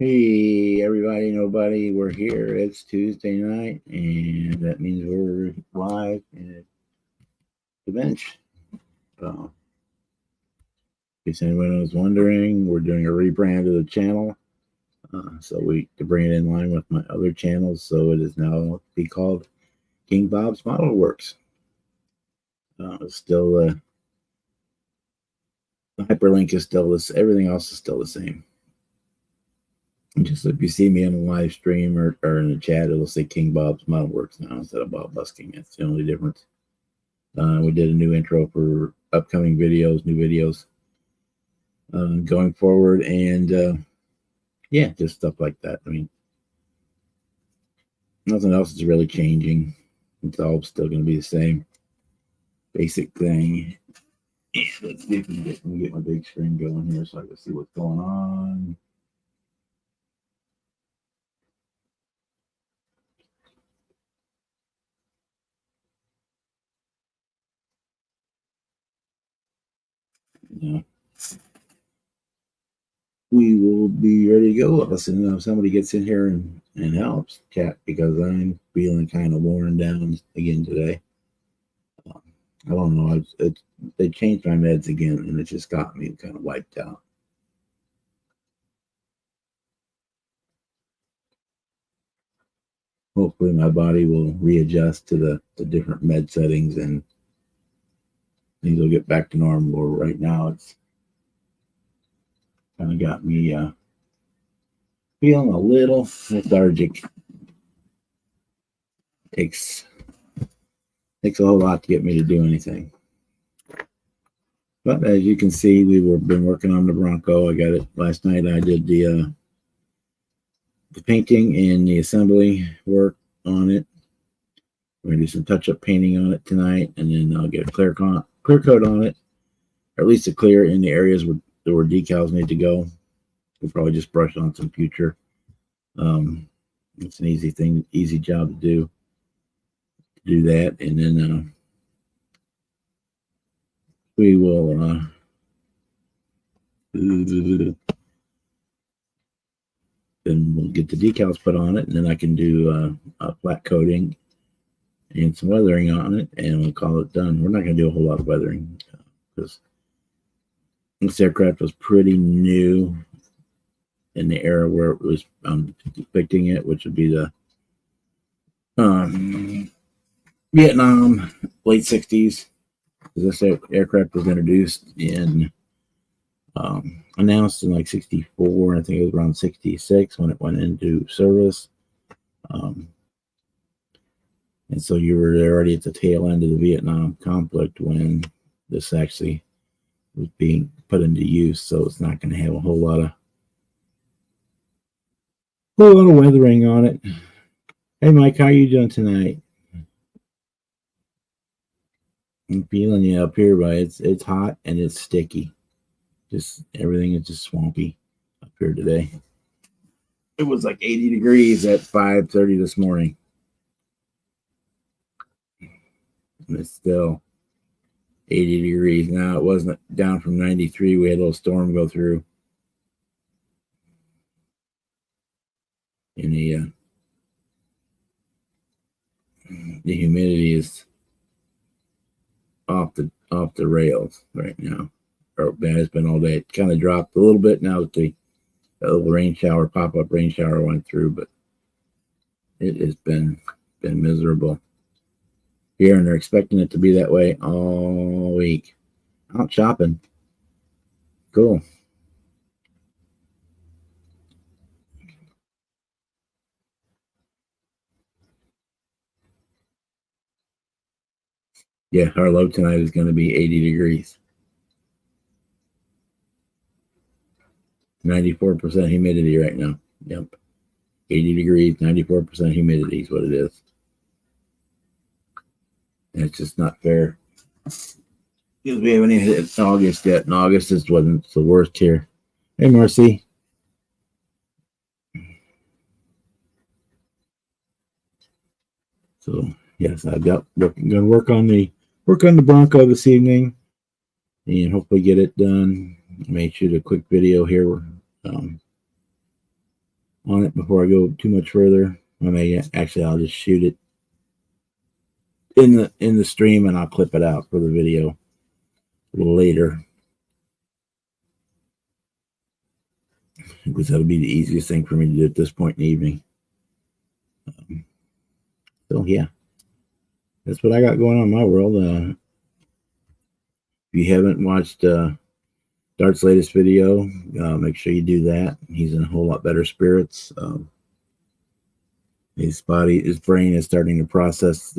Hey, everybody, nobody, we're here. It's Tuesday night, and that means we're live at the bench. In case anyone was wondering, we're doing a rebrand of the channel. So to bring it in line with my other channels, so it is now be called King Bob's Model Works. Still, the hyperlink is still this. Everything else is still the same. Just if you see me on the live stream or in the chat, it'll say King Bob's Model Works now instead of Bob Busking. That's the only difference. We did a new intro for upcoming videos, new videos going forward, and yeah, just stuff like that. I mean, nothing else is really changing. It's all still going to be the same basic thing. And let's see if we can get my big screen going here so I can see what's going on. Yeah. We will be ready to go. Listen, if somebody gets in here and helps chat, because I'm feeling kind of worn down again today. I don't know. They changed my meds again, and it just got me kind of wiped out. Hopefully, my body will readjust to the different med settings, and things will get back to normal. Or right now, it's kind of got me feeling a little lethargic. Takes a whole lot to get me to do anything. But as you can see, we've been working on the Bronco. I got it last night. I did the painting and the assembly work on it. We're gonna do some touch-up painting on it tonight, and then I'll get a clear coat on it, or at least a clear in the areas where decals need to go. We'll probably just brush on some future. It's an easy job to do that, and then we will then we'll get the decals put on it, and then I can do a flat coating and some weathering on it, and we'll call it done. We're not going to do a whole lot of weathering because this aircraft was pretty new in the era where it was depicting it, which would be the Vietnam late 60s. This aircraft was introduced in announced in like 64. I think it was around 66 when it went into service. And so you were already at the tail end of the Vietnam conflict when this actually was being put into use. So it's not going to have a whole lot of weathering on it. Hey, Mike, how are you doing tonight? I'm feeling you up here, but it's hot and it's sticky. Just everything is just swampy up here today. It was like 80 degrees at 5:30 this morning. And it's still 80 degrees now. It wasn't down from 93. We had a little storm go through. And the humidity is off the rails right now. Or has been all day. It kind of dropped a little bit now that the little pop-up rain shower went through, but it has been miserable here, and they're expecting it to be that way all week. Out shopping. Cool. Yeah, our low tonight is going to be 80 degrees. 94% humidity right now. Yep. 80 degrees, 94% humidity is what it is. And it's just not fair. Because we haven't even hit August yet, and August is wasn't the worst here. Hey, Marcy. So yes, I've got going to work on the Bronco this evening, and hopefully get it done. I may shoot a quick video here. on it before I go too much further. I may actually I'll just shoot it in the stream and I'll clip it out for the video a little later, because that'll be the easiest thing for me to do at this point in the evening. So yeah, that's what I got going on in my world. If you haven't watched Dart's latest video, make sure you do that. He's in a whole lot better spirits. His brain is starting to process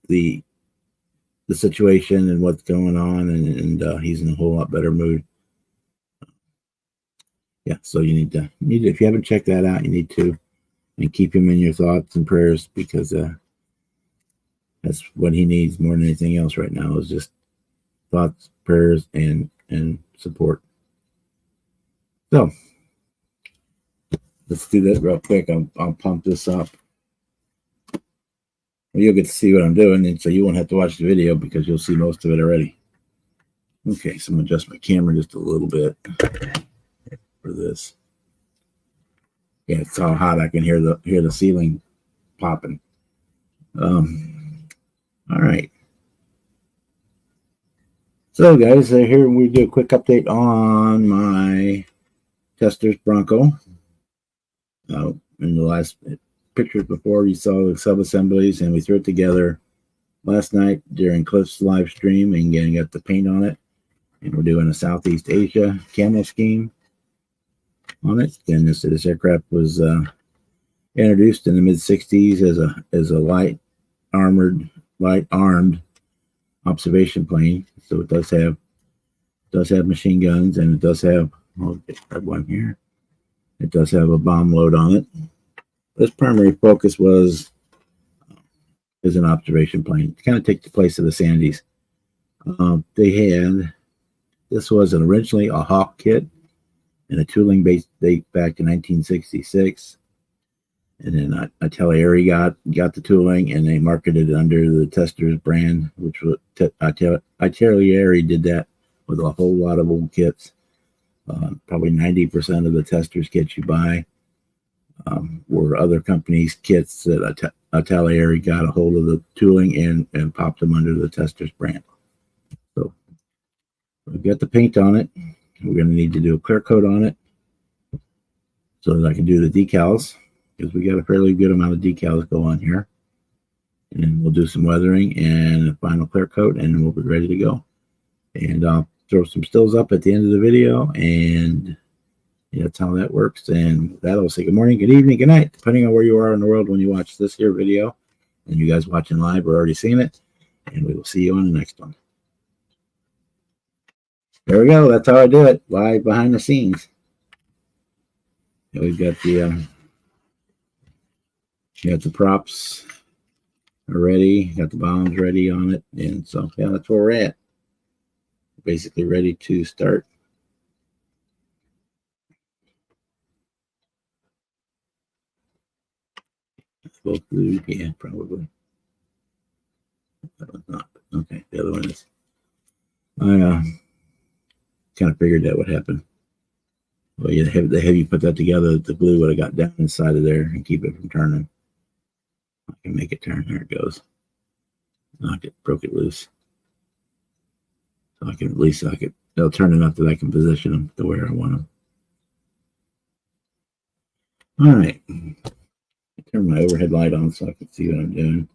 the situation and what's going on, and he's in a whole lot better mood. Yeah, so you need to if you haven't checked that out, you need to, and keep him in your thoughts and prayers, because that's what he needs more than anything else right now, is just thoughts, prayers, and support. So let's do that real quick. I'll pump this up. Well, you'll get to see what I'm doing, and so you won't have to watch the video because you'll see most of it already. Okay, so I'm gonna adjust my camera just a little bit for this. Yeah, it's so hot I can hear the ceiling popping. All right. So guys, here we do a quick update on my Tester's Bronco. In the last pictures before, you saw the sub-assemblies, and we threw it together last night during Cliff's live stream and got the paint on it. And we're doing a Southeast Asia camo scheme on it. And this aircraft was introduced in the mid-60s as a light armed observation plane. So it does have machine guns, and it does have, I'll grab one here. It does have a bomb load on it. Its primary focus was as an observation plane to kind of take the place of the Sandys. This was originally a Hawk kit, and a tooling base date back to 1966. And then Atelieri got the tooling, and they marketed it under the Testers brand, which was Atelieri did that with a whole lot of old kits. Probably 90% of the Testers kits you buy were other companies' kits that Atelieri got a hold of the tooling and popped them under the Testers brand. So we've got the paint on it. We're going to need to do a clear coat on it so that I can do the decals, because we got a fairly good amount of decals go on here. And we'll do some weathering and a final clear coat, and we'll be ready to go. And I'll throw some stills up at the end of the video, and yeah, that's how that works. And that'll say good morning, good evening, good night, depending on where you are in the world when you watch this here video. And you guys watching live are already seeing it, and we will see you on the next one. There we go. That's how I do it, live behind the scenes. And we've got the props ready, got the bombs ready on it, and so yeah, that's where we're at. Basically ready to start. Both glued, yeah, probably. That one's not. Okay, the other one is. I kind of figured that would happen. Well, the heavy you put that together, the glue would have got down inside of there and keep it from turning. I can make it turn. There it goes. Broke it loose. So I can at least they'll turn enough that I can position them to where I want them. All right. Turn my overhead light on so I can see what I'm doing.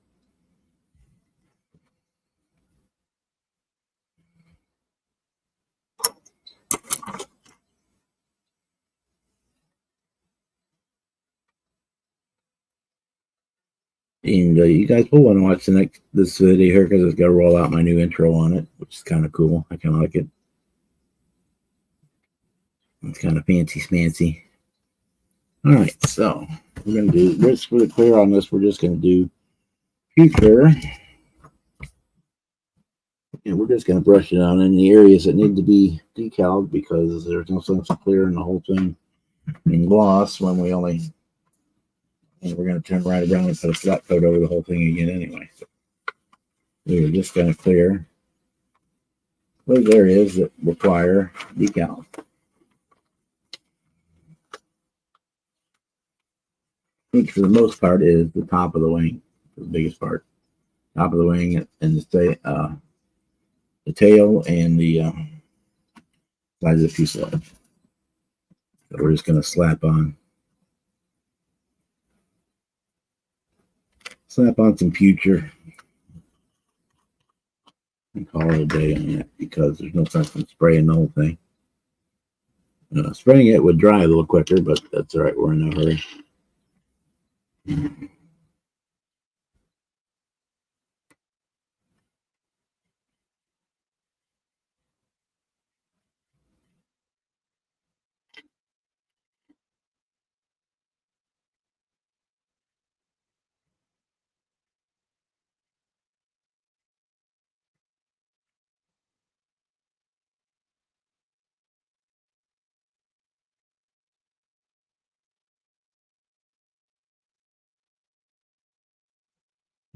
And you guys will want to watch this video here, because it's got to roll out my new intro on it, which is kind of cool. I kind of like it. It's kind of fancy smancy. All right, so we're going to do, just for the clear on this, we're just going to do future. And we're just going to brush it on in the areas that need to be decaled, because there's no sense of clearing the whole thing in gloss when we only, and we're going to turn right around and put a flat coat over the whole thing again anyway. So we're just going to clear those areas that require decal. which for the most part is the top of the wing, the biggest part. Top of the wing and the tail and the sides of the fuselage. So we're just going to slap on some future and call it a day on that, because there's no sense in spraying the whole thing. Spraying it would dry a little quicker, but that's all right. We're in no hurry.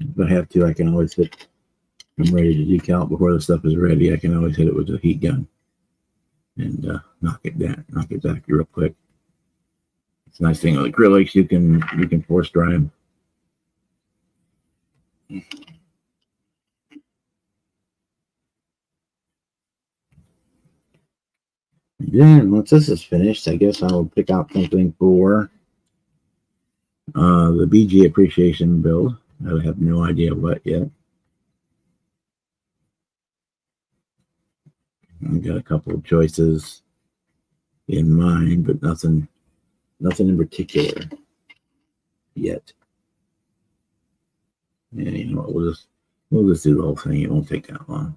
If I have to, I can always hit. I'm ready to decal before the stuff is ready. I can always hit it with a heat gun and knock it back real quick. It's a nice thing with acrylics. You can force dry them. Then once this is finished, I guess I'll pick out something for the BG appreciation build. I have no idea what yet. I've got a couple of choices in mind, but nothing in particular yet. And you know what, we'll just do the whole thing. It won't take that long.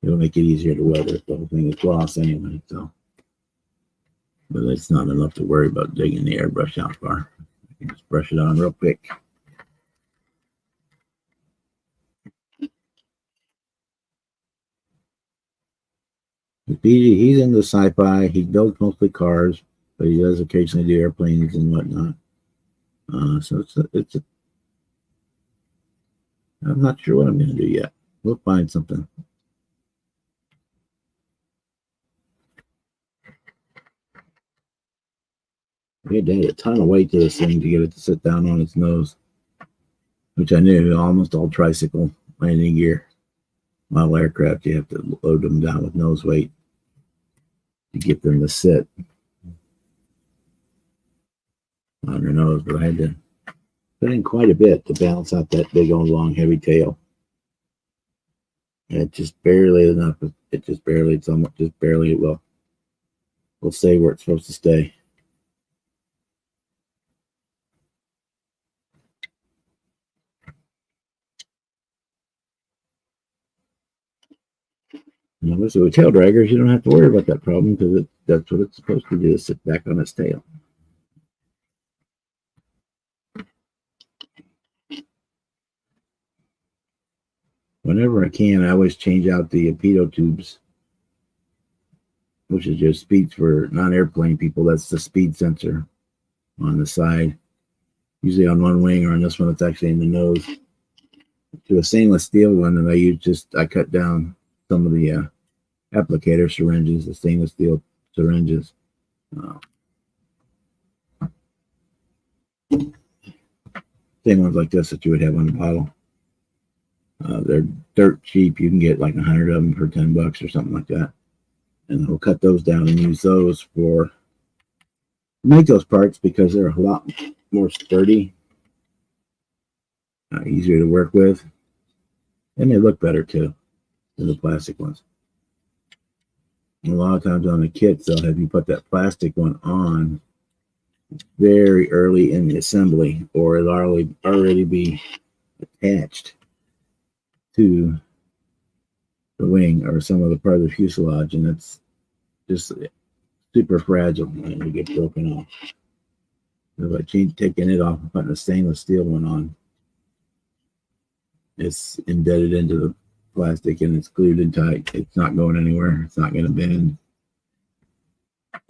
It'll make it easier to weather if the whole thing is gloss anyway, so. But it's not enough to worry about digging the airbrush out far. I can just brush it on real quick. BG, he's into sci-fi. He builds mostly cars, but he does occasionally do airplanes and whatnot. So I'm not sure what I'm going to do yet. We'll find something. We had to add a ton of weight to this thing to get it to sit down on its nose, which I knew. Almost all tricycle landing gear, model aircraft, you have to load them down with nose weight to get them to sit on their nose. But I had to put in quite a bit to balance out that big old long heavy tail. And it's just barely enough. It's almost just barely. We'll stay where it's supposed to stay. Now, with tail draggers, you don't have to worry about that problem, because that's what it's supposed to do, is sit back on its tail. Whenever I can, I always change out the pitot tubes, which is just speeds for non-airplane people. That's the speed sensor on the side, usually on one wing, or on this one it's actually in the nose, to a stainless steel one that I use. I cut down some of the applicator syringes, the stainless steel syringes. Same ones like this that you would have on the bottle. They're dirt cheap. You can get like 100 of them for $10 or something like that. And we'll cut those down and use those for make those parts, because they're a lot more sturdy, easier to work with, and they look better too than the plastic ones. And a lot of times on the kits, they'll have you put that plastic one on very early in the assembly, or it'll already be attached to the wing or some other part of the fuselage, and it's just super fragile and it'll get broken off. So if I taking it off and putting a stainless steel one on, it's embedded into the plastic and it's glued in tight. It's not going anywhere. It's not going to bend.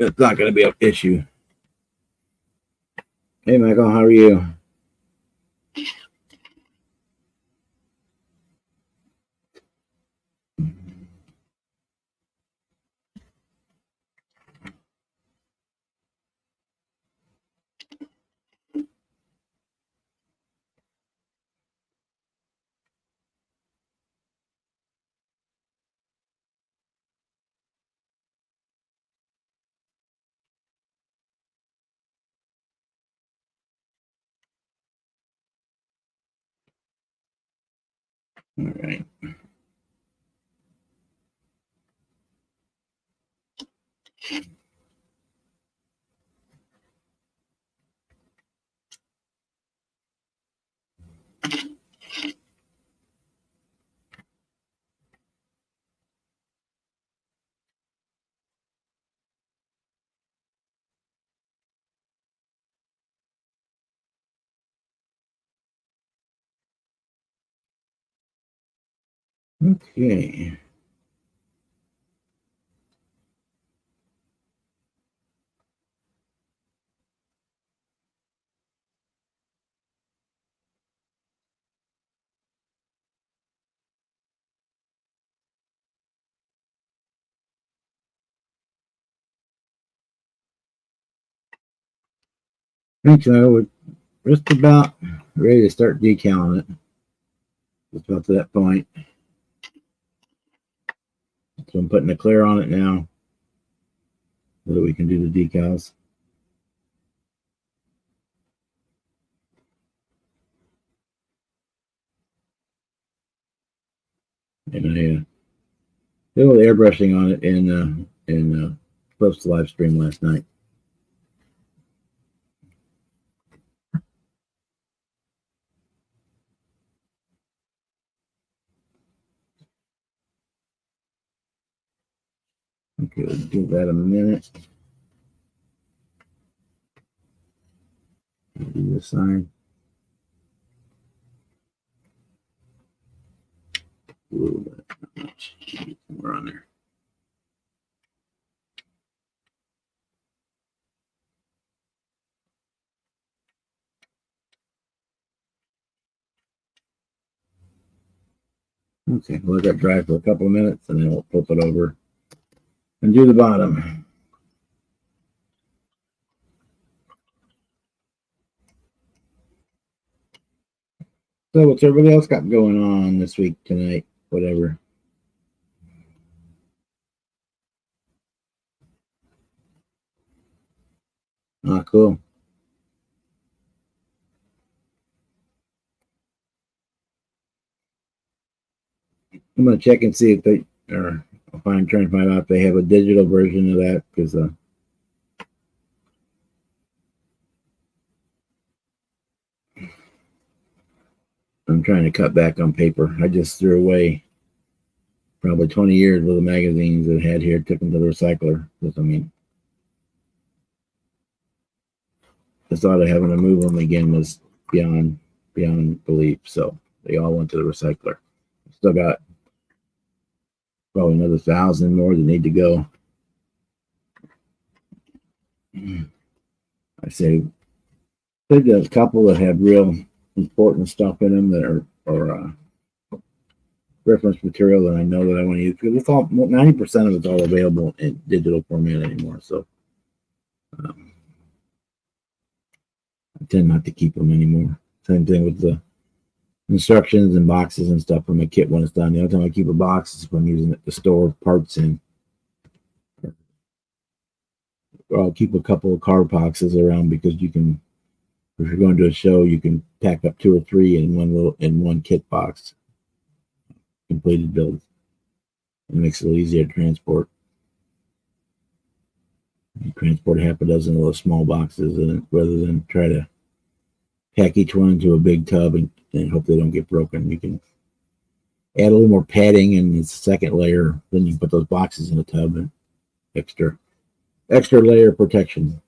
It's not going to be an issue. Hey, Michael, how are you? All right. Okay. Thanks. We're just about ready to start decaling it. Just about to that point. So I'm putting the clear on it now so that we can do the decals. And I did a little airbrushing on it in close to live stream last night. Okay, let's give that a minute. Do this side. A little bit. Not much. Somewhere on there. Okay, we'll let that dry for a couple of minutes and then we'll flip it over and do the bottom. So what's everybody else got going on this week, tonight, whatever? Ah, cool. I'm gonna check and see if they are. Trying to find out if they have a digital version of that because I'm trying to cut back on paper. I just threw away probably 20 years worth of magazines that I had here, took them to the recycler. Because I mean, the thought of having to move them again was beyond belief. So they all went to the recycler. Still got probably another 1,000 more that need to go. I say there's a couple that have real important stuff in them that are reference material that I know that I want to use because it's all 90% of it's all available in digital format anymore. So I tend not to keep them anymore. Same thing with the instructions and boxes and stuff for my kit when it's done. The only time I keep a box is if I'm using it to store parts in. Or I'll keep a couple of card boxes around because you can, if you're going to a show, you can pack up 2 or 3 in one kit box, completed builds. It makes it easier to transport. You transport half a dozen of those small boxes rather than try to pack each one into a big tub and hope they don't get broken. You can add a little more padding and it's a second layer. Then you put those boxes in a tub and extra layer of protection.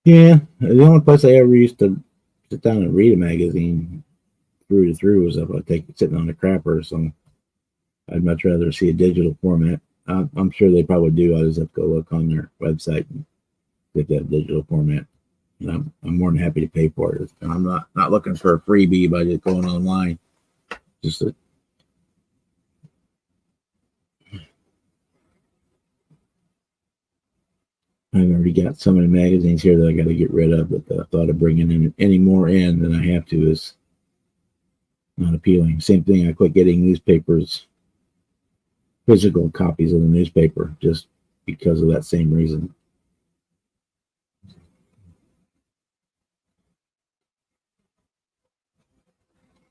Yeah, the only place I ever used to sit down and read a magazine through to through was if I take it sitting on the crapper. So I'd much rather see a digital format. I'm sure they probably do. I just have to go look on their website and get that digital format. And I'm more than happy to pay for it. And I'm not looking for a freebie by just going online. Just that I've already got so many magazines here that I got to get rid of. But the thought of bringing in any more in than I have to is not appealing. Same thing. I quit getting newspapers, physical copies of the newspaper. Just because of that same reason.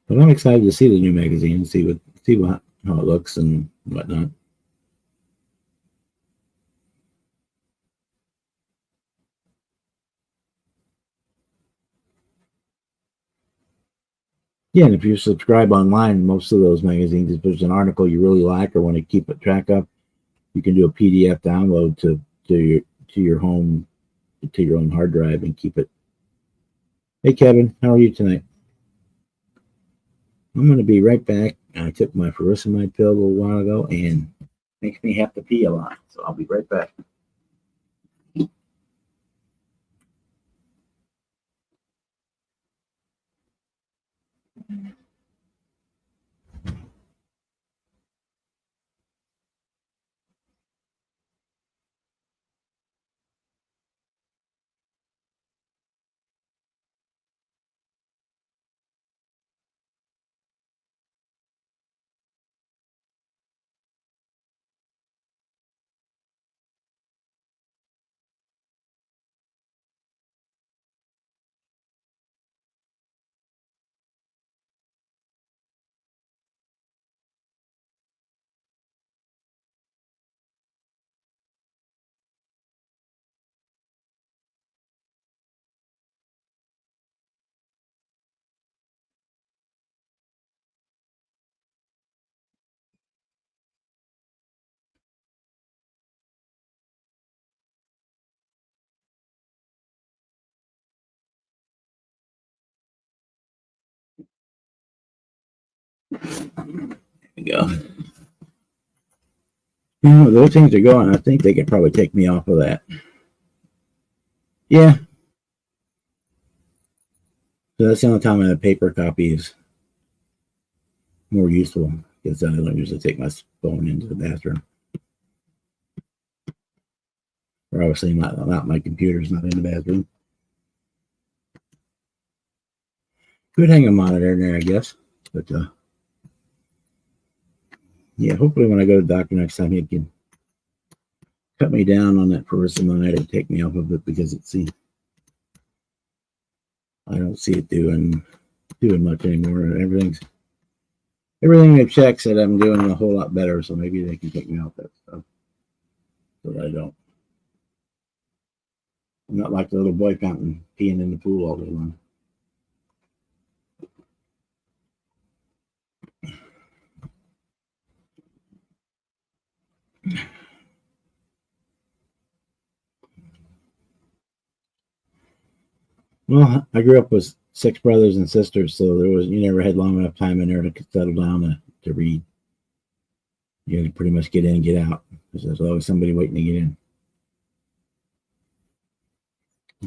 But I'm excited to see the new magazine, see what how it looks and whatnot. Yeah, and if you subscribe online, most of those magazines, if there's an article you really like or want to keep a track of, you can do a PDF download to your to your home to your own hard drive and keep it. Hey Kevin, how are you tonight? I'm going to be right back. I took my furosemide pill a little while ago and it makes me have to pee a lot, so I'll be right back. There we go. Those things are going. I think they could probably take me off of that. Yeah. So that's the only time a paper copy is more useful because I don't usually take my phone into the bathroom. Or obviously not my computer's not in the bathroom. Could hang a monitor in there, I guess. But yeah, hopefully when I go to the doctor next time, he can cut me down on that furosemide and take me off of it because I don't see it doing much anymore. Everything they check said I'm doing a whole lot better, so maybe they can take me off that stuff so that I'm not like the little boy fountain peeing in the pool all day long. Well, I grew up with 6 brothers and sisters, so you never had long enough time in there to settle down to read. You had to pretty much get in and get out because there's always somebody waiting to get in.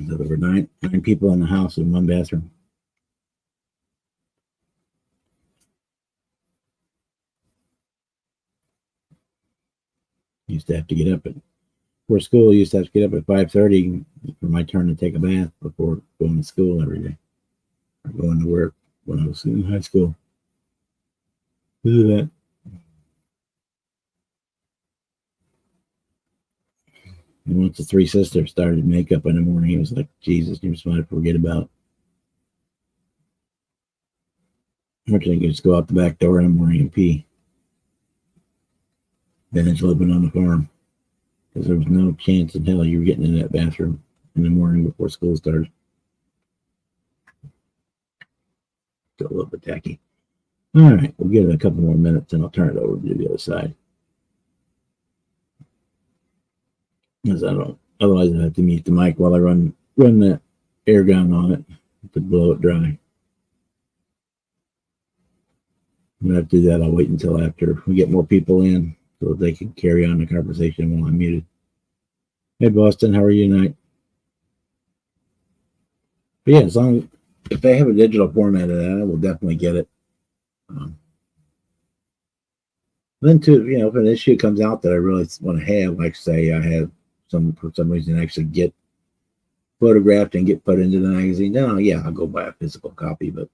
So there were nine people in the house in one bathroom. Used to have to get up before school. Used to have to get up at 5:30 for my turn to take a bath before going to school every day or going to work when I was in high school. Do that. And once the 3 sisters started makeup in the morning, it was like, Jesus, you're supposed to forget about. Fortunately, you could just go out the back door in the morning and pee. Then it's living on the farm because there was no chance in hell you were getting in that bathroom in the morning before school started. Still a little bit tacky. All right, we'll give it a couple more minutes and I'll turn it over to the other side. Because otherwise I have to mute the mic while I run that air gun on it to blow it dry. When I have to do that, I'll wait until after we get more people in so that they can carry on the conversation while I'm muted. Hey, Boston, how are you tonight? But yeah, as long as if they have a digital format of that, I will definitely get it. Then too, if an issue comes out that I really want to have, like say I have for some reason actually get photographed and get put into the magazine, then I'll go buy a physical copy. But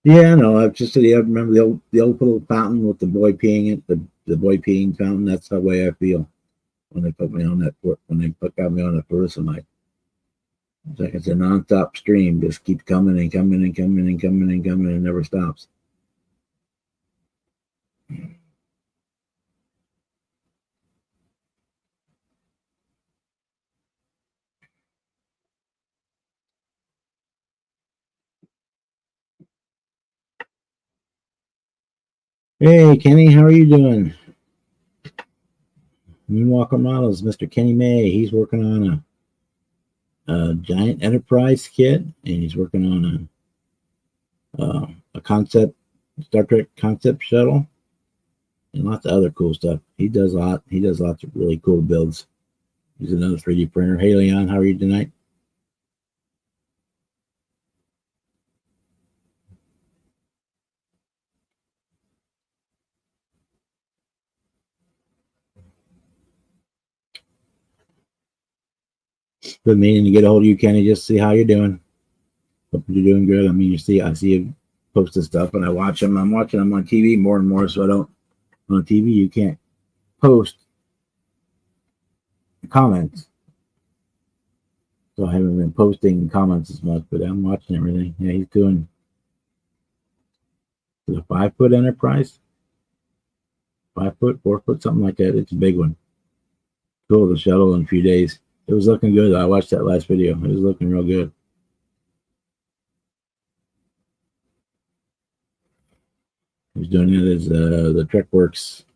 Yeah, I know. I've just yeah, I remember the old little fountain with the boy peeing it, the boy peeing fountain. That's the way I feel when they put me on that when they got me on the furosemide. It's like it's a nonstop stream, just keeps coming and coming and coming and coming and coming and never stops. Hey Kenny, how are you doing? Moonwalker Models, Mr. Kenny May. He's working on a giant enterprise kit, and he's working on a concept Star Trek concept shuttle and lots of other cool stuff. He does a lot. He does lots of really cool builds. He's another 3D printer. Hey Leon, how are you tonight? Been meaning to get a hold of you, Kenny, just to see how you're doing. Hope you're doing good. I mean, I see you posting stuff, and I watch them. I'm watching them on TV more and more, so I don't on TV. You can't post comments, so I haven't been posting comments as much. But I'm watching everything. Yeah, he's doing a 5 foot enterprise, 5 foot, 4 foot, something like that. It's a big one. Cool, the shuttle in a few days. It was looking good. I watched that last video. It was looking real good. He was doing it as the Trek Werks,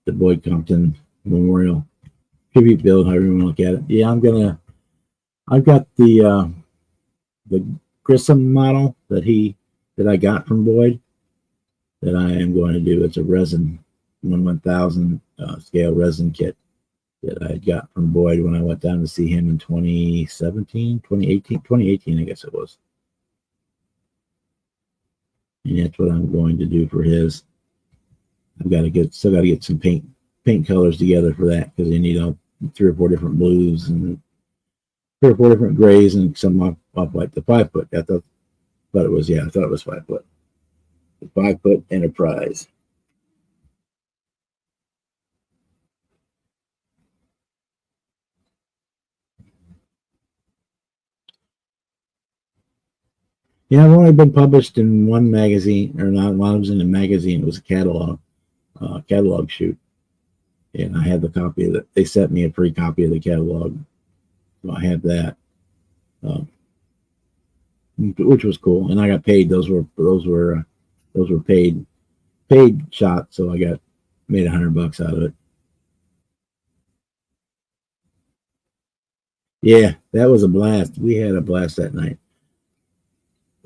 the Boyd Compton Memorial tribute build, however you want to look at it. Yeah, I've got the Grissom model that I got from Boyd that I am going to do. It's a resin 1/1000 scale resin kit that I got from Boyd when I went down to see him in 2017, 2018, I guess it was. And that's what I'm going to do for his. I've got to still got to get some paint colors together for that because they need 3 or 4 different blues and 3 or 4 different grays and some off like the 5 foot. I thought it was 5 foot. The 5 foot Enterprise. Yeah, I've only been published in one magazine, or not. One, I was in a magazine. It was a catalog shoot, and I had the copy of it. They sent me a free copy of the catalog, so I had that, um, which was cool. And I got paid. Those were paid shots, so I got made $100 out of it. Yeah, that was a blast. We had a blast that night.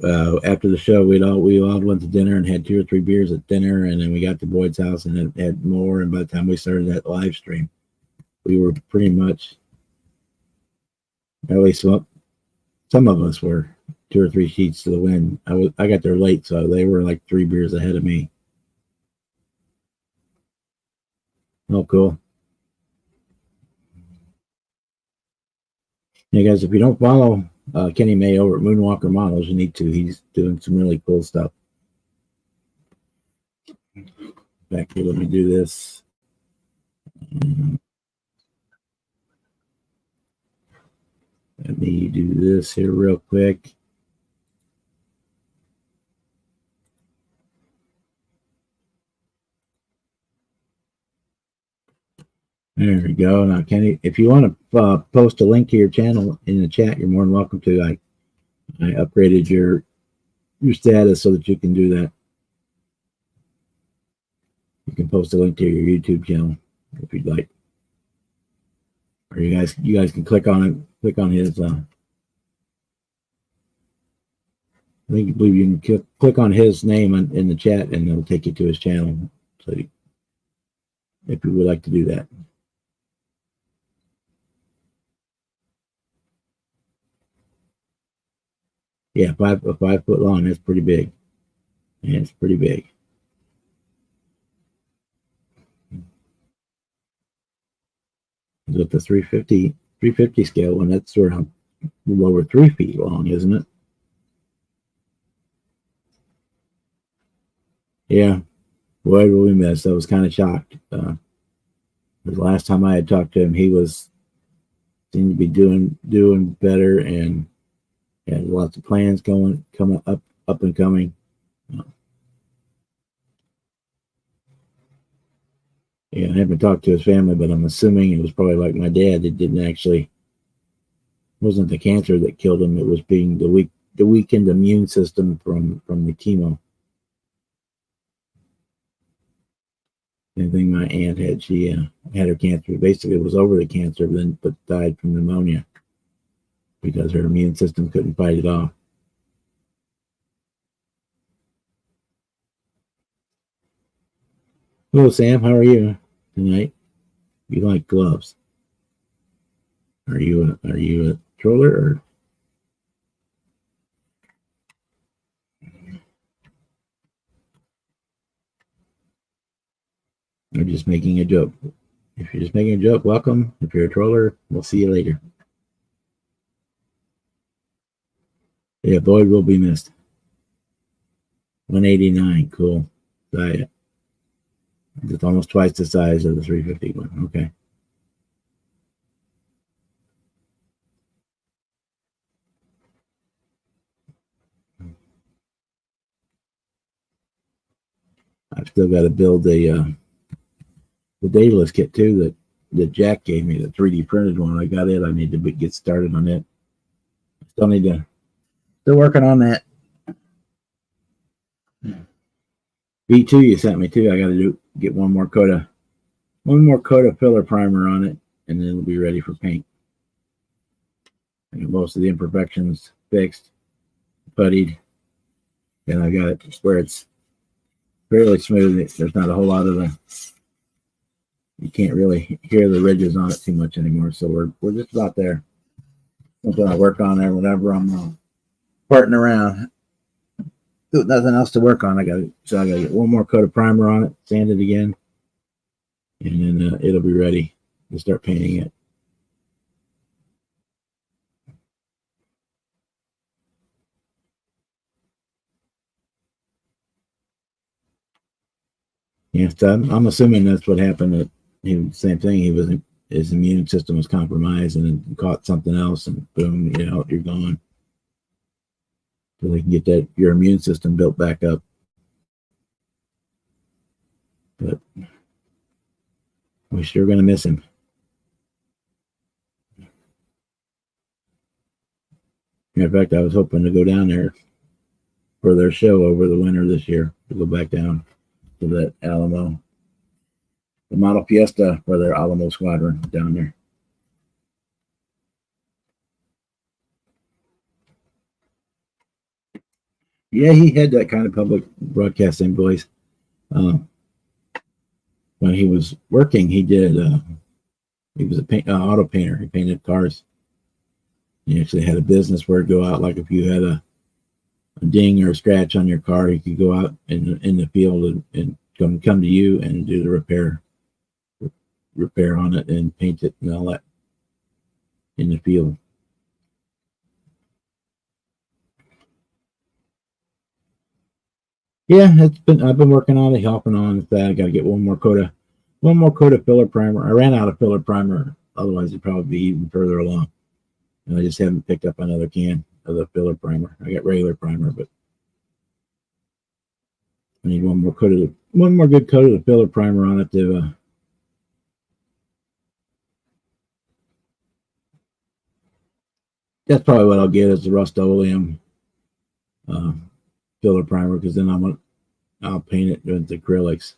After the show, we all went to dinner and had 2 or 3 beers at dinner, and then we got to Boyd's house and had more. And by the time we started that live stream, we were pretty much, at least some of us were 2 or 3 sheets to the wind. I got there late, so they were like 3 beers ahead of me. Oh, cool. Yeah, guys, if you don't follow Kenny May over at Moonwalker Models, you need to. He's doing some really cool stuff. Back here, let me do this. Let me do this here real quick. There we go. Now, Kenny, if you want to post a link to your channel in the chat, you're more than welcome to. I upgraded your status so that you can do that. You can post a link to your YouTube channel if you'd like, or you guys can click on it. Click on his. I believe you can click on his name in the chat, and it'll take you to his channel. So, if you would like to do that. Yeah, 5 foot long. That's pretty big. Yeah, it's pretty big. With the 350 scale one, that's around a little over 3 feet long, isn't it? Yeah, Boyd will be missed. I was kind of shocked. The last time I had talked to him, he was seemed to be doing better and had lots of plans coming up and coming. Uh, yeah, I haven't talked to his family, but I'm assuming it was probably like my dad. It didn't actually wasn't the cancer that killed him. It was being the weakened immune system from the chemo. Same thing my aunt had. She had her cancer. Basically, it was over the cancer, but died from pneumonia because her immune system couldn't fight it off. Hello, Sam. How are you tonight? You like gloves? Are you a troller or are just making a joke? If you're just making a joke, welcome. If you're a troller, we'll see you later. Yeah, Boyd will be missed. 189, cool. Diet. It's almost twice the size of the 351. Okay. I've still got to build the dataless kit too that Jack gave me, the 3D printed one. I got it. I need to get started on it. Still need to still working on that. V2 you sent me too. I got to get one more coat of filler primer on it, and then it'll be ready for paint. I got most of the imperfections fixed, puttied, and I got it where it's fairly smooth. There's not a whole lot of you can't really hear the ridges on it too much anymore. So we're just about there. Something I work on there whenever I'm farting around. Nothing else to work on. I got to get one more coat of primer on it, sand it again, and then it'll be ready to start painting it. Yeah, so I'm assuming that's what happened. That same thing. His immune system was compromised and then caught something else, and boom, you're gone. So they can get your immune system built back up. But we're sure gonna miss him. In fact, I was hoping to go down there for their show over the winter this year to go back down to that Alamo, the Model Fiesta for their Alamo squadron down there. Yeah, he had that kind of public broadcasting voice. When he was working, he did. He was a auto painter. He painted cars. He actually had a business where he'd go out, like if you had a ding or a scratch on your car, he could go out in the field and come to you and do the repair on it and paint it and all that in the field. Yeah, I've been working on it, helping on with that. I got to get one more coat of filler primer. I ran out of filler primer, otherwise it'd probably be even further along. And I just haven't picked up another can of the filler primer. I got regular primer, but I need one more good coat of the filler primer on it to. That's probably what I'll get is the Rust-Oleum uh, filler primer, because then I'll paint it with acrylics,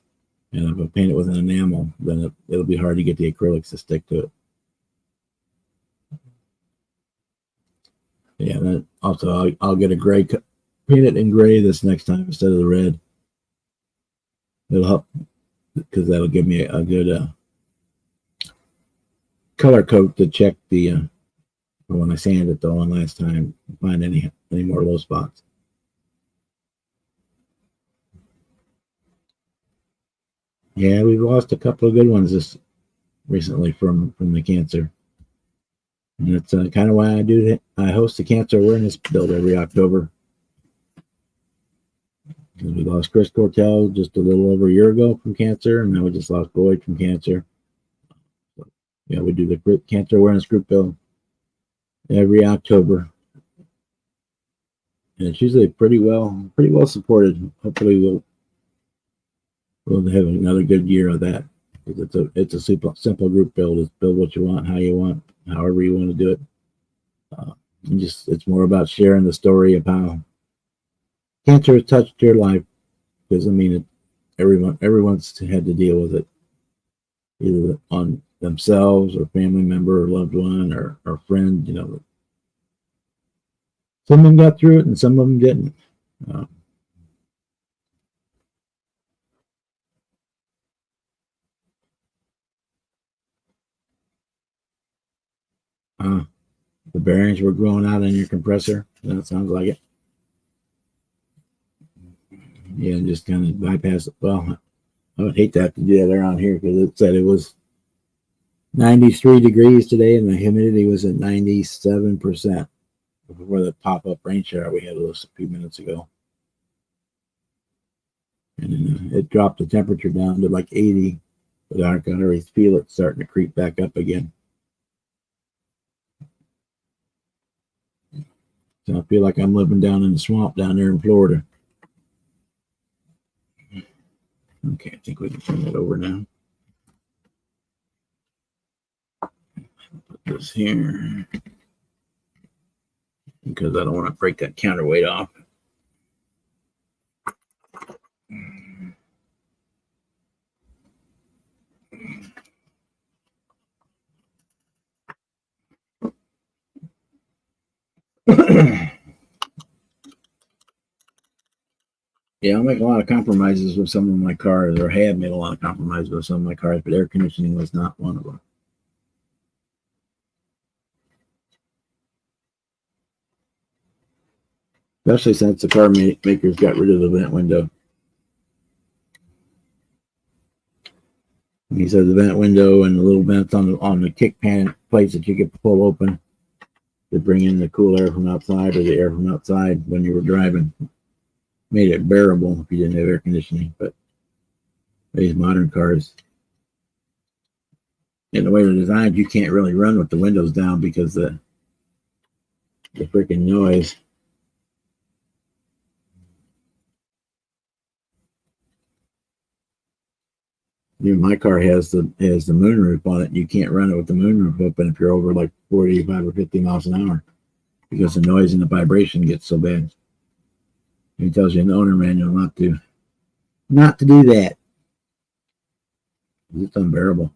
and if I paint it with an enamel, then it'll be hard to get the acrylics to stick to it. Yeah, then also I'll get a gray, paint it in gray this next time instead of the red. It'll help because that'll give me a good color coat to check the when I sand it the one last time, find any more low spots. Yeah, we've lost a couple of good ones this recently from the cancer. And that's kind of why I host a cancer awareness build every October. We lost Chris Cortell just a little over a year ago from cancer, and now we just lost Boyd from cancer. So, yeah, we do the cancer awareness group bill every October, and it's usually pretty well supported. Hopefully, we'll have another good year of that. It's a simple group bill. Just build what you want, how you want, however you want to do it. And just it's more about sharing the story of how cancer has touched your life. Because I mean, everyone's had to deal with it, either on themselves or family member or loved one or friend. You know, some of them got through it and some of them didn't. Uh, uh, the bearings were growing out on your compressor. That sounds like it. Yeah, just kind of bypass it. Well, I would hate to have to do that around here because it said it was 93 degrees today and the humidity was at 97% before the pop-up rain shower we had a few minutes ago. And it dropped the temperature down to like 80, but I can already feel it starting to creep back up again. So I feel like I'm living down in the swamp down there in Florida. Okay, I think we can turn that over now. Put this here because I don't want to break that counterweight off. Yeah, I'll make a lot of compromises with some of my cars, or have made a lot of compromises with some of my cars, but air conditioning was not one of them. Especially since the car makers got rid of the vent window. He said the vent window and the little vents on the kick pan plates that you could pull open to bring in the cool air from outside or the air from outside when you were driving made it bearable if you didn't have air conditioning. But these modern cars, and the way they're designed, you can't really run with the windows down because the freaking noise. My car has the moonroof on it. You can't run it with the moonroof open if you're over like 45 or 50 miles an hour because the noise and the vibration gets so bad. It tells you in the owner manual not to do that. It's unbearable.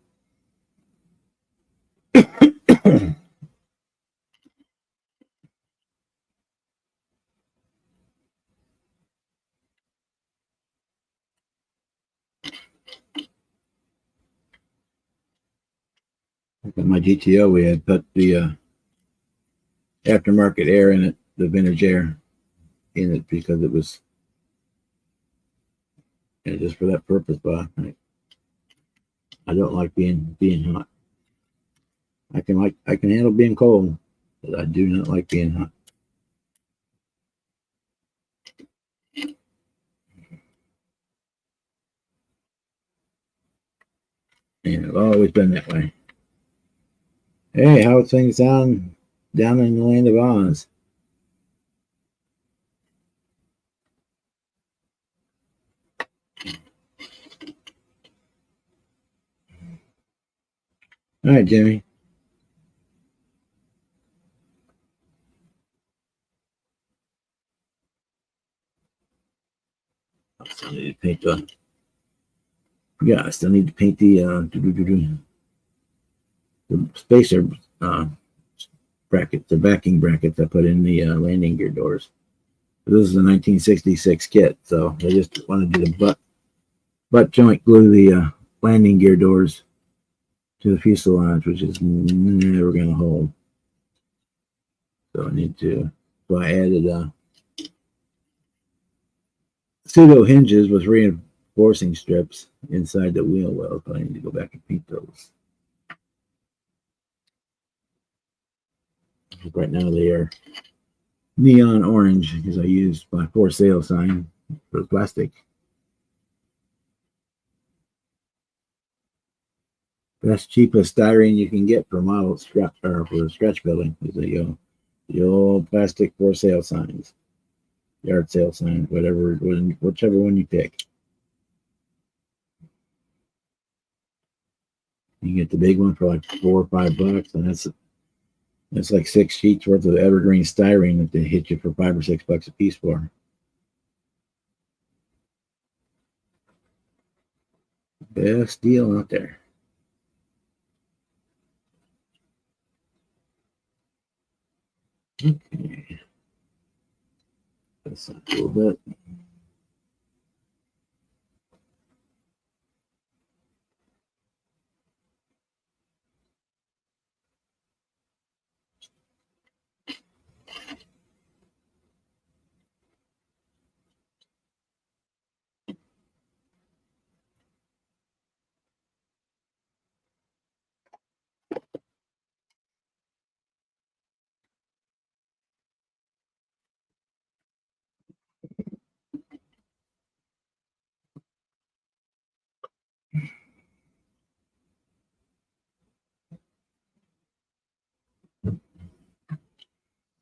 Like on my GTO, we had put the aftermarket air in it, the vintage air in it because it was just for that purpose. But I don't like being hot. I can handle being cold, but I do not like being hot. And I've always been that way. Hey, how things down in the land of Oz? All right, Jimmy. I still need to paint I still need to paint the spacer brackets, the backing brackets I put in the landing gear doors. This is a 1966 kit, so I just want to do the butt joint glue the landing gear doors to the fuselage, which is never going to hold. So I need to. So I added pseudo hinges with reinforcing strips inside the wheel wells, but I need to go back and paint those. Right now they are neon orange because I used my for sale sign for plastic. Best cheapest styrene you can get for model scratch or for scratch building is the old plastic for sale signs, yard sale signs, whichever one you pick. You can get the big one for like $4 or $5, and that's like 6 sheets worth of evergreen styrene that they hit you for $5 or $6 a piece for. Best deal out there. Okay. That's a little bit.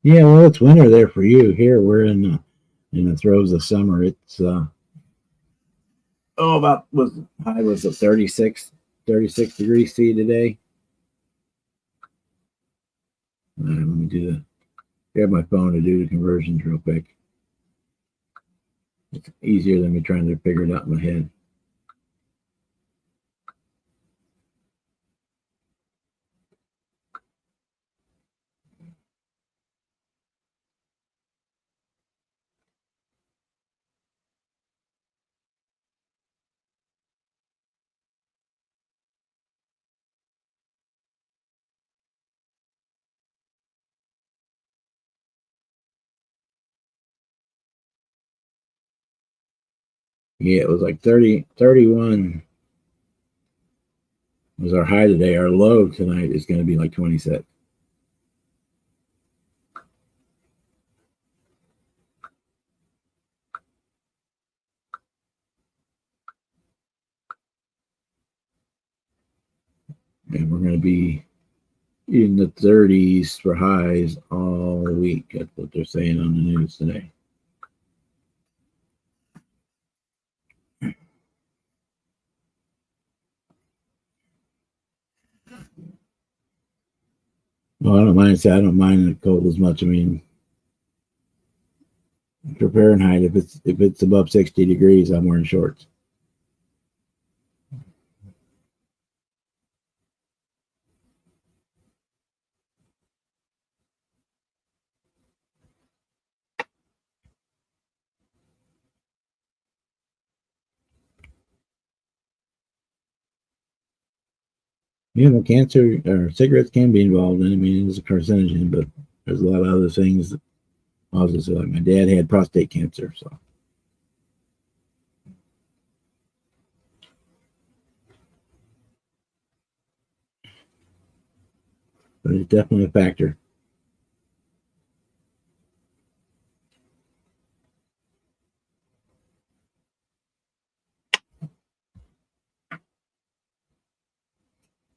Yeah, well, it's winter there for you. Here we're in the throes of summer. It's about was high was it 36 degrees C today. Let me do the grab my phone to do the conversions real quick. It's easier than me trying to figure it out in my head. Yeah, it was like 31 was our high today. Our low tonight is going to be like 26. And we're going to be in the 30s for highs all week. That's what they're saying on the news today. Well, I don't mind. I don't mind the cold as much. I mean, for Fahrenheit, if it's above 60 degrees, I'm wearing shorts. Yeah, well, cancer or cigarettes can be involved in. I mean, it's a carcinogen, but there's a lot of other things that causes it. Like my dad had prostate cancer, so but it's definitely a factor.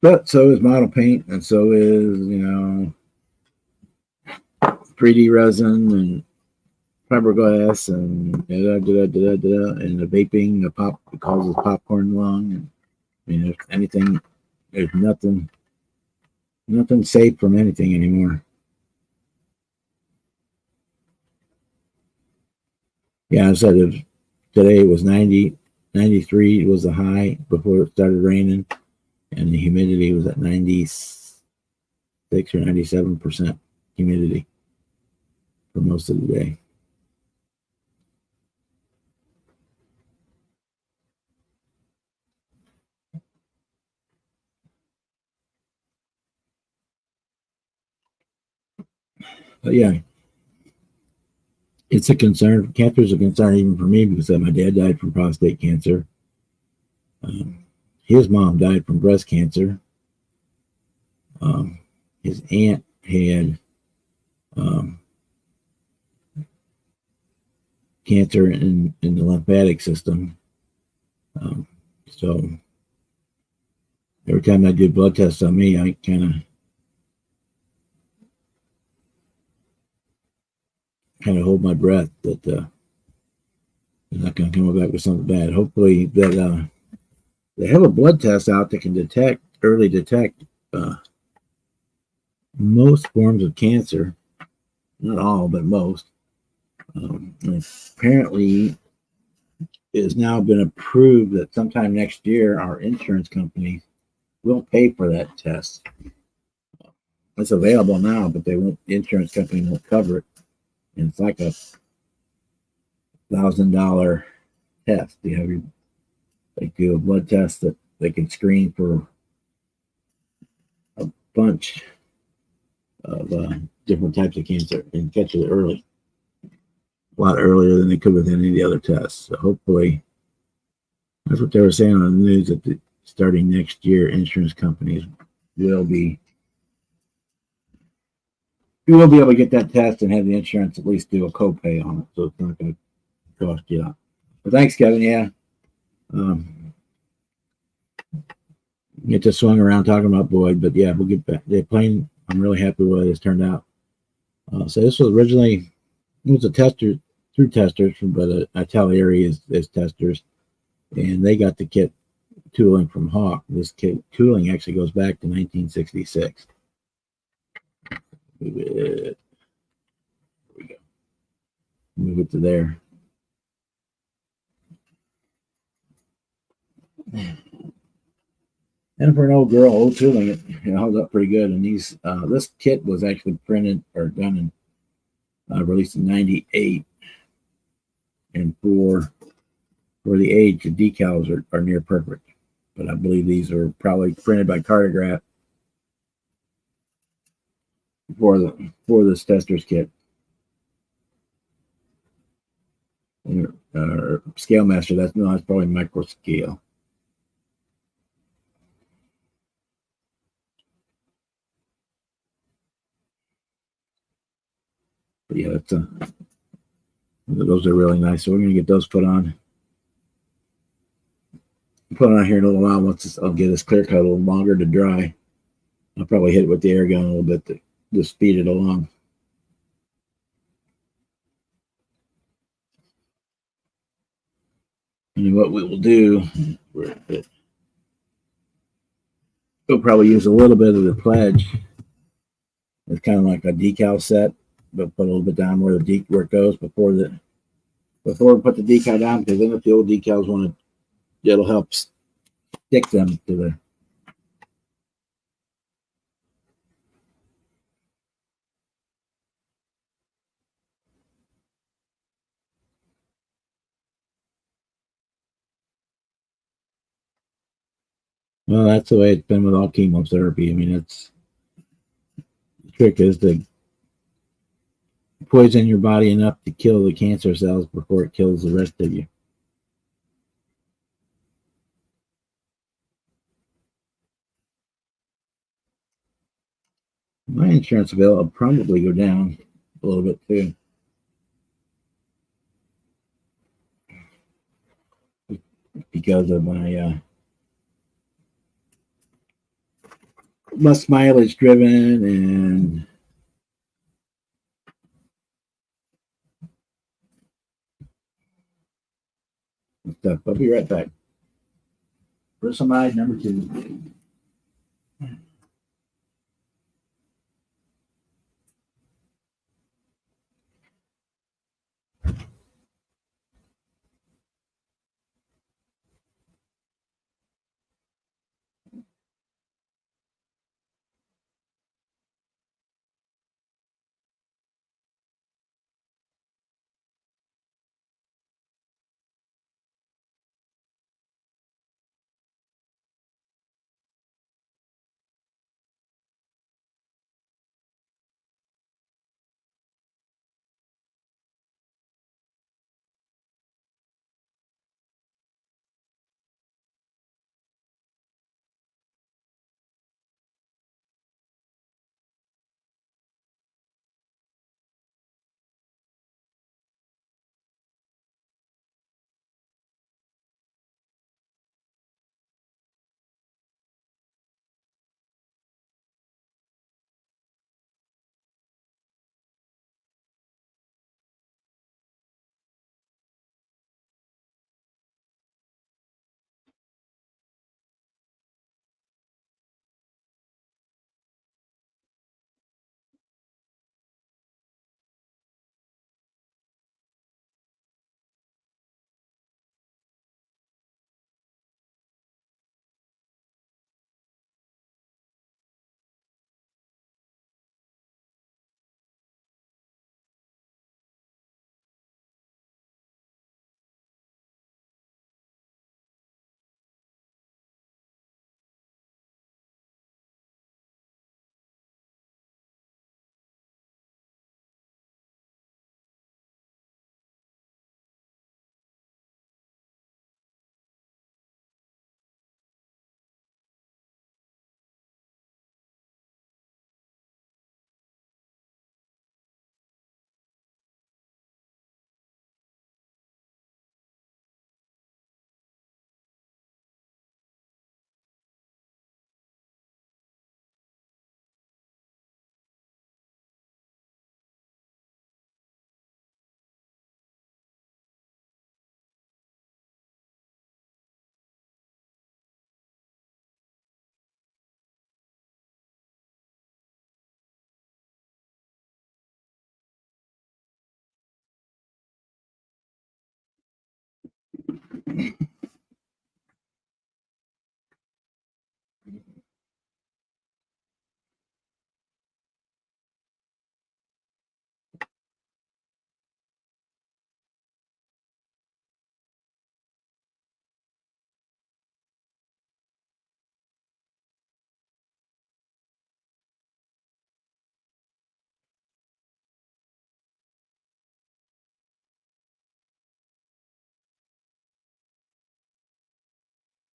But so is model paint, and so is 3D resin and fiberglass and and the vaping, the pop it causes popcorn lung. And I mean, if anything, there's nothing safe from anything anymore. Yeah, I said today it was 93 was the high before it started raining, and the humidity was at 96 or 97% humidity for most of the day. But yeah, it's a concern. Cancer is a concern even for me because my dad died from prostate cancer. Um, his mom died from breast cancer. Um, his aunt had um, cancer in the lymphatic system. So every time I do blood tests on me, I kind of hold my breath that they're not going to come back with something bad. Hopefully that they have a blood test out that can early detect most forms of cancer. Not all, but most. And apparently, it has now been approved that sometime next year, our insurance company will pay for that test. It's available now, but they won't. The insurance company won't cover it, and it's like $1,000 test. They do a blood test that they can screen for a bunch of different types of cancer and catch it early, a lot earlier than they could with any of the other tests. So hopefully, that's what they were saying on the news that starting next year, insurance companies will be you will be able to get that test and have the insurance at least do a copay on it, so it's not going to cost you out. But thanks, Kevin. Yeah, get to swung around talking about Boyd, but yeah, we'll get back. The plane, I'm really happy with it. It's turned out. So this was originally it was a tester through testers, but Italieri is testers, and they got the kit tooling from Hawk. This kit tooling actually goes back to 1966. Move it. There we go. Move it to there. And for an old girl, old tooling, it held up pretty good. And this kit was actually printed or done and released in '98. And for the age, the decals are near perfect. But I believe these are probably printed by Cartograph for this tester's kit. Scale Master, that's probably micro scale. But yeah, those are really nice. So we're gonna get those put on. Put on here in a little while. Once I'll get this clear coat a little longer to dry. I'll probably hit it with the air gun a little bit to speed it along. And what we will do, we'll probably use a little bit of the pledge. It's kind of like a decal set, but put a little bit down where it goes before we put the decal down, because then if the old decals want to, it'll help stick them to the. Well, that's the way it's been with all chemotherapy. I mean, the trick is to poison your body enough to kill the cancer cells before it kills the rest of you. My insurance bill will probably go down a little bit too, because of my less mileage driven and stuff. I'll be right back. Personalized number 2.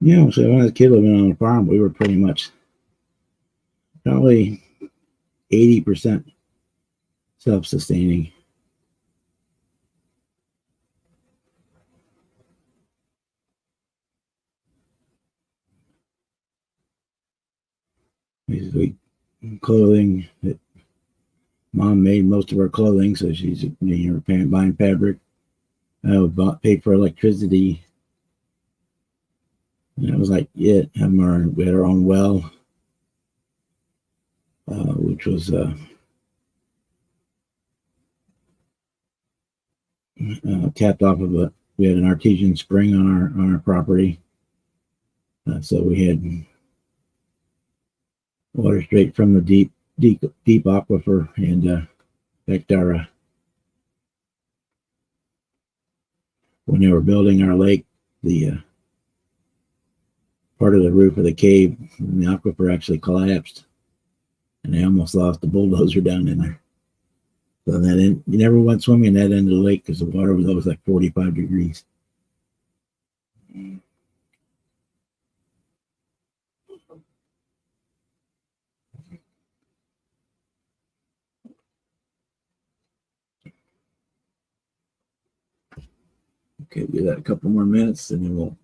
Yeah, so when I was a kid living on a farm, we were pretty much probably 80% self-sustaining. Basically, clothing. Mom made most of our clothing, so she's buying fabric. I paid for electricity. And it was like it. We had our own well, which was tapped off of a. We had an artesian spring on our property, so we had water straight from the deep aquifer, and in fact, when they were building our lake, the part of the roof of the cave in the aquifer actually collapsed, and they almost lost the bulldozer down in there. So you never went swimming in that end of the lake because the water was always like 45 degrees. Okay, give that a couple more minutes, and then we'll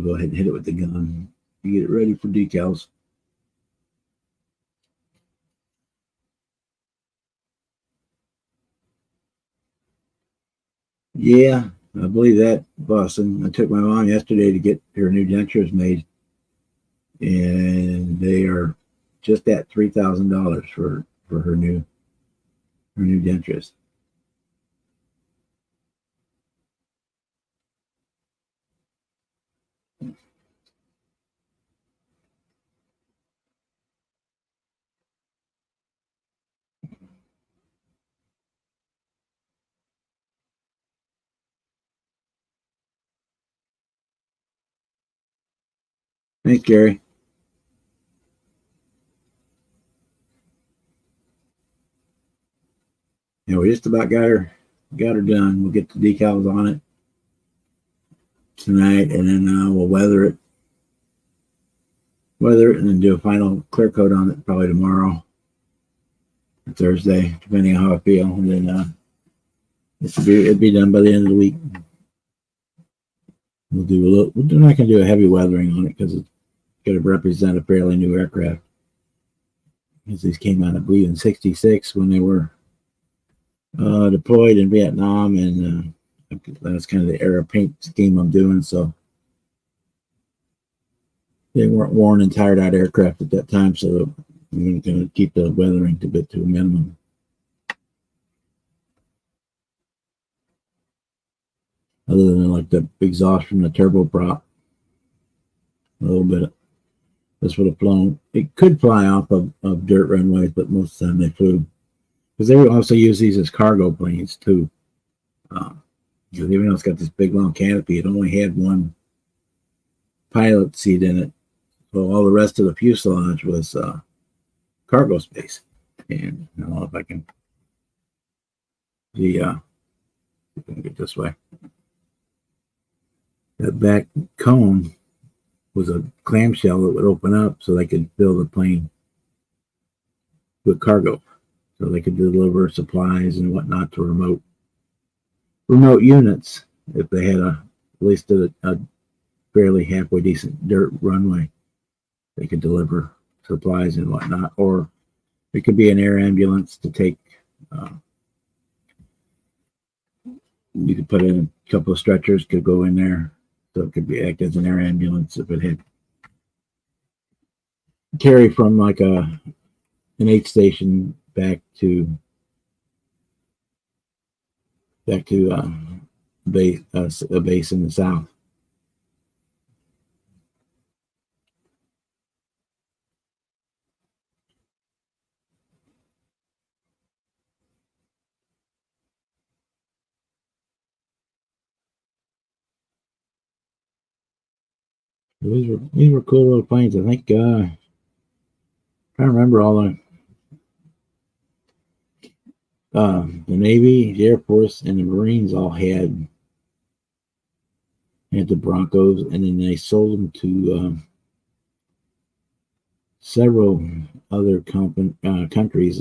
go ahead and hit it with the gun. You get it ready for decals. Yeah, I believe that, Boston. I took my mom yesterday to get her new dentures made, and they are just at $3,000 for her new dentures. Thanks, Gary. Yeah, we just about got her done. We'll get the decals on it tonight, and then we'll weather it, and then do a final clear coat on it probably tomorrow or Thursday, depending on how I feel. And then it'll be done by the end of the week. We'll do a little. We're not going to do a heavy weathering on it because it's going to represent a fairly new aircraft. Because these came out, I believe, in '66 when they were deployed in Vietnam, and that's kind of the era paint scheme I'm doing. So they weren't worn and tired out aircraft at that time, so I'm going to keep the weathering to a minimum. Other than like the exhaust from the turboprop, a little bit. This would have flown. It could fly off of dirt runways, but most of the time they flew. Because they would also use these as cargo planes too. Even though it's got this big long canopy, it only had one pilot seat in it. So all the rest of the fuselage was cargo space. And I don't know if I can get this way. That back cone was a clamshell that would open up so they could fill the plane with cargo. So they could deliver supplies and whatnot to remote units if they had at least a fairly halfway decent dirt runway. They could deliver supplies and whatnot, or it could be an air ambulance to take. You could put in a couple of stretchers, could go in there, so it could act as an air ambulance if it had carry from like an aid station back to a base in the south. These were cool little planes. I think trying to remember all the Navy, the Air Force, and the Marines all had the Broncos, and then they sold them to several other countries,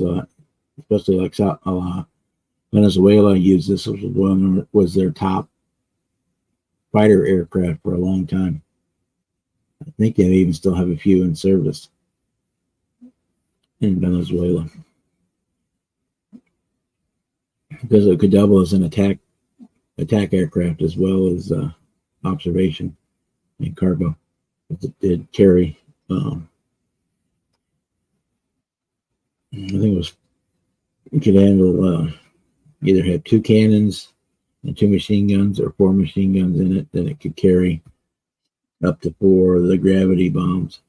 especially like Venezuela. Used this was their top fighter aircraft for a long time. I think they even still have a few in service in Venezuela because it could double as an attack aircraft as well as observation and cargo. It did carry. I think it could handle either have 2 cannons and 2 machine guns or 4 machine guns in it. Then it could carry up to 4 of the gravity bombs.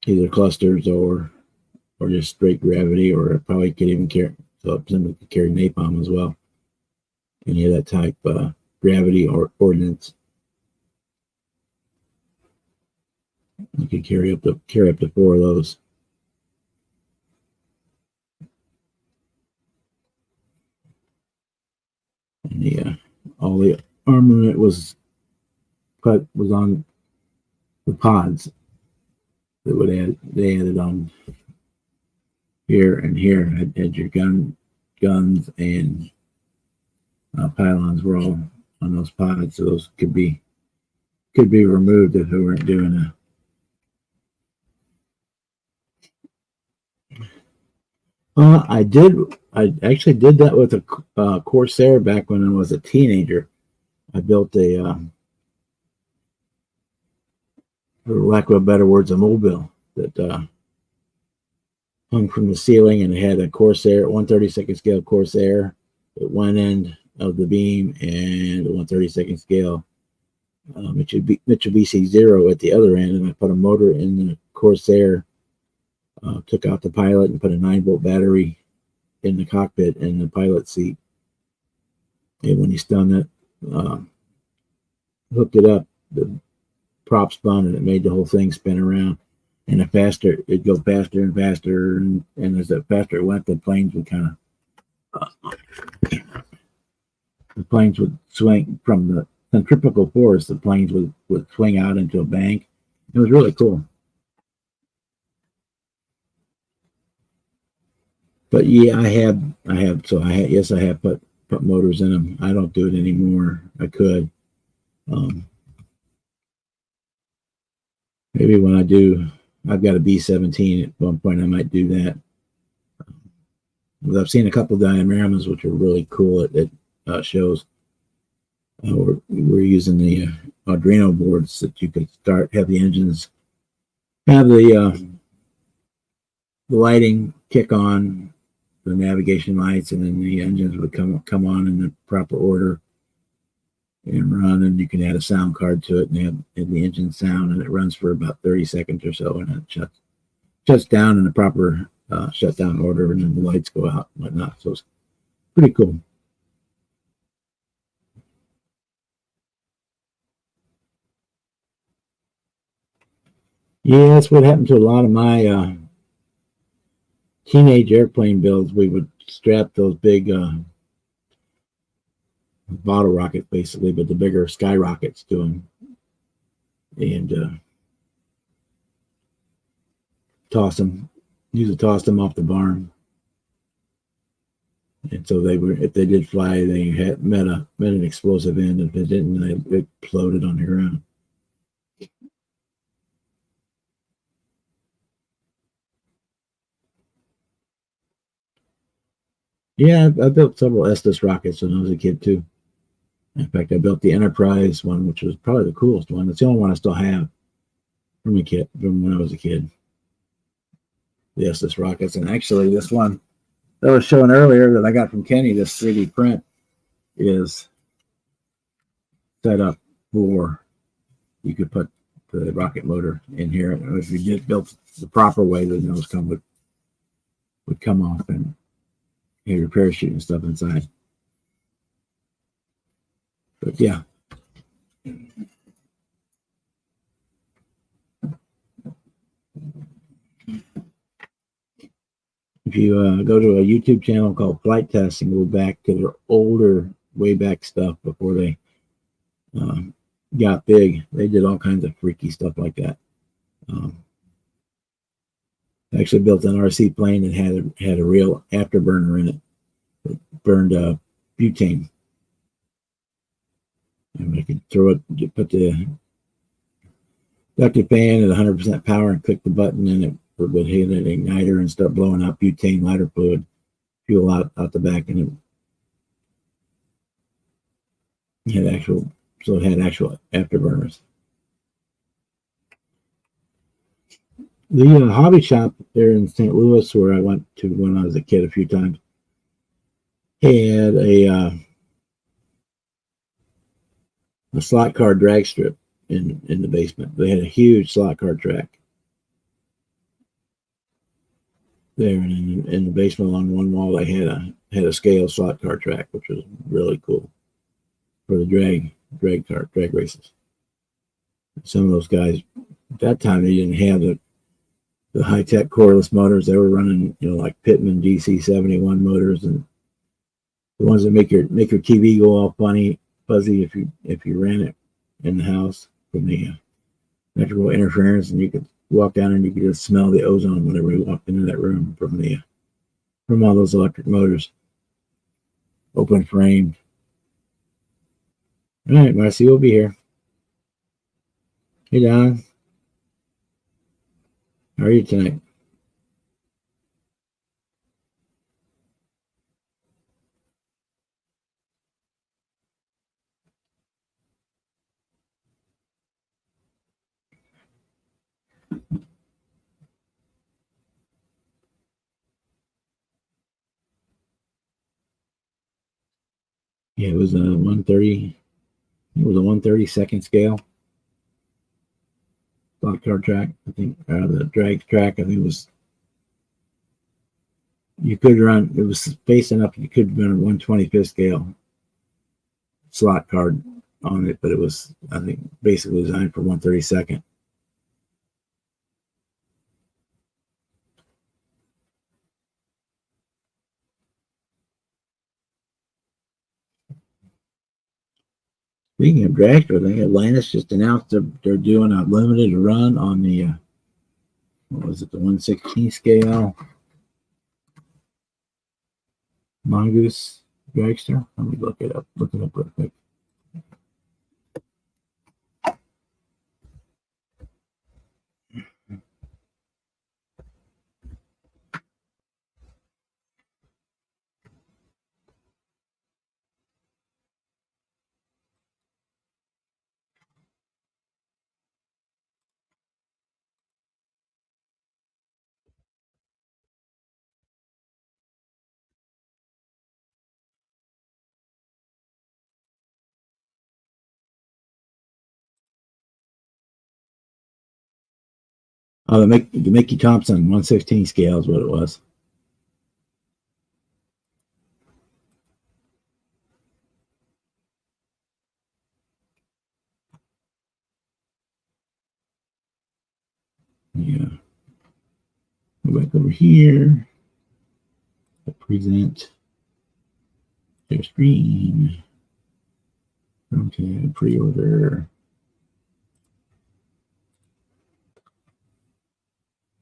Either clusters or just straight gravity, or it probably could even carry, so somebody could carry napalm as well. Any of that type gravity or ordnance. You could carry up to 4 of those. And all the armament was on the pods that they added on here and here. Had your guns and pylons were all on those pods, so those could be removed if they weren't doing a. I actually did that with a Corsair back when I was a teenager. I built for lack of better words, a mobile that hung from the ceiling, and it had a Corsair, 1/32 scale Corsair at one end of the beam and a 1/32 scale Mitsubishi Zero at the other end. And I put a motor in the Corsair, took out the pilot and put a 9-volt battery in the cockpit and the pilot seat. And when you spun it, hooked it up, the prop spun and it made the whole thing spin around. And it'd go faster and faster, and as the faster it went, the planes would swing from the centrifugal force. The planes would swing out into a bank. It was really cool. But yeah, I have put motors in them. I don't do it anymore. I could. Maybe when I do, I've got a B-17 at one point. I might do that. I've seen a couple of dioramas which are really cool at shows. We're using the Arduino boards that you could have the engines, have the lighting kick on, the navigation lights, and then the engines would come on in the proper order and run, and you can add a sound card to it and have the engine sound, and it runs for about 30 seconds or so, and it shuts down in the proper shutdown order, and then the lights go out and whatnot. So it's pretty cool. Yeah, that's what happened to a lot of my teenage airplane builds. We would strap those big bottle rockets, basically, but the bigger skyrockets to them, and toss them off the barn. And so if they did fly, they had met an explosive end. If it didn't, they exploded on the ground. Yeah, I built several Estes rockets when I was a kid too. In fact, I built the Enterprise one, which was probably the coolest one. It's the only one I still have from when I was a kid. The Estes rockets, and actually, this one that I was showing earlier that I got from Kenny, this 3D print, is set up for you could put the rocket motor in here. And if you get built the proper way, the nose would come off and your parachute and stuff inside. But yeah. If you go to a YouTube channel called Flight Test and go back to their older, way back stuff before they got big, they did all kinds of freaky stuff like that. Actually built an RC plane that had a real afterburner in it that burned butane. And I could throw it, put the ducted fan at 100% power and click the button, and it would hit an igniter and start blowing out butane lighter fluid, fuel out the back, and it had actual afterburners. The hobby shop there in St. Louis, where I went to when I was a kid a few times, had a slot car drag strip in the basement. They had a huge slot car track there, and in the basement along one wall they had a scale slot car track, which was really cool for the drag races. Some of those guys at that time, they didn't have the high-tech cordless motors. They were running, like Pitman DC-71 motors, and the ones that make your TV go all fuzzy if you ran it in the house from the electrical interference, and you could walk down and you could just smell the ozone whenever you walked into that room from all those electric motors. Open frame. All right, Marcy will be here. Hey, Don. How are you tonight? Yeah, it was a 130. It was a 1/32 scale slot car track. I think the drag track. I think it was. You could run. It was space enough. You could run a 1/25 scale slot card on it, but it was, I think, basically designed for 1/32. Speaking of dragster, I think Atlantis just announced they're doing a limited run on the what was it, the 1/16 scale Mongoose dragster. Let me look it up real quick. Oh, the Mickey Thompson 1/16 scale is what it was. Yeah. Go back over here. Present their screen. Okay, pre-order.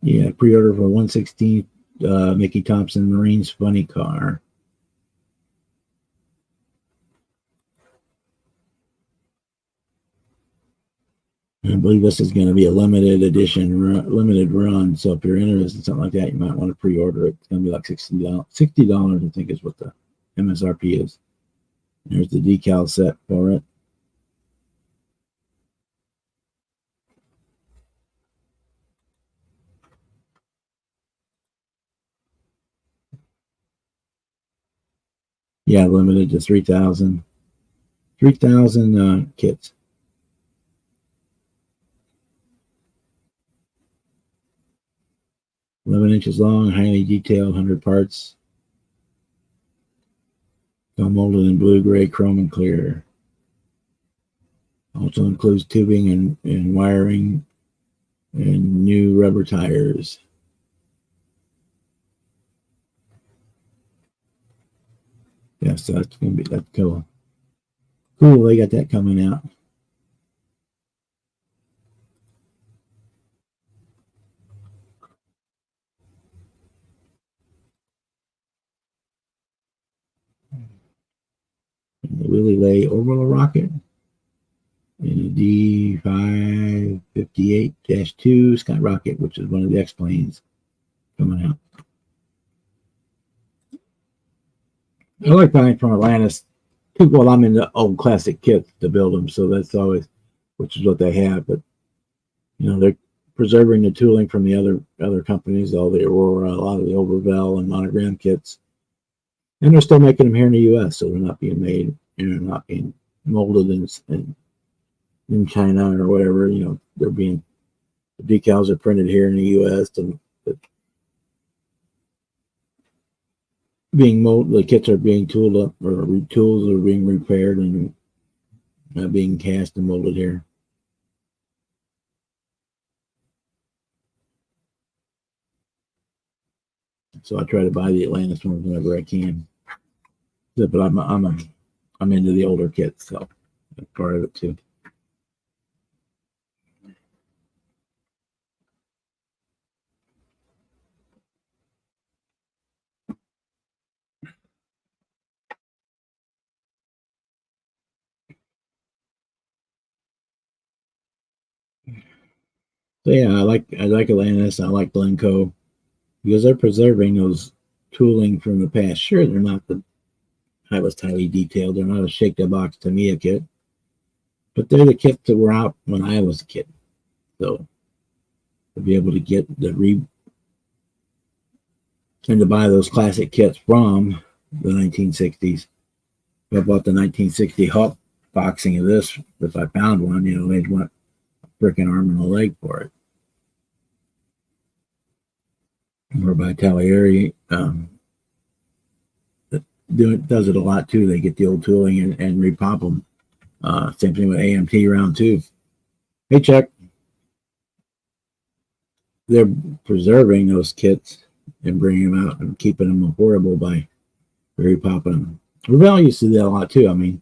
Yeah, pre-order for 1/16 Mickey Thompson Marines funny car. I believe this is going to be a limited edition, limited run. So if you're interested in something like that, you might want to pre-order it. It's going to be like $60, I think, is what the MSRP is. There's the decal set for it. Yeah, limited to 3,000 kits. 11 inches long, highly detailed, 100 parts. All molded in blue, gray, chrome, and clear. Also includes tubing and wiring and new rubber tires. Yeah, so that's cool. Cool, they got that coming out. And the Willie Lay orbital rocket and the D558-2 skyrocket, which is one of the X planes coming out. I like buying from Atlantis. Well, I'm in the old classic kits to build them, so that's always, which is what they have. But they're preserving the tooling from the other companies, all the Aurora, a lot of the Overvel and Monogram kits, and they're still making them here in the U.S. So they're not being made, they're not being molded in China or whatever. They're being the decals are printed here in the U.S. and being molded. The kits are being tooled up, or tools are being repaired and being cast and molded here. So I try to buy the Atlantis ones whenever I can. But I'm into the older kits, so that's part of it too. So yeah, I like Atlantis. I like Glencoe because they're preserving those tooling from the past. Sure, they're not the highly detailed. They're not a shake the box Tamiya kit, but they're the kits that were out when I was a kid. So to be able to get and to buy those classic kits from the 1960s. If I bought the 1960 Hawk boxing of this, if I found one, they'd want a freaking arm and a leg for it. Or by Talieri, does it a lot too. They get the old tooling and repop them. Same thing with AMT round two. Hey, Chuck, they're preserving those kits and bringing them out and keeping them affordable by repopping them. Revell used to do that a lot too. I mean,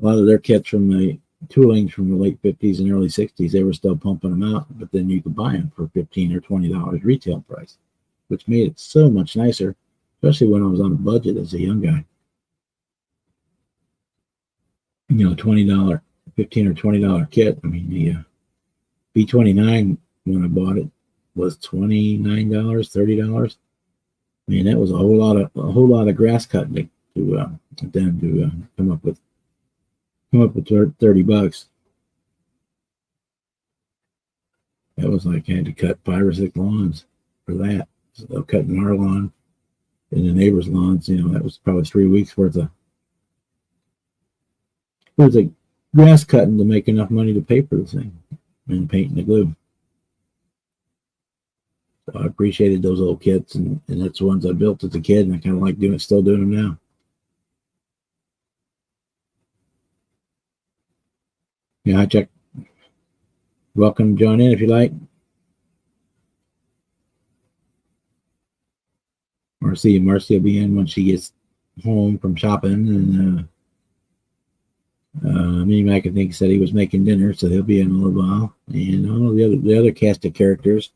a lot of their kits from the toolings from the late 50s and early 60s, they were still pumping them out, but then you could buy them for $15 or $20 retail price, which made it so much nicer, especially when I was on a budget as a young guy. $20, $15 or $20 kit. I mean, the B29 when I bought it was $29, $30. I mean, that was a whole lot of grass cutting to come up with $30. That was like I had to cut 5 or 6 lawns for that. So cutting our lawn and the neighbor's lawns, that was probably 3 weeks worth of grass cutting to make enough money to pay for the thing and paint and the glue. So I appreciated those old kits, and that's the ones I built as a kid, and I kind of like still doing them now. Yeah, I check. Welcome, join in if you like. Marcy will be in when she gets home from shopping, and me Mac I think said he was making dinner, so he'll be in a little while. And all the other cast of characters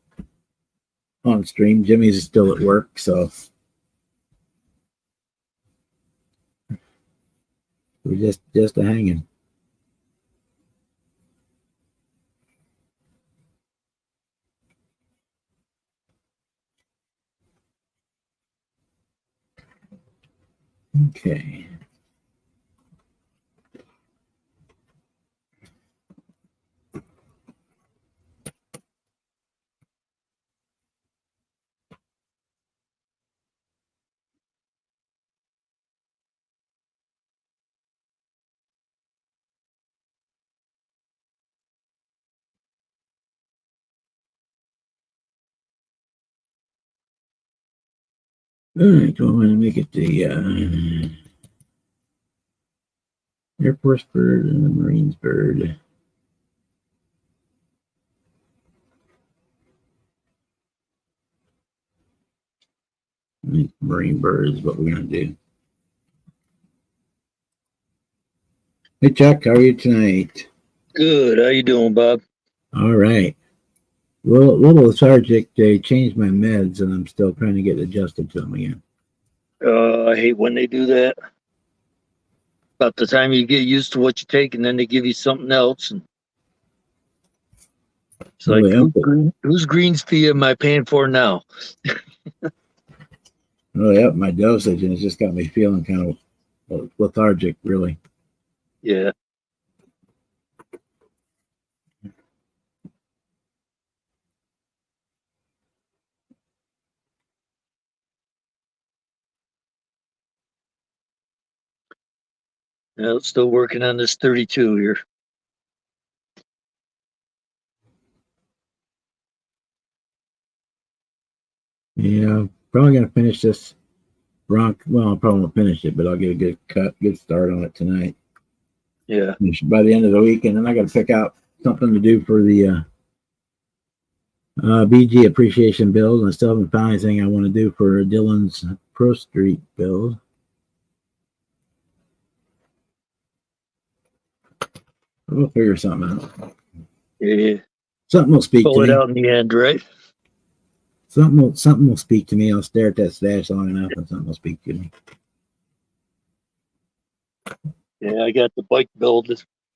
on stream. Jimmy's still at work, so we're just a hanging. Okay. All right, go ahead and make it the Air Force bird and the Marines bird. I think Marine bird is what we're going to do. Hey, Chuck, how are you tonight? Good. How you doing, Bob? All right. Well, a little lethargic. They changed my meds, and I'm still trying to get adjusted to them again. I hate when they do that. About the time you get used to what you take, and then they give you something else, and it's Oh, like, yeah. whose greens fee am I paying for now? Oh, yeah. My dosage, and it's just got me feeling kind of lethargic, really. Yeah. Still working on this 32 here. Yeah, probably going to finish this Bronc. Well, I probably won't finish it, but I'll get a good start on it tonight. Yeah. By the end of the week, and then I got to pick out something to do for the BG appreciation build. I still haven't found anything I want to do for Dylan's Pro Street build. We'll figure something out. Yeah. Something will speak to Pull it me. out in the end, right? Something will speak to me. I'll stare at that stash long enough, and something will speak to me. Yeah, I got the bike build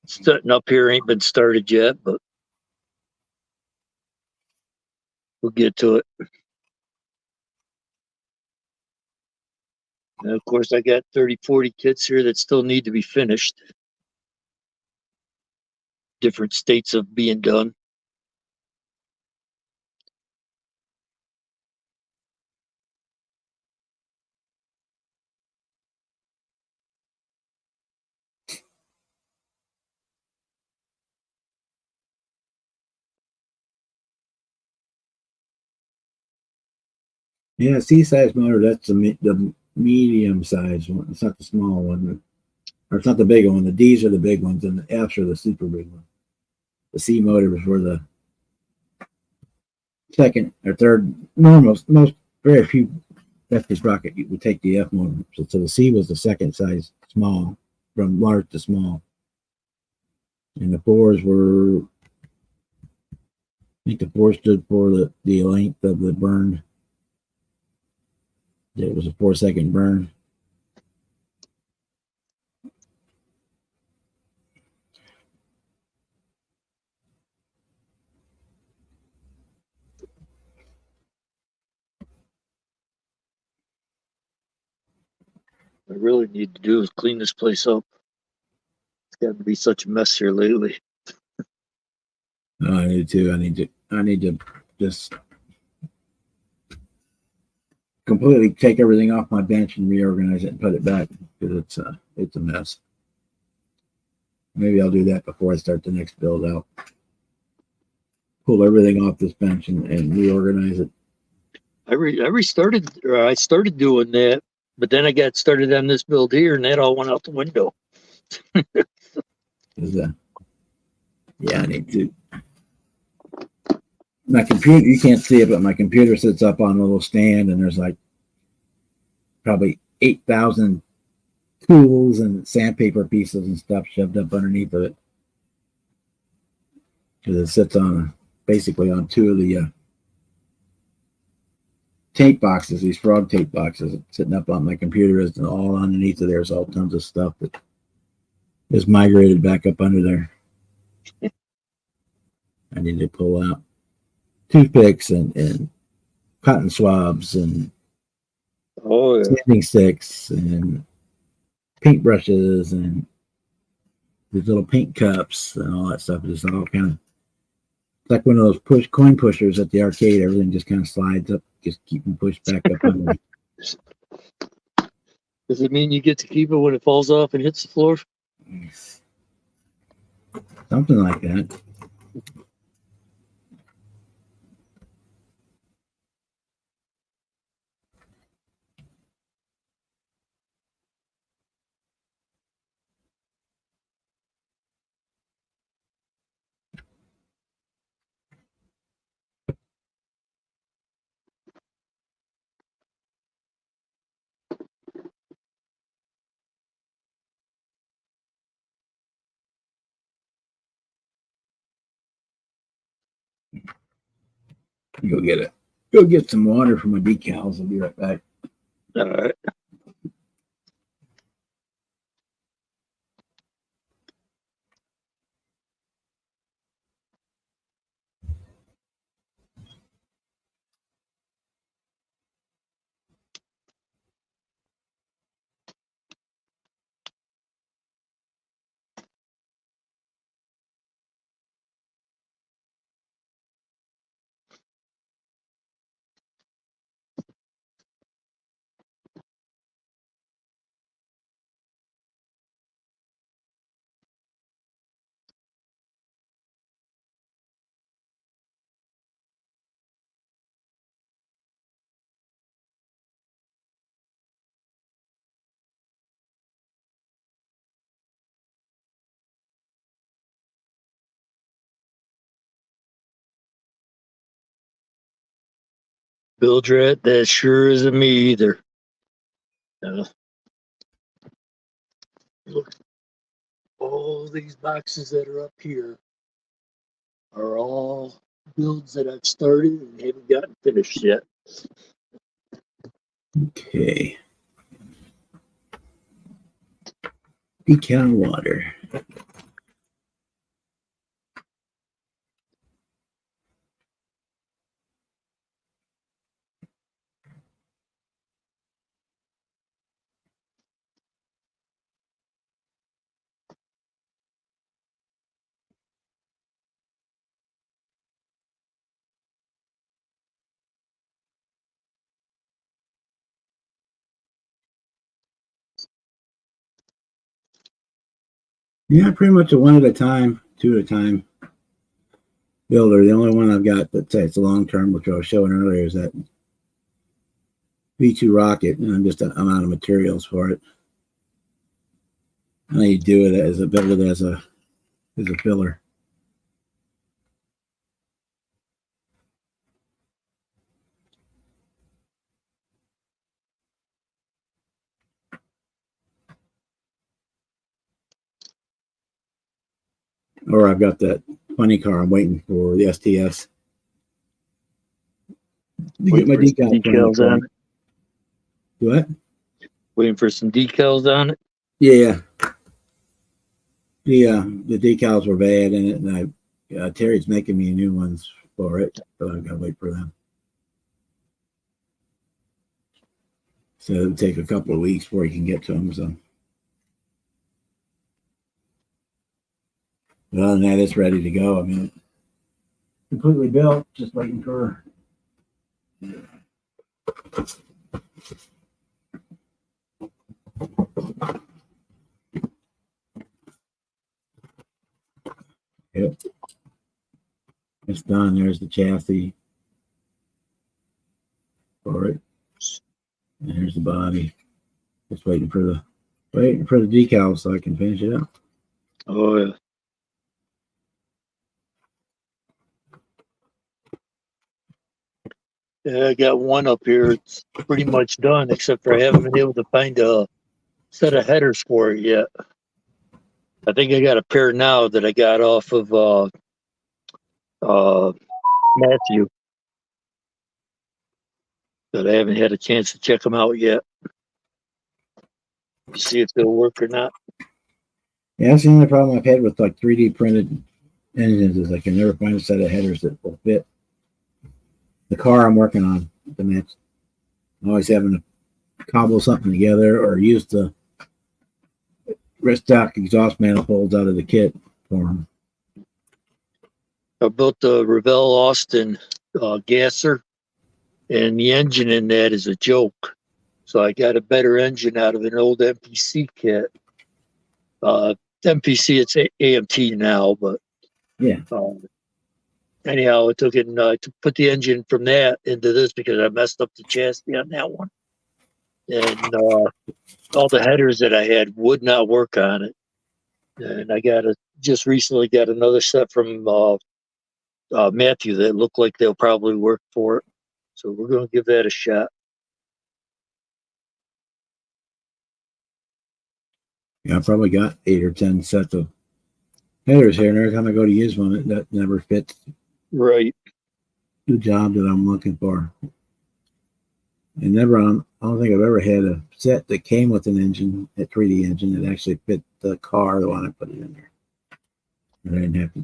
setting up here. Ain't been started yet, but we'll get to it. And of course, I got 30, 40 kits here that still need to be finished. Different states of being done. Yeah, C-size motor. That's the medium size one. It's not the small one, or it's not the big one. The D's are the big ones, and the F's are the super big ones. The C motor is for the second or third. Most very few F rocket would take the F motor. So the C was the second size small, from large to small, and the fours were. I think the four stood for the length of the burn. It was a 4-second burn. I really need to do is clean this place up. It's got to be such a mess here lately. I need to. I need to just completely take everything off my bench and reorganize it and put it back because it's a mess. Maybe I'll do that before I start the next build out. Pull everything off this bench and reorganize it. I started doing that, but then I got started on this build here, and that all went out the window. Yeah, I need to. My computer, you can't see it, but my computer sits up on a little stand, and there's like probably 8,000 tools and sandpaper pieces and stuff shoved up underneath of it because it sits on basically on two of the tape boxes, these frog tape boxes sitting up on my computer, is all underneath of there's all tons of stuff that is migrated back up under there. I need to pull out toothpicks and cotton swabs and sanding sticks and paintbrushes and these little paint cups and all that stuff. It's all kind of like one of those coin pushers at the arcade. Everything just kind of slides up, just keep them pushed back up under. Does it mean you get to keep it when it falls off and hits the floor? Something like that. Go get it. Go get some water for my decals. I'll be right back. All right. Build rat, that sure isn't me either. Look, all these boxes that are up here are all builds that I've started and haven't gotten finished yet. Okay. Decal water. Yeah, pretty much a one at a time, two at a time builder. The only one I've got that's a long term, which I was showing earlier, is that V2 rocket, and I'm out of materials for it. I need to do it as a build it as a filler. Or I've got that funny car. I'm waiting for the STS to get my decals on it. What? Waiting for some decals on it. Yeah. The decals were bad in it, and Terry's making me new ones for it, but I've got to wait for them. So it'll take a couple of weeks before you can get to them. So, but other than that, it's ready to go. I mean, completely built, just waiting for. Yep. It's done. There's the chassis for it. And here's the body. Just waiting for the decals so I can finish it up. Oh yeah. Yeah, I got one up here. It's pretty much done, except for I haven't been able to find a set of headers for it yet. I think I got a pair now that I got off of Matthew, but I haven't had a chance to check them out yet to see if they'll work or not. Yeah, that's the only problem I've had with like 3D printed engines is I can never find a set of headers that will fit the car I'm working on to match. I'm always having to cobble something together or use the rest-stock exhaust manifolds out of the kit for them. I built the Revell Austin gasser, and the engine in that is a joke. So I got a better engine out of an old MPC kit. MPC, it's AMT now, but yeah. Anyhow, it took it to put the engine from that into this because I messed up the chassis on that one, and all the headers that I had would not work on it. And I just recently got another set from Matthew that look like they'll probably work for it. So we're going to give that a shot. Yeah, I've probably got 8 or 10 sets of headers here, and every time I go to use one, that never fits. Right. the job that I'm looking for. And never on, I don't think I've ever had a set that came with an engine, a 3D engine that actually fit the car the one I put it in there. I didn't have to.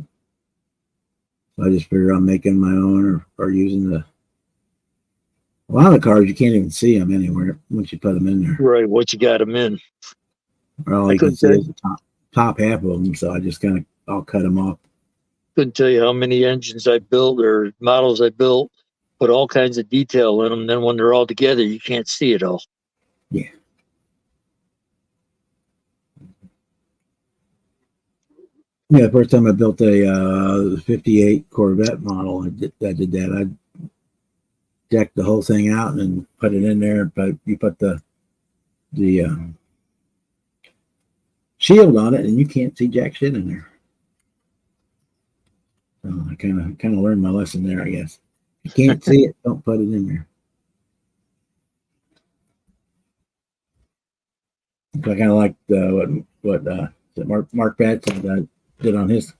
So I just figured I'm making my own or using the. A lot of the cars you can't even see them anywhere once you put them in there. Right, what you got them in. Or all I you can couldn't see tell, is the top half of them. So I just kind of I'll cut them off. couldn't tell you how many engines I built or models I built, put all kinds of detail in them. Then when they're all together, you can't see it all. Yeah. Yeah, the first time I built a 58 Corvette model, I did that. I decked the whole thing out and then put it in there. But you put the shield on it, and you can't see jack shit in there. So I kind of learned my lesson there, I guess. If you can't see it, don't put it in there. So I kind of liked what Mark Batson did on his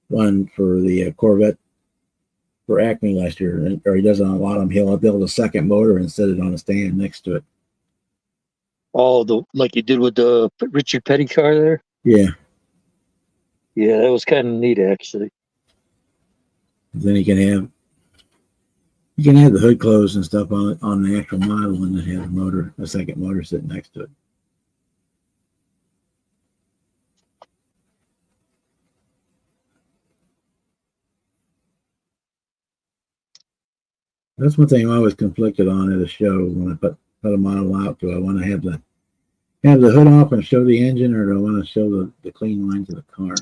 one for the Corvette for Acme last year, or he does it on a lot of them. He'll build a second motor and set it on a stand next to it. Oh, the like you did with the Richard Petty car there. Yeah. Yeah, that was kind of neat actually. Then you can have the hood closed and stuff on the actual model, and then have a second motor sitting next to it. That's one thing I always conflicted on at a show when I put a model out. Do I want to have the hood off and show the engine, or do I want to show the clean lines of the car?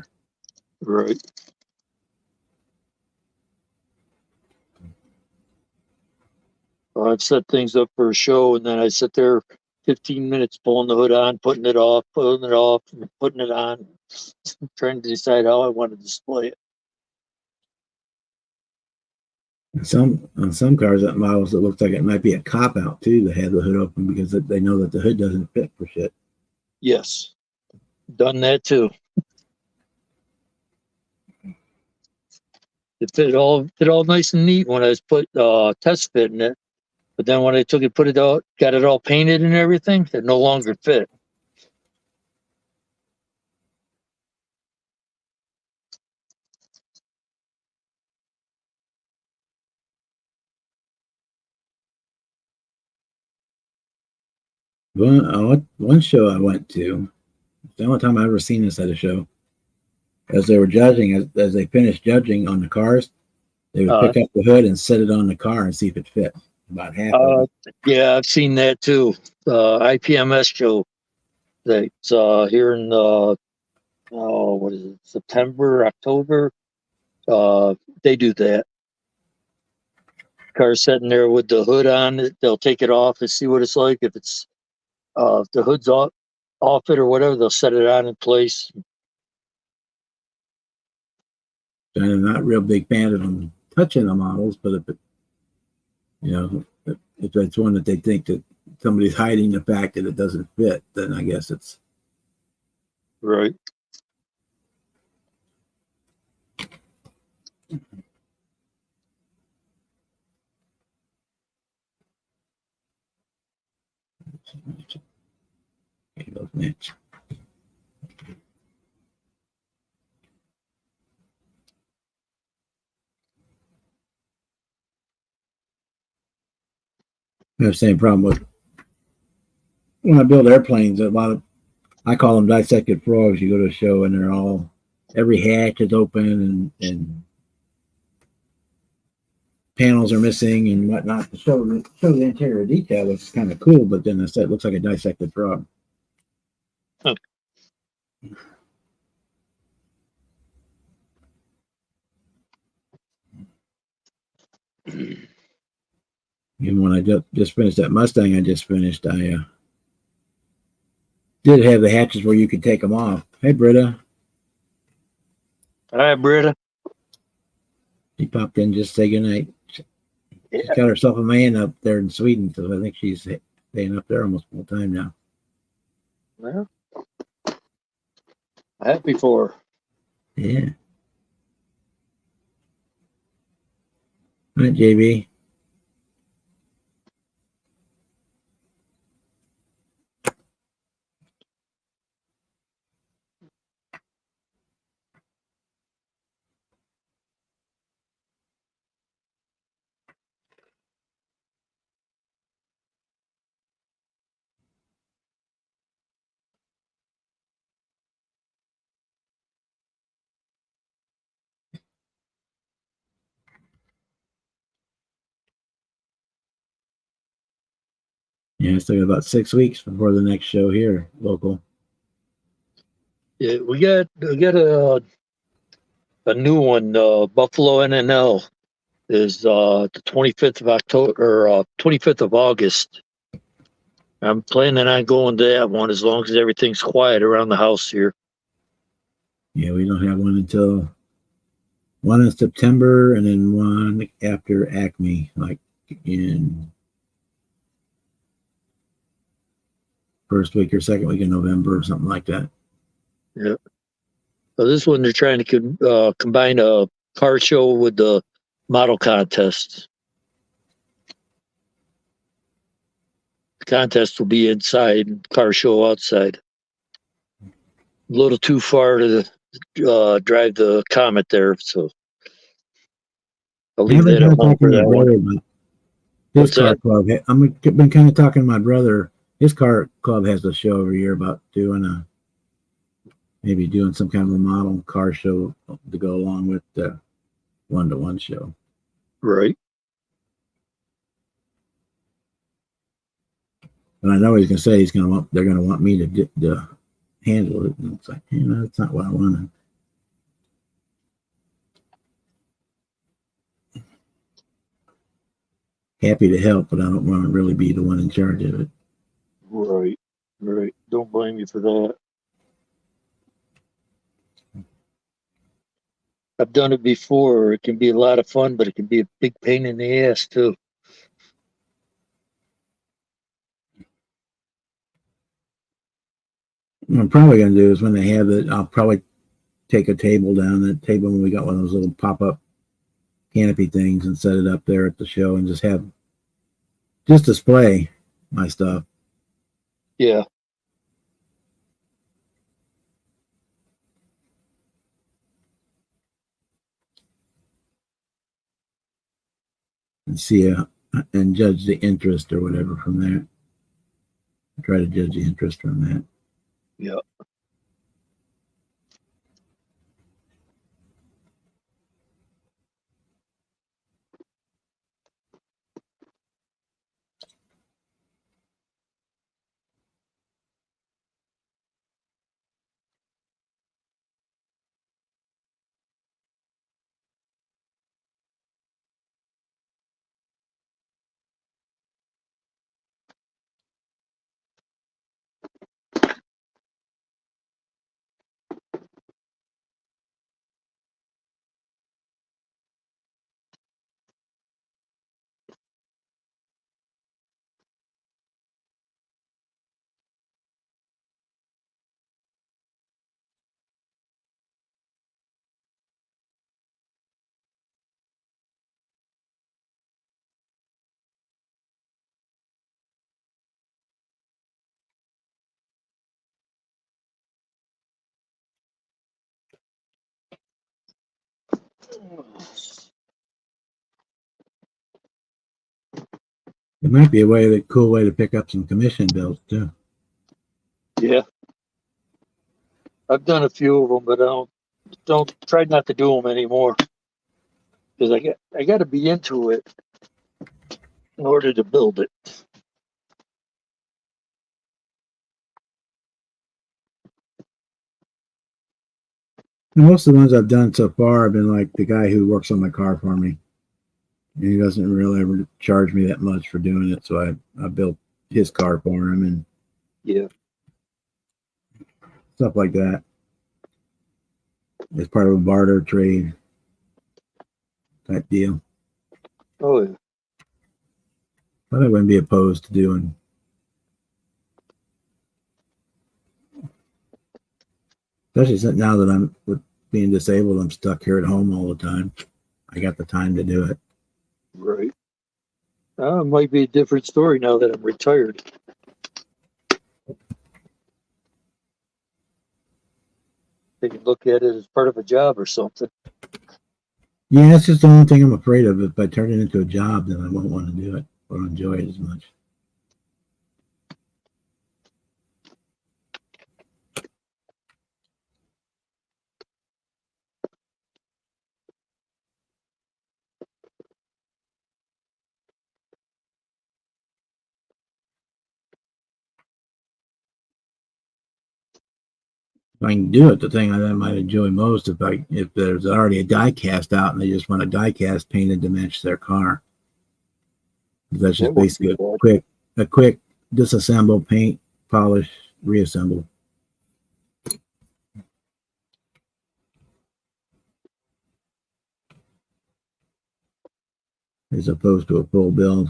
Right. I'd set things up for a show, and then I sit there 15 minutes pulling the hood on, putting it off, and putting it on, trying to decide how I want to display it. On some cars, that models, it looks like it might be a cop out too to have the hood open because they know that the hood doesn't fit for shit. Yes, done that too. It fit all nice and neat when I was test fitting it, but then when I took it, put it out, got it all painted and everything, it no longer fit. One show I went to, the only time I've ever seen this at a show, as they were judging, as they finished judging on the cars, they would Uh, pick up the hood and set it on the car and see if it fit. About half of uh, them. yeah, I've seen that too. IPMS show that's here in what is it, September, October? They do that. Car sitting there with the hood on it, they'll take it off and see what it's like. If it's if the hood's off it or whatever, they'll set it on in place. I'm not a real big fan of them touching the models, but if it's one that they think that somebody's hiding the fact that it doesn't fit, then I guess it's Right. match. I have the same problem with when I build airplanes. I call them dissected frogs. You go to a show and they're all every hatch is open and panels are missing and whatnot to show the interior detail, which is kind of cool. But then the set looks like a dissected frog. Huh. Even when I just finished that Mustang, I did have the hatches where you could take them off. Hey, Britta. Hi, Britta. She popped in just to say goodnight. Yeah. She's got herself a man up there in Sweden, so I think she's staying up there almost full time now. Well, happy for her. Yeah. All right, JB. Yeah, I still got about 6 weeks before the next show here, local. Yeah, we got a new one. Buffalo NNL is the 25th of October or 25th of August. I'm planning on going to that one as long as everything's quiet around the house here. Yeah, we don't have one until one in September and then one after Acme, like in first week or second week in November or something like that. Yeah. So this one they're trying to combine a car show with the model contest. The contest will be inside, car show outside. A little too far to drive the Comet there, so I'll I leave haven't that at tried home talking for to my that one. brother about his What's car that? club. I've been kind of talking to my brother. His car club has a show every year about maybe doing some kind of a model car show to go along with the one-to-one show. Right. But I know he's gonna say they're gonna want me to handle it, and it's like, that's not what I want. Happy to help, but I don't want to really be the one in charge of it. Right. Right. Don't blame you for that. I've done it before. It can be a lot of fun, but it can be a big pain in the ass too. What I'm probably gonna do is when they have it, I'll probably take a table down. That table when we got one of those little pop-up canopy things and set it up there at the show and just display my stuff. Yeah. And see and judge the interest or whatever from there. Try to judge the interest from that. Yeah. It might be cool way to pick up some commission bills too. Yeah. I've done a few of them, but I don't try not to do them anymore because I got to be into it in order to build it. And most of the ones I've done so far have been like the guy who works on my car for me. And he doesn't really ever charge me that much for doing it, so I built his car for him and Yeah. stuff like that. As part of a barter trade type deal. Oh yeah. But I wouldn't be opposed to doing. Especially now that I'm being disabled, I'm stuck here at home all the time. I got the time to do it. Right. It might be a different story now that I'm retired. They can look at it as part of a job or something. Yeah, that's just the only thing I'm afraid of. If I turn it into a job, then I won't want to do it or enjoy it as much. If I can do it, the thing that I might enjoy most if there's already a die cast out and they just want a die cast painted to match their car. That's That just wouldn't be basically bad. a quick disassemble, paint, polish, reassemble. As opposed to a full build.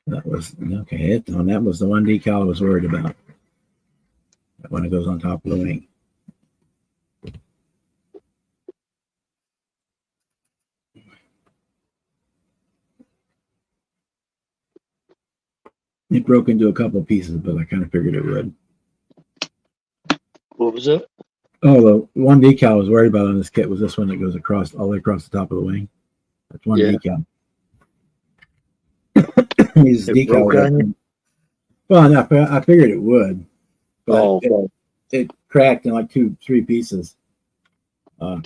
That was okay. That was the one decal I was worried about. When it goes on top of the wing. It broke into a couple of pieces, but I kind of figured it would. What was it? Oh, the one decal I was worried about on this kit was this one that goes across all the way across the top of the wing. That's one Yeah. decal. These It broke on you? decals. Well, no, I figured it would, but Oh, okay. it cracked in like 2, 3 pieces. You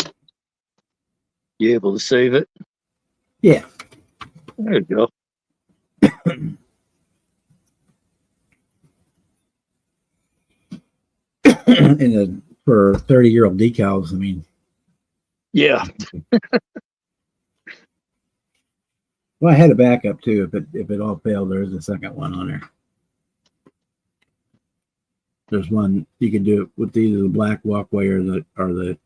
able to save it? Yeah. There you go. For 30-year-old decals, I mean, Yeah. well, I had a backup too. If it all failed, there is a second one on there. There's one you can do it with either the black walkway or the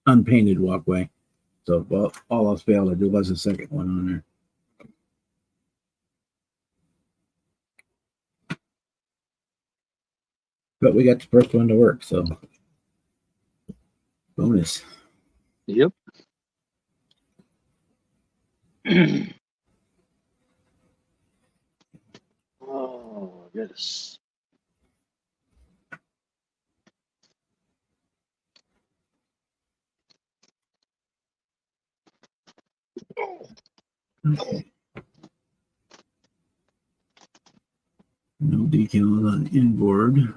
unpainted walkway. So well, all else failed, there was a second one on there. But we got the first one to work, so bonus. Yep. Oh, yes. Okay. No decals on the inboard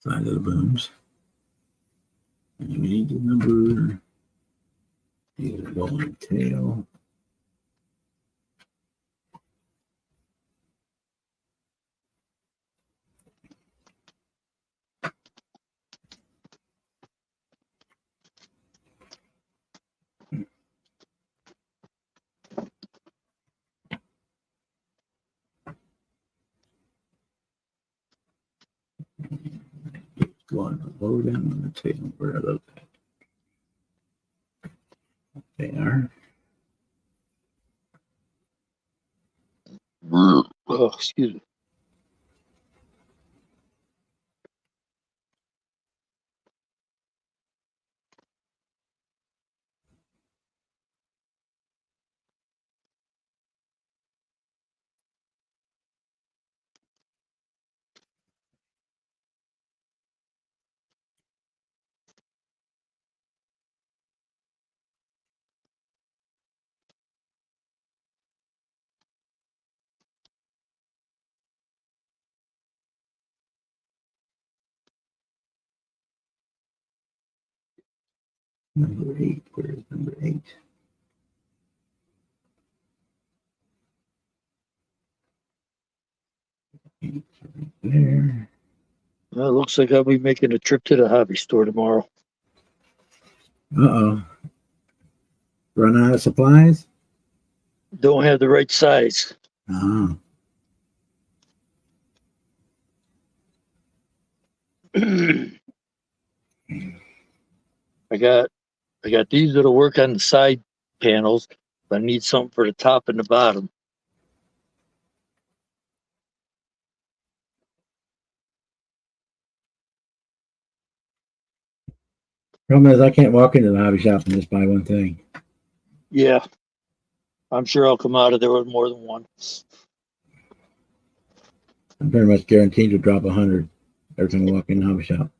side of the booms. And we need the number. These are going tail. Going low down on the tail. Where are those at? They are. Oh, excuse me. Number 8. Where's number 8? 8 right there. Well, it looks like I'll be making a trip to the hobby store tomorrow. Uh-oh. Run out of supplies? Don't have the right size. Oh. I got these that'll work on the side panels, but I need something for the top and the bottom. Problem is, I can't walk into the hobby shop and just buy one thing. Yeah, I'm sure I'll come out of there with more than one. I'm pretty much guaranteed to drop 100 every time I walk in the hobby shop.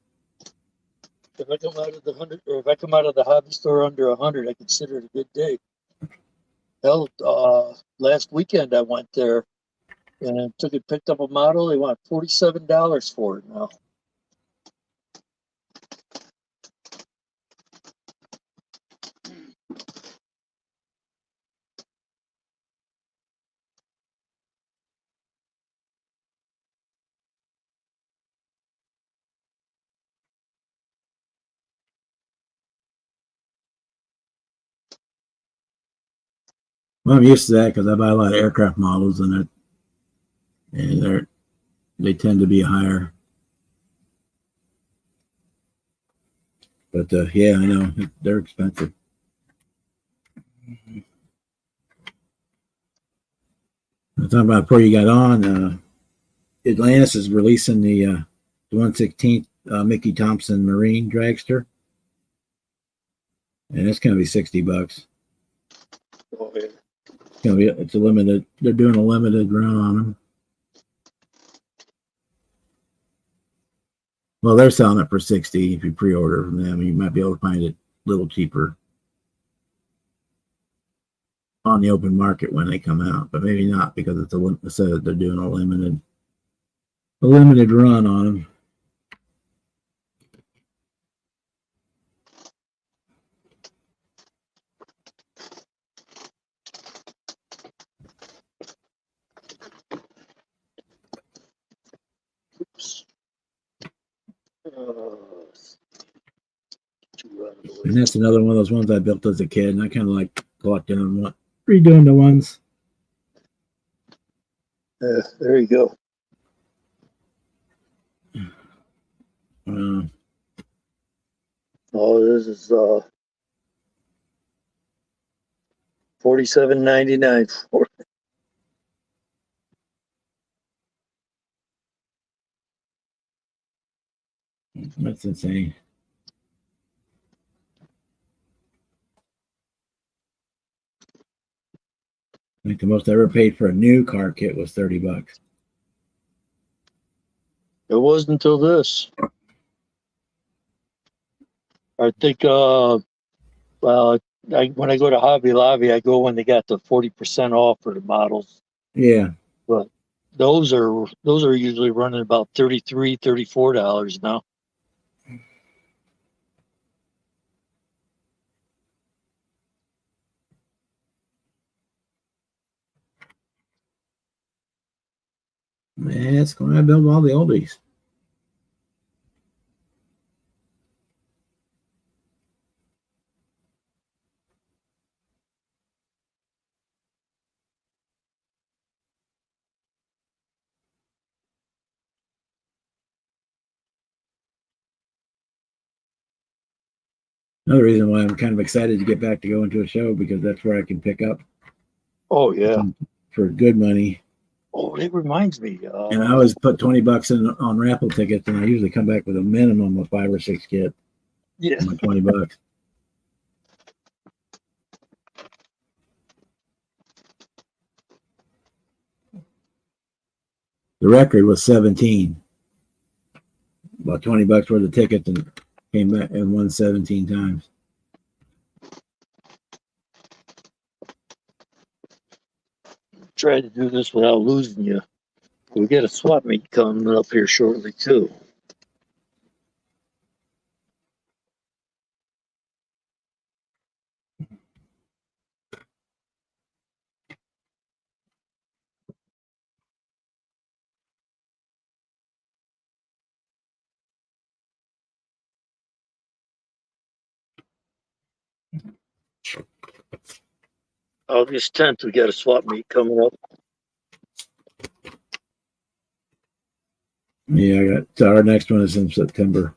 If I come out of the 100, or if I come out of the hobby store under 100, I consider it a good day. Hell, last weekend I went there and picked up a model. They want $47 for it now. Well, I'm used to that because I buy a lot of aircraft models, and they tend to be higher. But yeah, I know they're expensive. I'm talking about before you got on. Atlantis is releasing the 1/16th Mickey Thompson Marine Dragster, and it's going to be $60. Oh, yeah. It's a limited. They're doing a limited run on them. Well, they're selling it for $60 if you pre-order from them. You might be able to find it a little cheaper on the open market when they come out, but maybe not because it says they're doing a limited run on them. Oops. And that's another one of those ones I built as a kid, and I kind of like collecting them, redoing the ones. There you go. Oh, this is $47.99 for it. That's insane. I think the most I ever paid for a new car kit was $30. It wasn't until this. I think well, when I go to Hobby Lobby, I go when they got the 40% off for the models. Yeah. But those are usually running about $33, $34 now. Man, it's going to build all the oldies. Another reason why I'm kind of excited to get back to going to a show because that's where I can pick up. Oh yeah, for good money. Oh, it reminds me. And I always put $20 in on raffle tickets, and I usually come back with a minimum of 5 or 6 kits. Yeah, my $20. The record was 17. About $20 worth of tickets, and came back and won 17 times. Try to do this without losing you. We get a swap meet coming up here shortly too. August 10th, we got a swap meet coming up. Yeah, I got our next one is in September.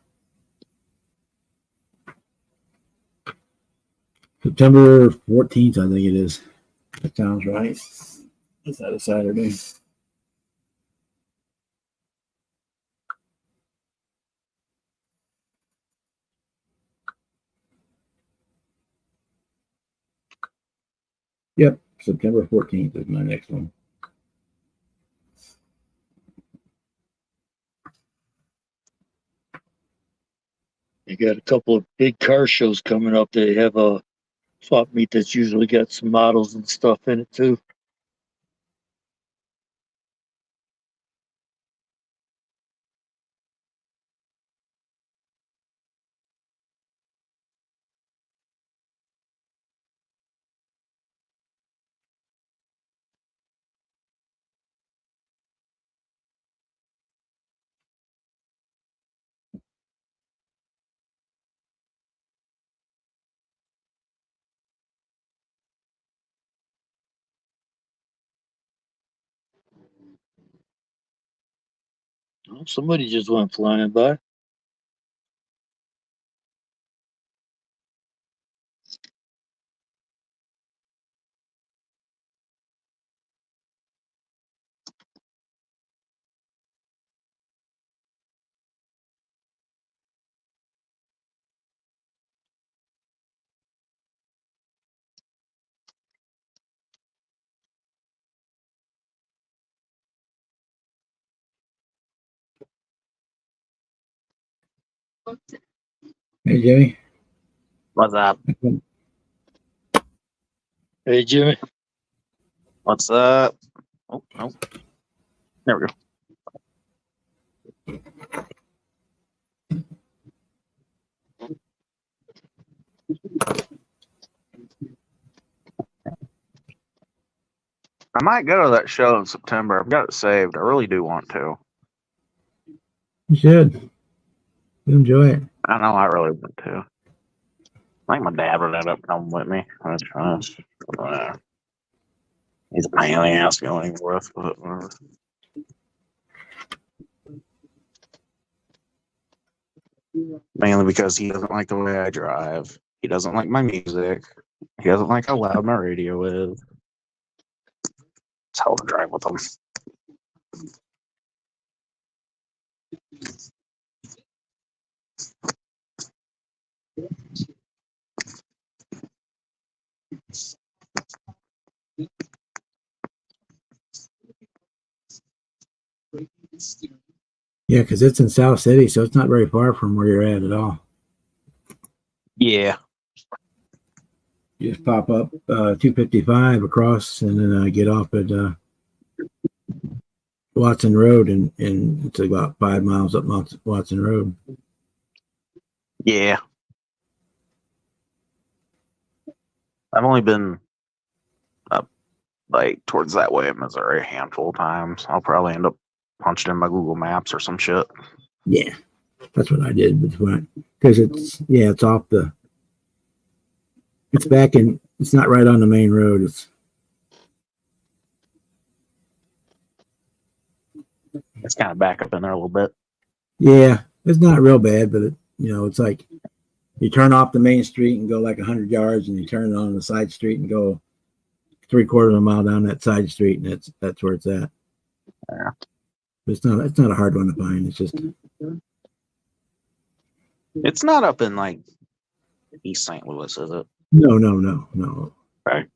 September 14th, I think it is. That sounds right. Is that a Saturday? Yep, September 14th is my next one. You got a couple of big car shows coming up. They have a swap meet that's usually got some models and stuff in it too. Oh, somebody just went flying by. Hey, Jimmy. What's up? Hey, Jimmy. What's up? Oh, no. There we go. I might go to that show in September. I've got it saved. I really do want to. You should. You enjoy it. I know I really want to. I think my dad would end up coming with me. That's fine. He's a pain in the ass going with, but whatever. Mainly because he doesn't like the way I drive. He doesn't like my music. He doesn't like how loud my radio is. It's hell to drive with him. Yeah, because it's in South City, so it's not very far from where you're at all. Yeah. You just pop up 255 across and then get off at Watson Road, and it's about 5 miles up Watson Road. Yeah. I've only been up like towards that way in Missouri a handful of times. I'll probably end up punched in my Google Maps or some shit. Yeah, that's what I did because it's off the. It's back in. It's not right on the main road. It's kind of back up in there a little bit. Yeah, it's not real bad, but it's like you turn off the main street and go like 100 yards, and you turn it on the side street and go 3/4 of a mile down that side street, and that's where it's at. Yeah. But it's not a hard one to find. It's just it's not up in like East St. Louis, is it? No. Right.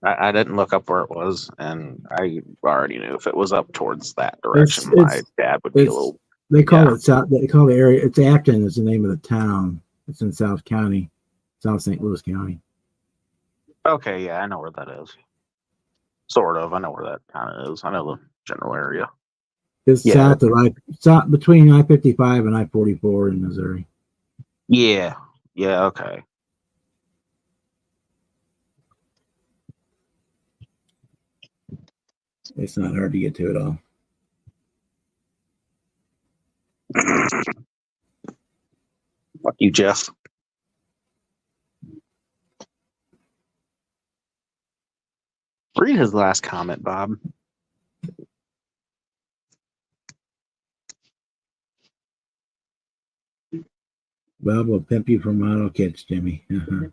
I didn't look up where it was, and I already knew if it was up towards that direction, my dad would be a little. They call it South. They call the area. It's Afton is the name of the town. It's in South County, South St. Louis County. Okay, yeah, I know where that is. Sort of. I know where that kind of is. I know the general area. It's south of between I-55 and I-44 in Missouri. Yeah. Yeah. Okay. It's not hard to get to at all. Fuck you, Jeff. Read his last comment, Bob. Bob will pimp you for model kits, Jimmy. Uh-huh.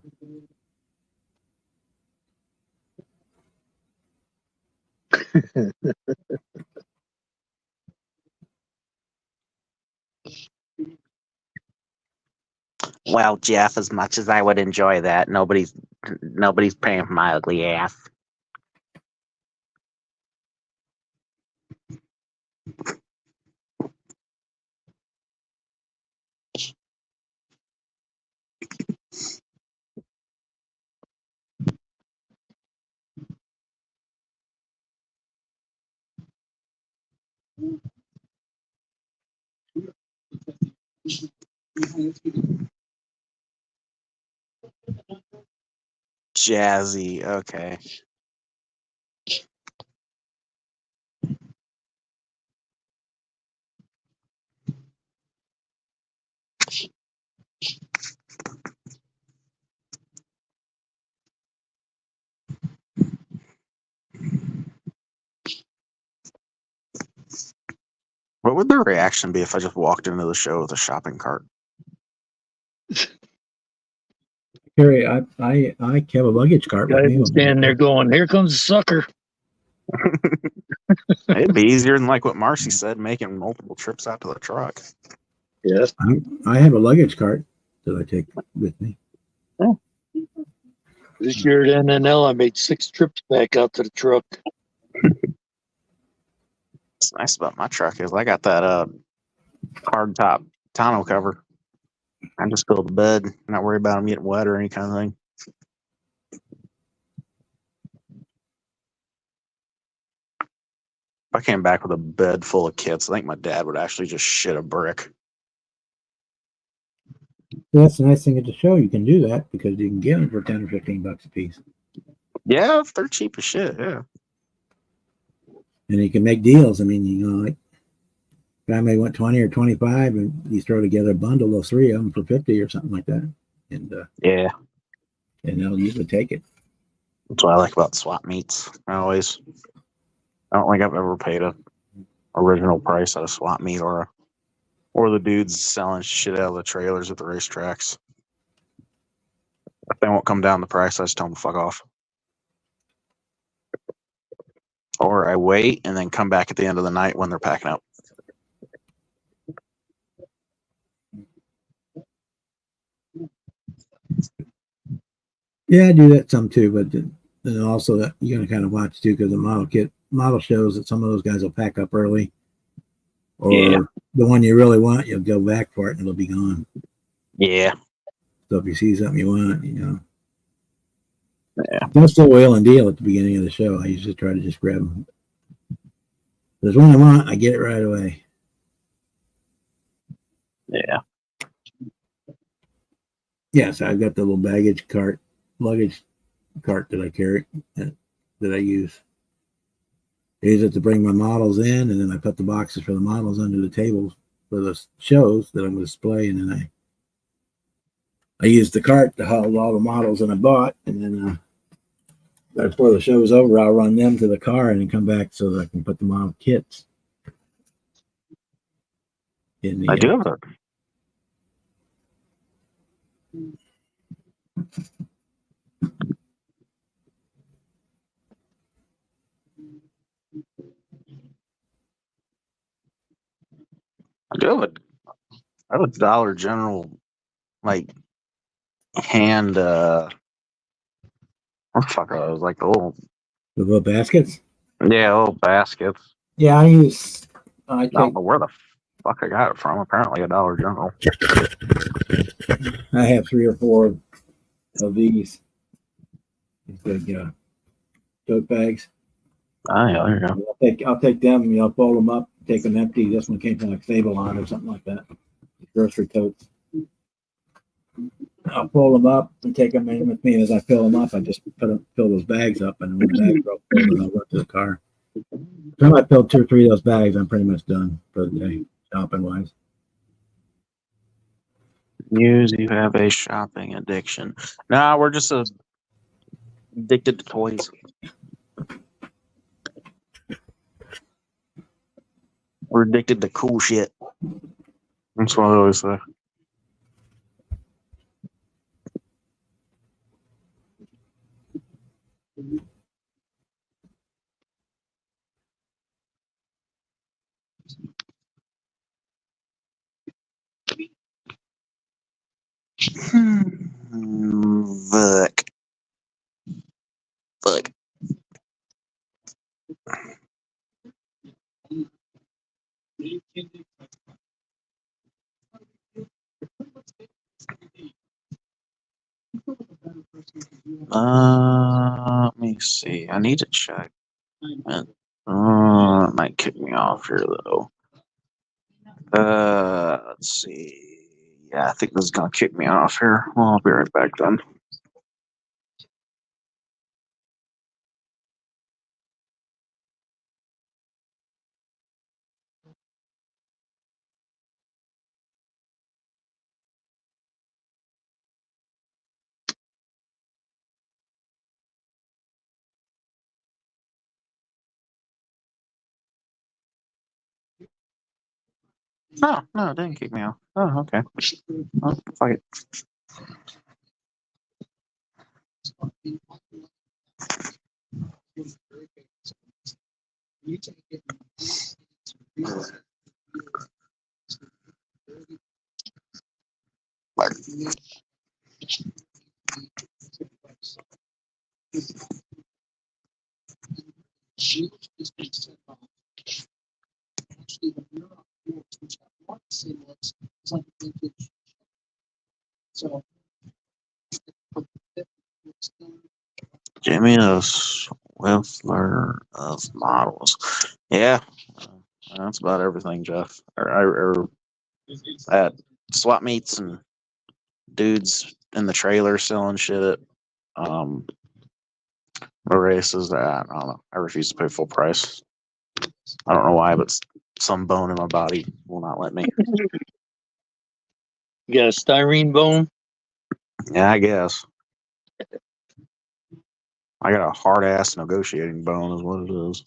Well, Jeff, as much as I would enjoy that, nobody's Nobody's paying for my ugly ass. Jazzy. Okay. What would their reaction be if I just walked into the show with a shopping cart? Carrie, I have a luggage cart with Guys me. are standing there going, "Here comes the sucker." It'd be easier than like what Marcy said, making multiple trips out to the truck. Yes. I have a luggage cart that I take with me. This year at NNL, I made 6 trips back out to the truck. What's nice about my truck is I got that hard top tonneau cover. I just fill the bed, not worry about them getting wet or any kind of thing. If I came back with a bed full of kits, I think my dad would actually just shit a brick. That's the nice thing at the show. You can do that because you can get them for 10 or 15 bucks a piece. Yeah, if they're cheap as shit, yeah. And you can make deals. I mean, like guy may want 20 or 25 and you throw together a bundle of 3 of them for 50 or something like that. And Yeah. And they'll usually take it. That's what I like about swap meets. I don't think I've ever paid a original price at a swap meet or the dudes selling shit out of the trailers at the racetracks. If they won't come down the price, I just tell them to fuck off. Or I wait and then come back at the end of the night when they're packing up. Yeah, I do that some too, but then also that you gotta kind of watch too because the model shows that some of those guys will pack up early, or Yeah. the one you really want, you'll go back for it and it'll be gone. Yeah. So if you see something you want, Yeah. don't still wheel and deal at the beginning of the show. I usually try to just grab them. If there's one I want, I get it right away. Yeah. Yes, I've got the little luggage cart that I carry that I use. I use it to bring my models in, and then I put the boxes for the models under the tables for the shows that I'm going to display, and then I use the cart to haul all the models that I bought, and then before the show's over, I'll run them to the car and then come back so that I can put the model kits in the. I do have I have a Dollar General like hand what the fuck are those? Like the little baskets. little baskets. Yeah, I I don't know where the fuck I got it from. Apparently a Dollar General. I have 3 or 4 of these big tote bags. Oh yeah, there you go. I'll take them. Fold them up, take them empty. This one came from like Sablon or something like that. Grocery totes. I'll fold them up and take them in with me. As I fill them up, I just fill those bags up, and when the bags are all filled, I'll run to the car. Time I fill 2 or 3 of those bags, I'm pretty much done for the day, shopping wise. You have a shopping addiction. Nah, we're just addicted to toys. We're addicted to cool shit. That's what I always say. Look. Let me see. I need to check. It might kick me off here though. Let's see. Yeah, I think this is gonna kick me off here. Well, I'll be right back then. Oh, no, it didn't kick me off. Oh, okay. Oh, fuck it. Jimmy the Swiftler of models. Yeah, that's about everything, Jeff. Or at swap meets and dudes in the trailer selling shit at the races. I don't know. I refuse to pay full price. I don't know why, but some bone in my body will not let me. You got a styrene bone? Yeah, I guess. I got a hard ass negotiating bone, is what it is.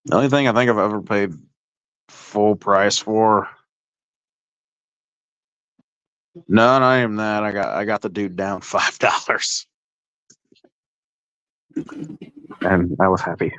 The only thing I think I've ever paid full price for. No, not even that. I got the dude down $5, and I was happy.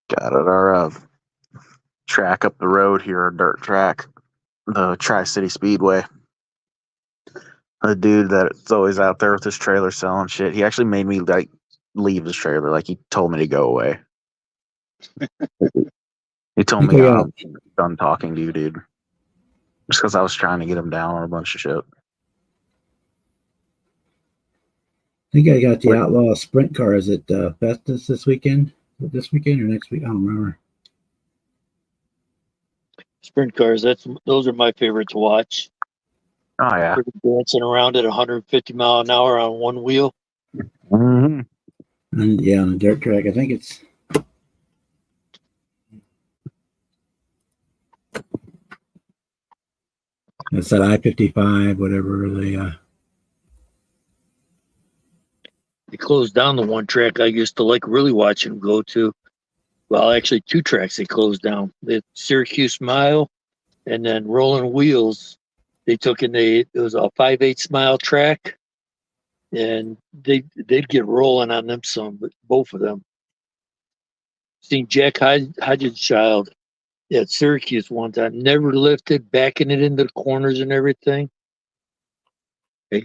Got it. Our track up the road here, a dirt track, the Tri City Speedway. The dude that's always out there with his trailer selling shit. He actually made me like leave his trailer. Like he told me to go away. He told me Yeah. I'm done talking to you, dude. Just because I was trying to get him down on a bunch of shit. I think I got the Outlaw Sprint cars at Festus this weekend. This weekend or next week? I don't remember. Sprint cars, those are my favorite to watch. Oh yeah. Dancing around at 150 mile an hour on one wheel. Mm-hmm. And yeah, on the dirt track. I think it's that I-55, whatever they. They closed down the one track I used to like really watching them go to. Well, actually, two tracks they closed down. The Syracuse Mile and then Rolling Wheels. They took in it was a 5/8 mile track, and they'd get rolling on them some, but both of them. Seen Jack Hodges' child at Syracuse one time, never lifted, backing it into the corners and everything. He's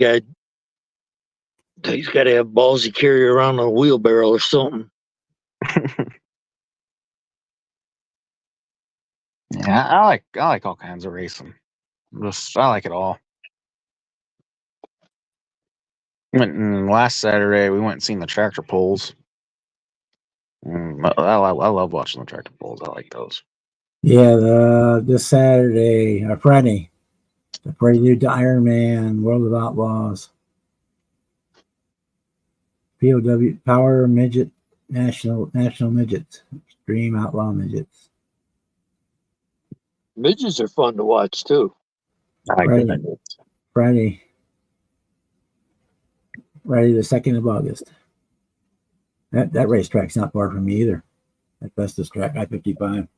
got to have balls he carry around on a wheelbarrow or something. Yeah, I like all kinds of racing. I like it all. Last Saturday we went and seen the tractor pulls. I love watching the tractor pulls. I like those. Yeah, this Saturday, or Friday, the Prelude to Iron Man, World of Outlaws, POW, Power Midget, National Midgets, Extreme Outlaw Midgets. Midgets are fun to watch too. I like Friday, the midgets. Friday the 2nd of August. That racetrack's not far from me either. That Festus track, I-55.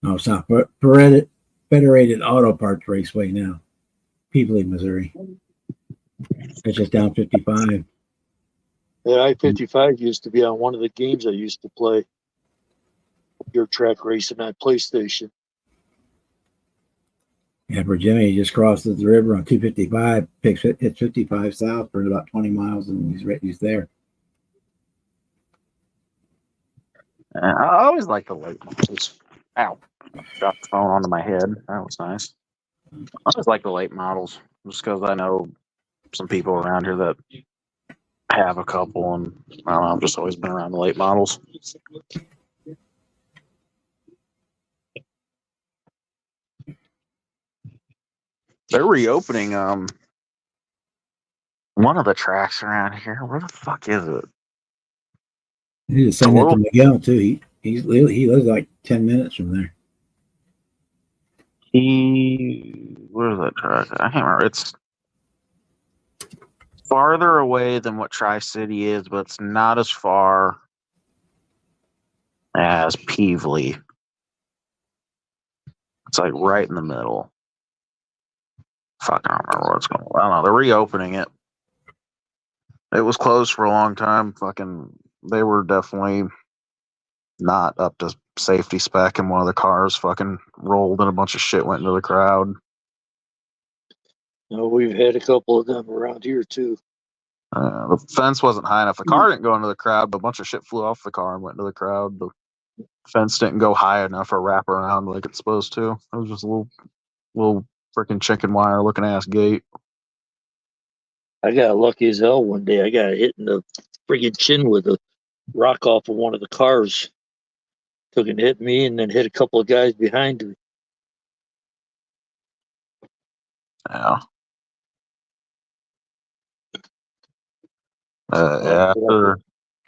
No, it's not. Federated Auto Parts Raceway now. Peabody, Missouri. It's just down 55. That I-55 used to be on one of the games I used to play. your track racing on PlayStation. Yeah, for Jimmy, he just crosses the river on 255, hits 55 south for about 20 miles, and he's there. I always like the late models. Ow. Dropped the phone onto my head. That was nice. I always like the late models just because I know some people around here that have a couple, and I don't know, I've just always been around the late models. They're reopening one of the tracks around here. Where the fuck is it? He just sent it to Miguel too. He lives like 10 minutes from there. Where's that track? I can't remember. It's farther away than what Tri-City is, but it's not as far as Peevely. It's like right in the middle. Fuck, I don't remember what's going on. I don't know. They're reopening it. It was closed for a long time. They were definitely not up to safety spec, and one of the cars fucking rolled and a bunch of shit went into the crowd. We've had a couple of them around here too. The fence wasn't high enough. The car didn't go into the crowd, but a bunch of shit flew off the car and went into the crowd. The fence didn't go high enough or wrap around like it's supposed to. It was just a little freaking chicken wire looking ass gate. I got lucky as hell one day. I got hit in the friggin' chin with a rock off of one of the cars. Took and hit me and then hit a couple of guys behind me. Yeah.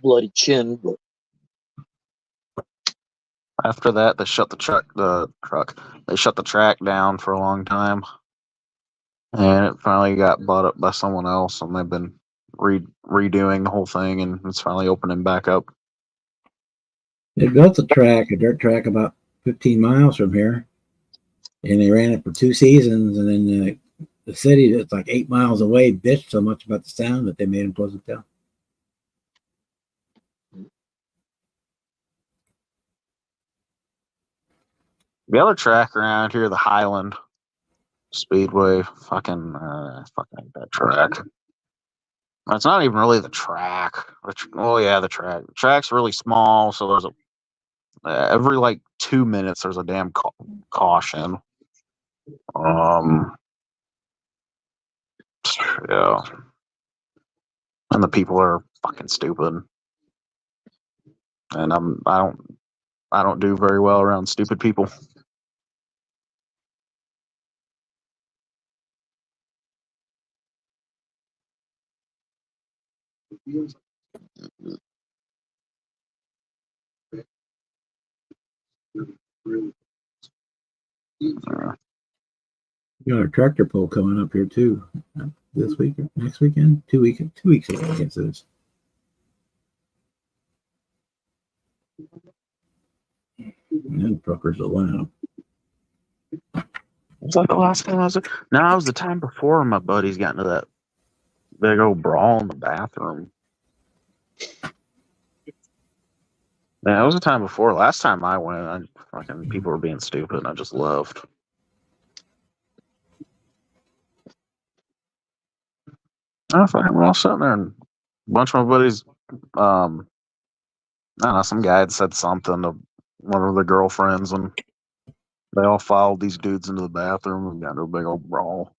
Bloody chin, but after that, they shut They shut the track down for a long time, and it finally got bought up by someone else, and they've been redoing the whole thing, and it's finally opening back up. They built a dirt track, about 15 miles from here, and they ran it for 2 seasons, and then the city that's like 8 miles away bitched so much about the sound that they made them close it down. The other track around here, the Highland Speedway, fucking that track. It's not even really the track. The track. The track's really small, so there's every like 2 minutes there's a damn caution. Yeah, and the people are fucking stupid, and I don't do very well around stupid people. You got a tractor pull coming up here too. This weekend, next weekend, 2 weeks ago, I guess it is. And truckers allowed. Was that the last time I was there? No, it was the time before my buddies got into that big old brawl in the bathroom. Yeah, it was the time before. Last time I went, people were being stupid, and I just left. We're all sitting there, and a bunch of my buddies, I don't know, some guy had said something to one of the girlfriends, and they all followed these dudes into the bathroom and got into a big old brawl.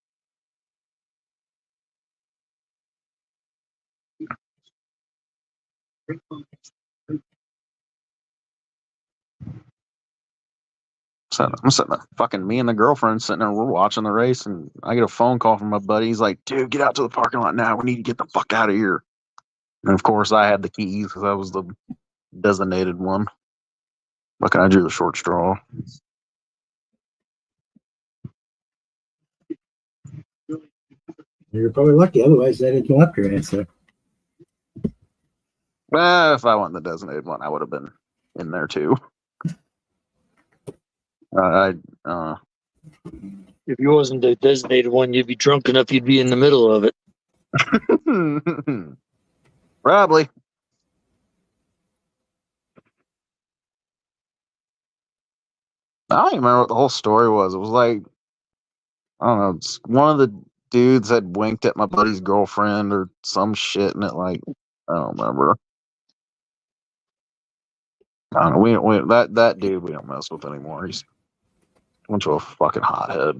So I'm sitting there, fucking me and the girlfriend sitting there, we're watching the race, and I get a phone call from my buddy. He's like, dude, get out to the parking lot now. We need to get the fuck out of here. And of course, I had the keys because I was the designated one. Look, I drew the short straw. You're probably lucky, otherwise they'd have left your ass there. Well, if I wasn't the designated one, I would have been in there too. if you wasn't the designated one, you'd be drunk enough you'd be in the middle of it. Probably. don't even remember what the whole story was. It was like, I don't know, it's one of the dudes had winked at my buddy's girlfriend or some shit, and it like, I don't remember. I don't know. That dude we don't mess with anymore. He's went to a fucking hothead.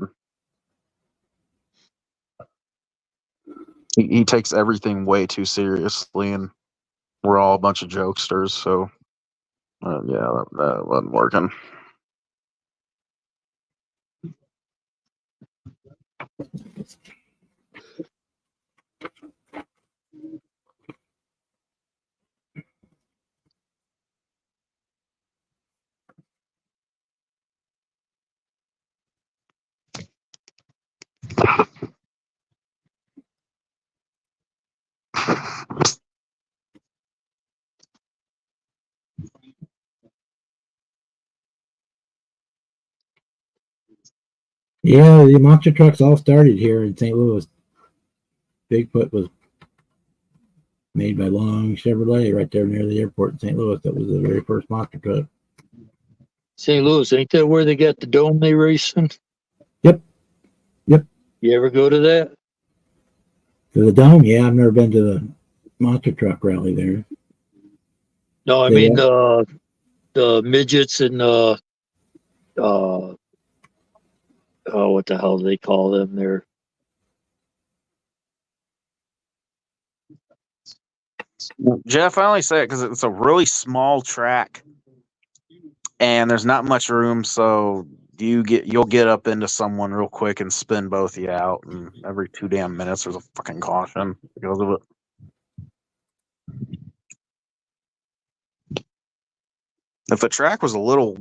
He takes everything way too seriously, and we're all a bunch of jokesters. So yeah, that wasn't working. Yeah, the monster trucks all started here in St. Louis. Bigfoot was made by Long Chevrolet right there near the airport in St. Louis. That was the very first monster truck. St. Louis, ain't that where they got the dome they race in? Yep. You ever go to that? To the dome, yeah, I've never been to the monster truck rally there. No, I mean the midgets and oh, what the hell do they call them? They're Jeff, I only say it because it's a really small track, and there's not much room. So you'll get up into someone real quick and spin both of you out, and every 2 damn minutes there's a fucking caution because of it. If the track was a little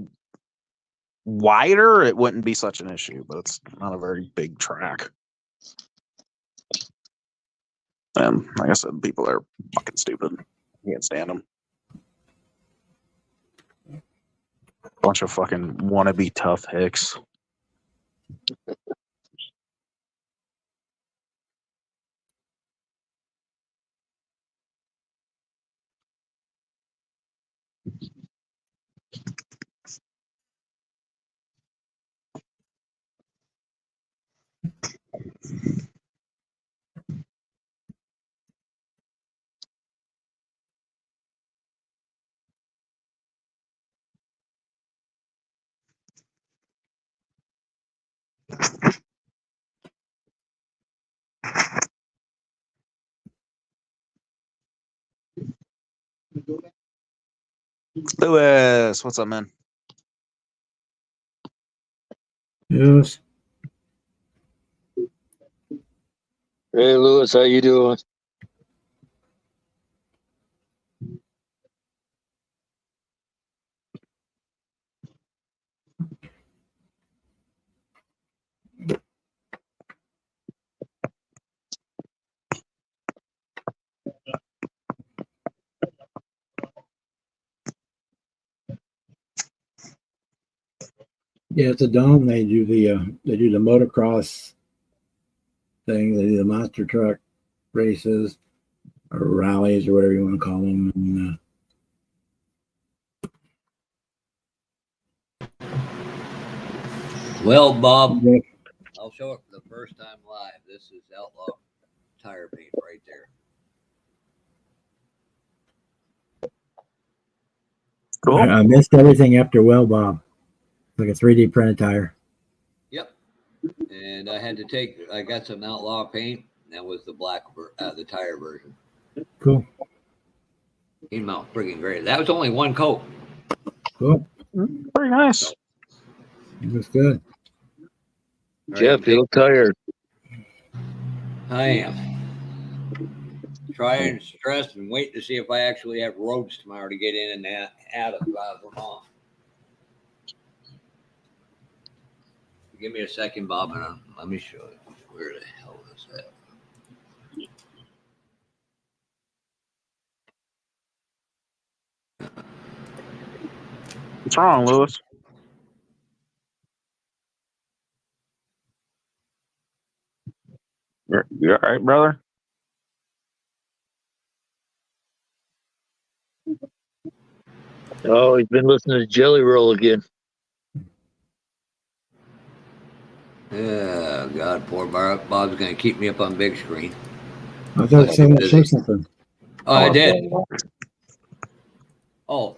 wider, it wouldn't be such an issue, but it's not a very big track. And like I said, people are fucking stupid. You can't stand them. Bunch of fucking wannabe tough hicks. Lewis, what's up, man? Yes. hey Lewis, how you doing? Yeah, it's a dome. They do the motocross thing. They do the monster truck races or rallies or whatever you want to call them. And, Well, Bob, yeah. I'll show it for the first time live. This is Outlaw tire paint right there. Cool. I missed everything after Well Bob. Like a 3D printed tire. Yep. And I got some Outlaw paint. That was the the tire version. Cool. Came out friggin' great. That was only one coat. Cool. Pretty nice. It looks good. Jeff, you look tired. I am. Trying, stressed, and wait to see if I actually have roads tomorrow to get in and out of Vermont. Give me a second, Bob, and let me show you where the hell is that. What's wrong, Lewis? You all right, brother? Oh, he's been listening to Jelly Roll again. Oh, God, poor Bob's going to keep me up on big screen. I thought Must you be were say busy. something. Oh, I did. Oh,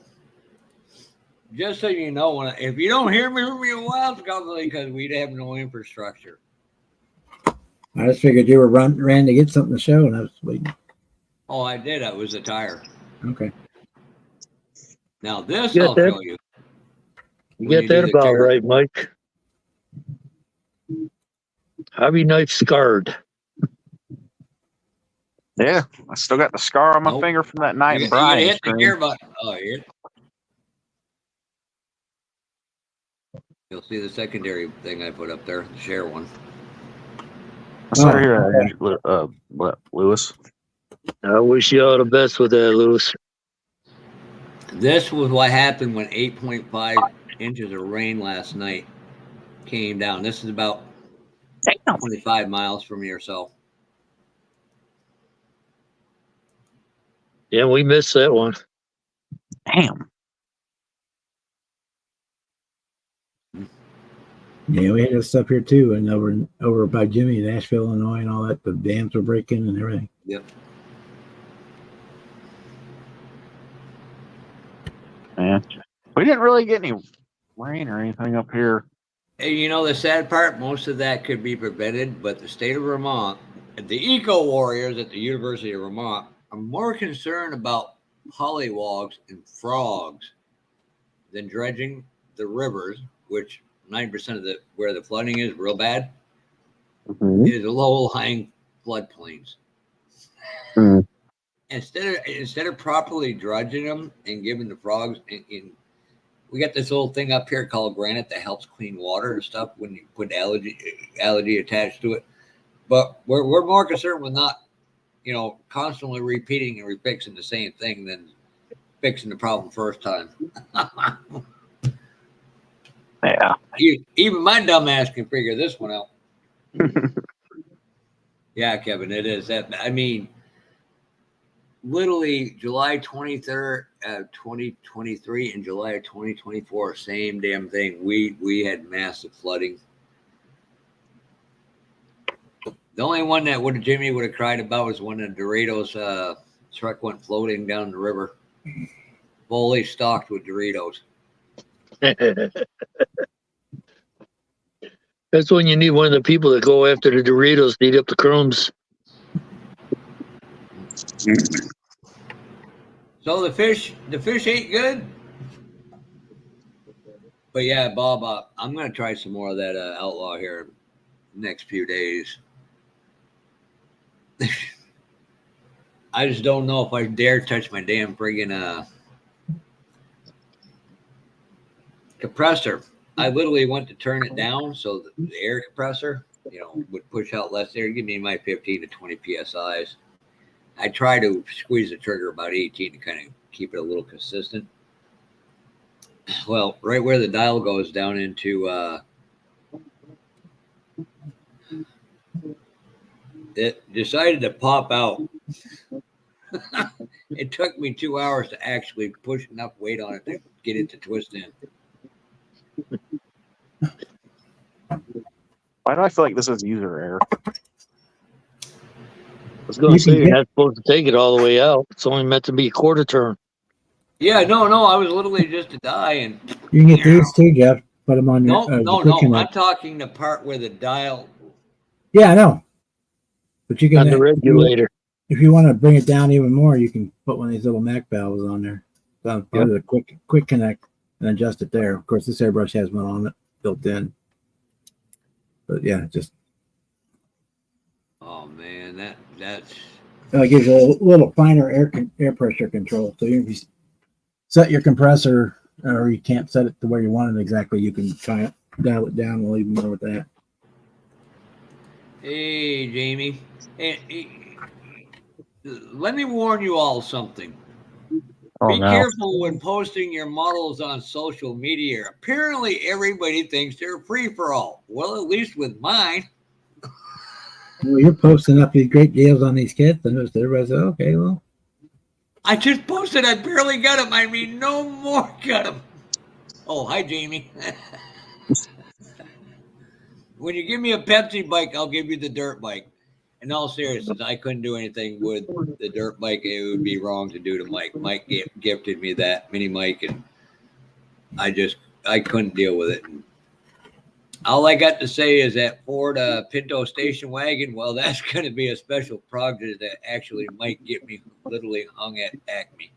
just so you know, if you don't hear me from me a while, it's probably because we have no infrastructure. I just figured you were ran to get something to show, and I was waiting. Oh, I did. It was a tire. Okay. Now this You got I'll that? show you. You When got you do that the about tear. right, Mike. Hobby knife scarred. Yeah, I still got the scar on my Nope. finger from that night You in got to Brian hit the screen. gear button. Oh, here. You'll see the secondary thing I put up there, the share one. Sorry to hear that, Lewis. I wish you all the best with that, Lewis. This was what happened when 8.5 inches of rain last night came down. This is about 25 miles from here, so. Yeah, we missed that one. Damn. Yeah, we had this stuff here too, and over by Jimmy, Nashville, Illinois, and all that. The dams were breaking and everything. Yep. Man, we didn't really get any rain or anything up here. Hey, you know, the sad part, most of that could be prevented, but the state of Vermont, the eco warriors at the University of Vermont are more concerned about pollywogs and frogs than dredging the rivers, which 90% of where the flooding is real bad, is low-lying floodplains. Mm. Instead of properly dredging them and giving the frogs, we got this little thing up here called granite that helps clean water and stuff when you put algae attached to it. But we're more concerned with not, constantly repeating and refixing the same thing than fixing the problem first time. Yeah. Even my dumbass can figure this one out. Yeah, Kevin, it is that. I mean, literally July 23rd, 2023 and July of 2024, same damn thing. We had massive flooding. The only one that Jimmy would have cried about was when the Doritos truck went floating down the river, fully stocked with Doritos. That's when you need one of the people that go after the Doritos to eat up the crumbs. So the fish ain't good. But yeah, Bob, I'm gonna try some more of that outlaw here next few days. I just don't know if I dare touch my damn friggin' compressor. I literally went to turn it down so the air compressor, would push out less air, give me my 15 to 20 psi's. I try to squeeze the trigger about 18 to kind of keep it a little consistent. Well, right where the dial goes down into it decided to pop out. It took me 2 hours to actually push enough weight on it to get it to twist in. Why do I feel like this is user error? I was going to say, you're not supposed to take it all the way out. It's only meant to be a quarter turn. Yeah, no, I was literally just to die, and you can get these too, Jeff. Put them on your no. I'm talking the part where the dial. Yeah, I know. But you can on the regulator. If you want to bring it down even more, you can put one of these little Mac valves on there. So part of the quick connect and adjust it there. Of course, this airbrush has one on it built in. But yeah, just. Oh man, that's. It gives you a little finer air pressure control. So if you set your compressor, or you can't set it to where you want it exactly, you can try it, dial it down a little even more with that. Hey, Jamie. Hey, let me warn you all something. Be careful when posting your models on social media. Apparently, everybody thinks they're free for all. Well, at least with mine. Well, you're posting up these great deals on these kits, and everybody says, okay, well. I just posted. I barely got them. I mean, no more got them. Oh, hi, Jamie. When you give me a Pepsi bike, I'll give you the dirt bike. In all seriousness, I couldn't do anything with the dirt bike. It would be wrong to do to Mike. Mike gifted me that mini Mike, and I couldn't deal with it. And all I got to say is that Ford Pinto station wagon. Well, that's going to be a special project that actually might get me literally hung at Acme.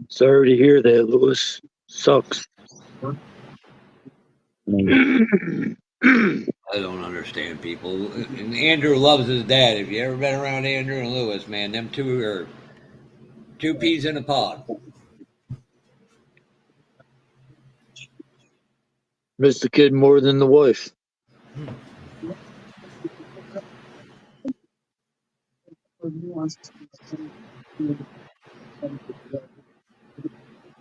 Sorry to hear that, Lewis. Sucks. I don't understand people. And Andrew loves his dad. If you ever been around Andrew and Lewis, man, them two are two peas in a pod. Miss the kid more than the wife.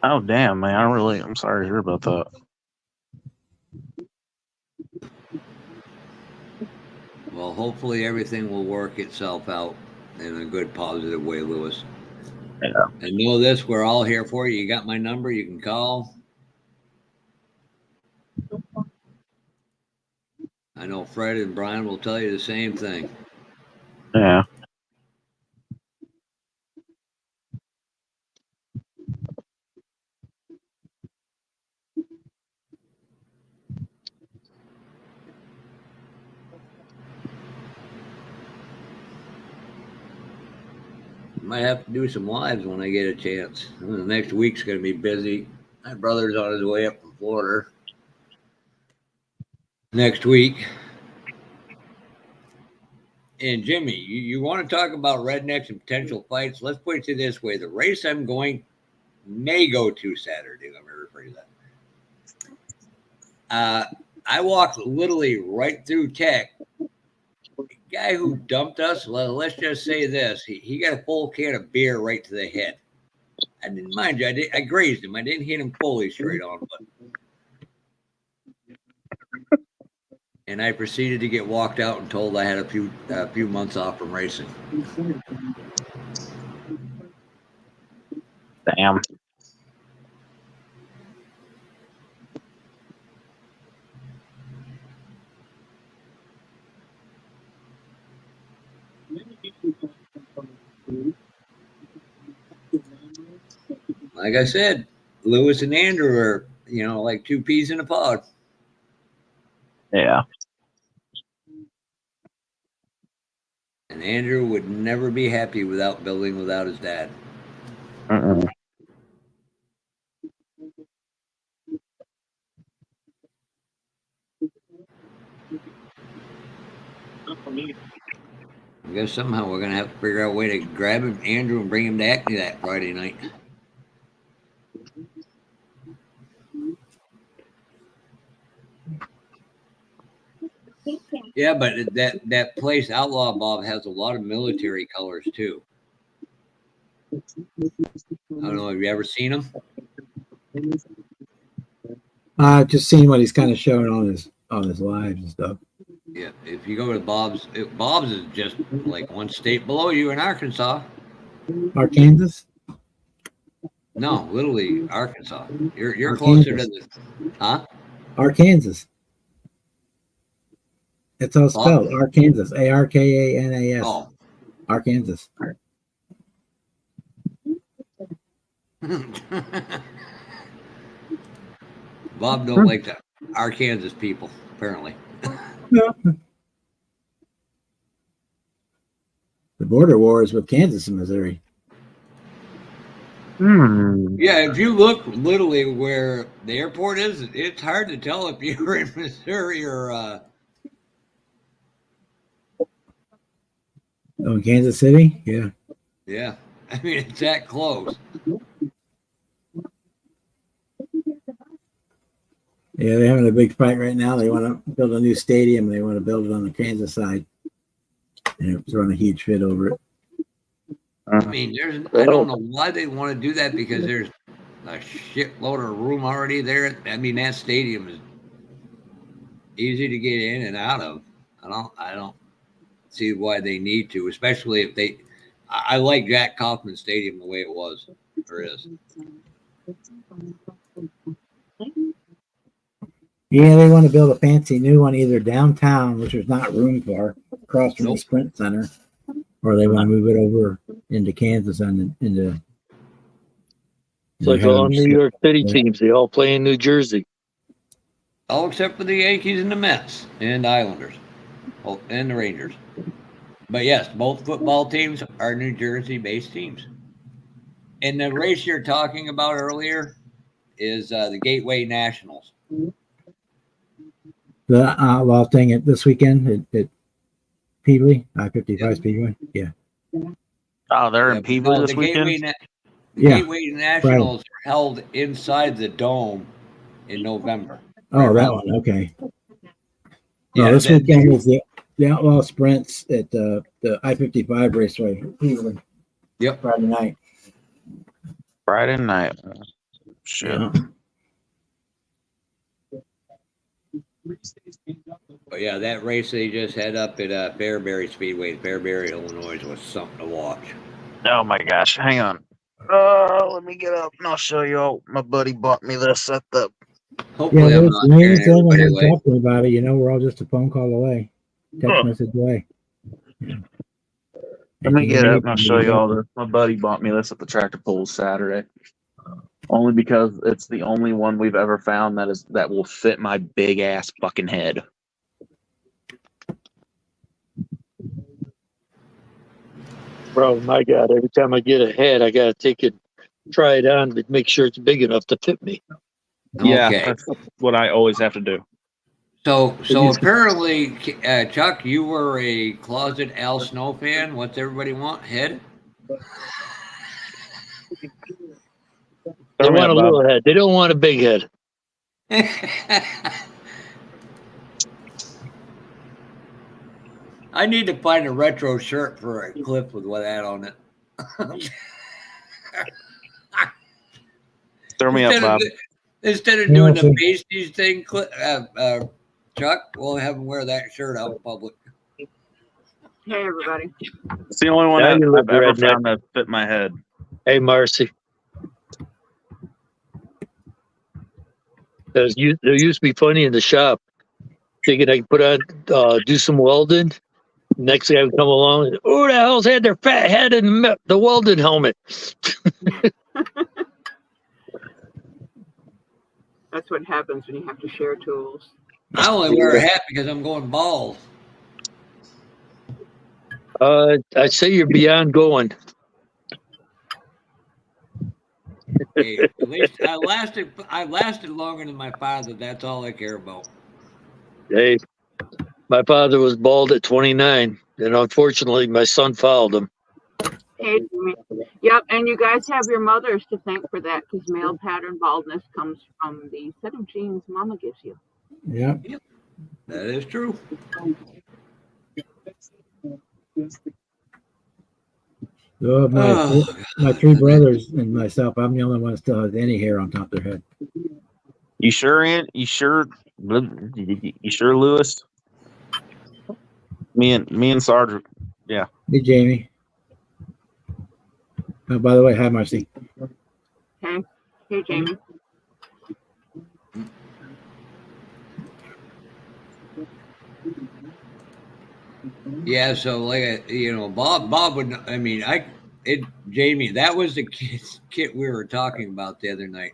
Oh damn, man! I'm sorry to hear about that. Well, hopefully everything will work itself out in a good, positive way, Lewis. Yeah. And know this, we're all here for you. You got my number. You can call. I know Fred and Brian will tell you the same thing. Yeah. Might have to do some lives when I get a chance. The next week's going to be busy. My brother's on his way up from Florida next week. And Jimmy, you want to talk about rednecks and potential fights? Let's put it to this way: the race I'm going may go to Saturday. Let me rephrase that. I walked literally right through Tech. The guy who dumped us, let's just say this: he got a full can of beer right to the head. I didn't mind you. I grazed him. I didn't hit him fully straight on, and I proceeded to get walked out and told I had a few months off from racing. Damn. Like I said, Lewis and Andrew are, like two peas in a pod. Yeah. And Andrew would never be happy without building without his dad. Mm-mm. I guess somehow we're gonna have to figure out a way to grab him, Andrew, and bring him to Acme that Friday night. Yeah, but that place, Outlaw Bob, has a lot of military colors too. I don't know. Have you ever seen them? I've just seen what he's kind of showing on his lives and stuff. Yeah. If you go to Bob's, Bob's is just like one state below you in Arkansas. Arkansas? No, literally Arkansas. You're Arkansas. closer to the, huh? Arkansas. It's all spelled Bob? Arkansas. Arkansas. Oh. Arkansas. Bob don't like the Arkansas people, apparently. The border war is with Kansas and Missouri. Yeah, if you look literally where the airport is, it's hard to tell if you're in Missouri or Oh, Kansas City? Yeah. yeah. I mean, it's that close. Yeah, they're having a big fight right now. They want to build a new stadium. They want to build it on the Kansas side. And they're throwing a huge fit over it. I mean, I don't know why they want to do that, because there's a shitload of room already there. I mean, that stadium is easy to get in and out of. I don't see why they need to, especially if I like Jack Kaufman Stadium the way it was or is. Yeah, they want to build a fancy new one either downtown, which there's not room for, across from the Nope. Sprint Center, or they want to move it over into Kansas and into. It's like all New York City teams. They all play in New Jersey. All except for the Yankees and the Mets and Islanders. Oh, and the Rangers. But yes, both football teams are New Jersey-based teams. And the race you're talking about earlier is the Gateway Nationals. The thing at this weekend at Peebly, I-55 Speedway. Yeah. Oh, they're in Peebly this the weekend? Gateway Nationals are held inside the Dome in November. Oh, that one. Okay. No, Yeah, this weekend is the Outlaw Sprints at the I-55 Raceway. Peebly. Yep. Friday night. Friday night. Shit. Yeah. But yeah, that race they just had up at Fairbury Speedway, Fairbury, Illinois, was something to watch. Oh my gosh, hang on. Let me get up and I'll show you all. My buddy bought me this at the. Hopefully, I'm not main scaring thing when everybody you're away. talking about it, we're all just a phone call away, text message away. Yeah. Let me get up and I'll show you all this. My buddy bought me this at the tractor pull Saturday. Only because it's the only one we've ever found that will fit my big ass fucking head. Bro, my God, every time I get a head, I got to take it, try it on to make sure it's big enough to fit me. Yeah, Okay. that's what I always have to do. So apparently, Chuck, you were a closet Al Snow fan. What's everybody want? Head? They want a little head. They don't want a big head. I need to find a retro shirt for a clip with that on it. Throw me up, Bob. Instead of doing the pasties thing, Chuck, we'll have him wear that shirt out in public. Hey, everybody. It's the only one Now you I've look ever redneck. found that fit my head. Hey, Marcy. There used to be funny in the shop. Thinking I could put on, do some welding. Next thing I would come along, who the hell's had their fat head in the welding helmet? That's what happens when you have to share tools. I only wear a hat because I'm going bald. I'd say you're beyond going. Hey, at least I lasted longer than my father. That's all I care about. Hey, my father was bald at 29, and unfortunately, my son followed him. Hey, Jimmy. Yep, and you guys have your mothers to thank for that because male pattern baldness comes from the set of genes mama gives you. Yeah. That is true. So my three brothers and myself, I'm the only one that still has any hair on top of their head. You sure, Ian? You sure, Lewis? Me and Sergeant. Yeah. Hey, Jamie. Oh, by the way, hi, Marcy. Hey, Jamie. Yeah, so Bob would. I mean, Jamie, that was the kit we were talking about the other night.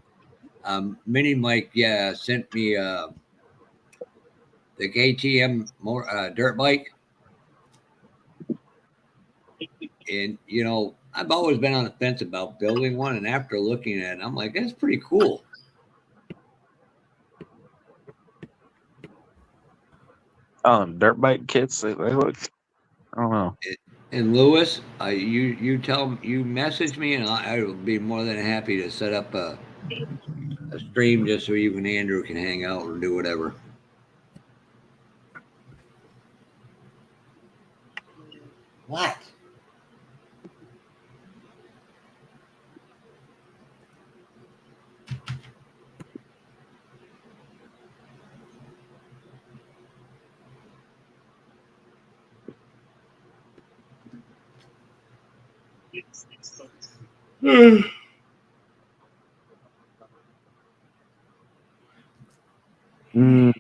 Mini Mike, sent me the KTM dirt bike, and I've always been on the fence about building one, and after looking at it, I'm like, that's pretty cool. Dirt bike kits. They look. I don't know. And Lewis, you message me, and I will be more than happy to set up a stream just so you and Andrew can hang out or do whatever. What? Mm.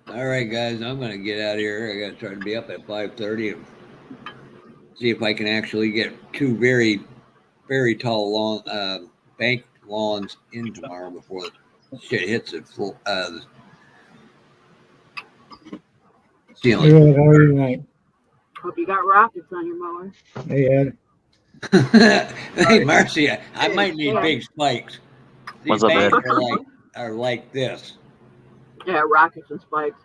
All right, guys, I'm gonna get out of here. I gotta try to be up at 5:30 and see if I can actually get two very, very tall lawn, bank lawns in tomorrow before the shit hits the full the Hey, ceiling. Ed, how are you tonight? Hope you got rockets on your mower. Hey, Ed. Hey, Marcy, I might need Yeah. big spikes. These What's up, Ed? banks are like this. Yeah, rockets and spikes.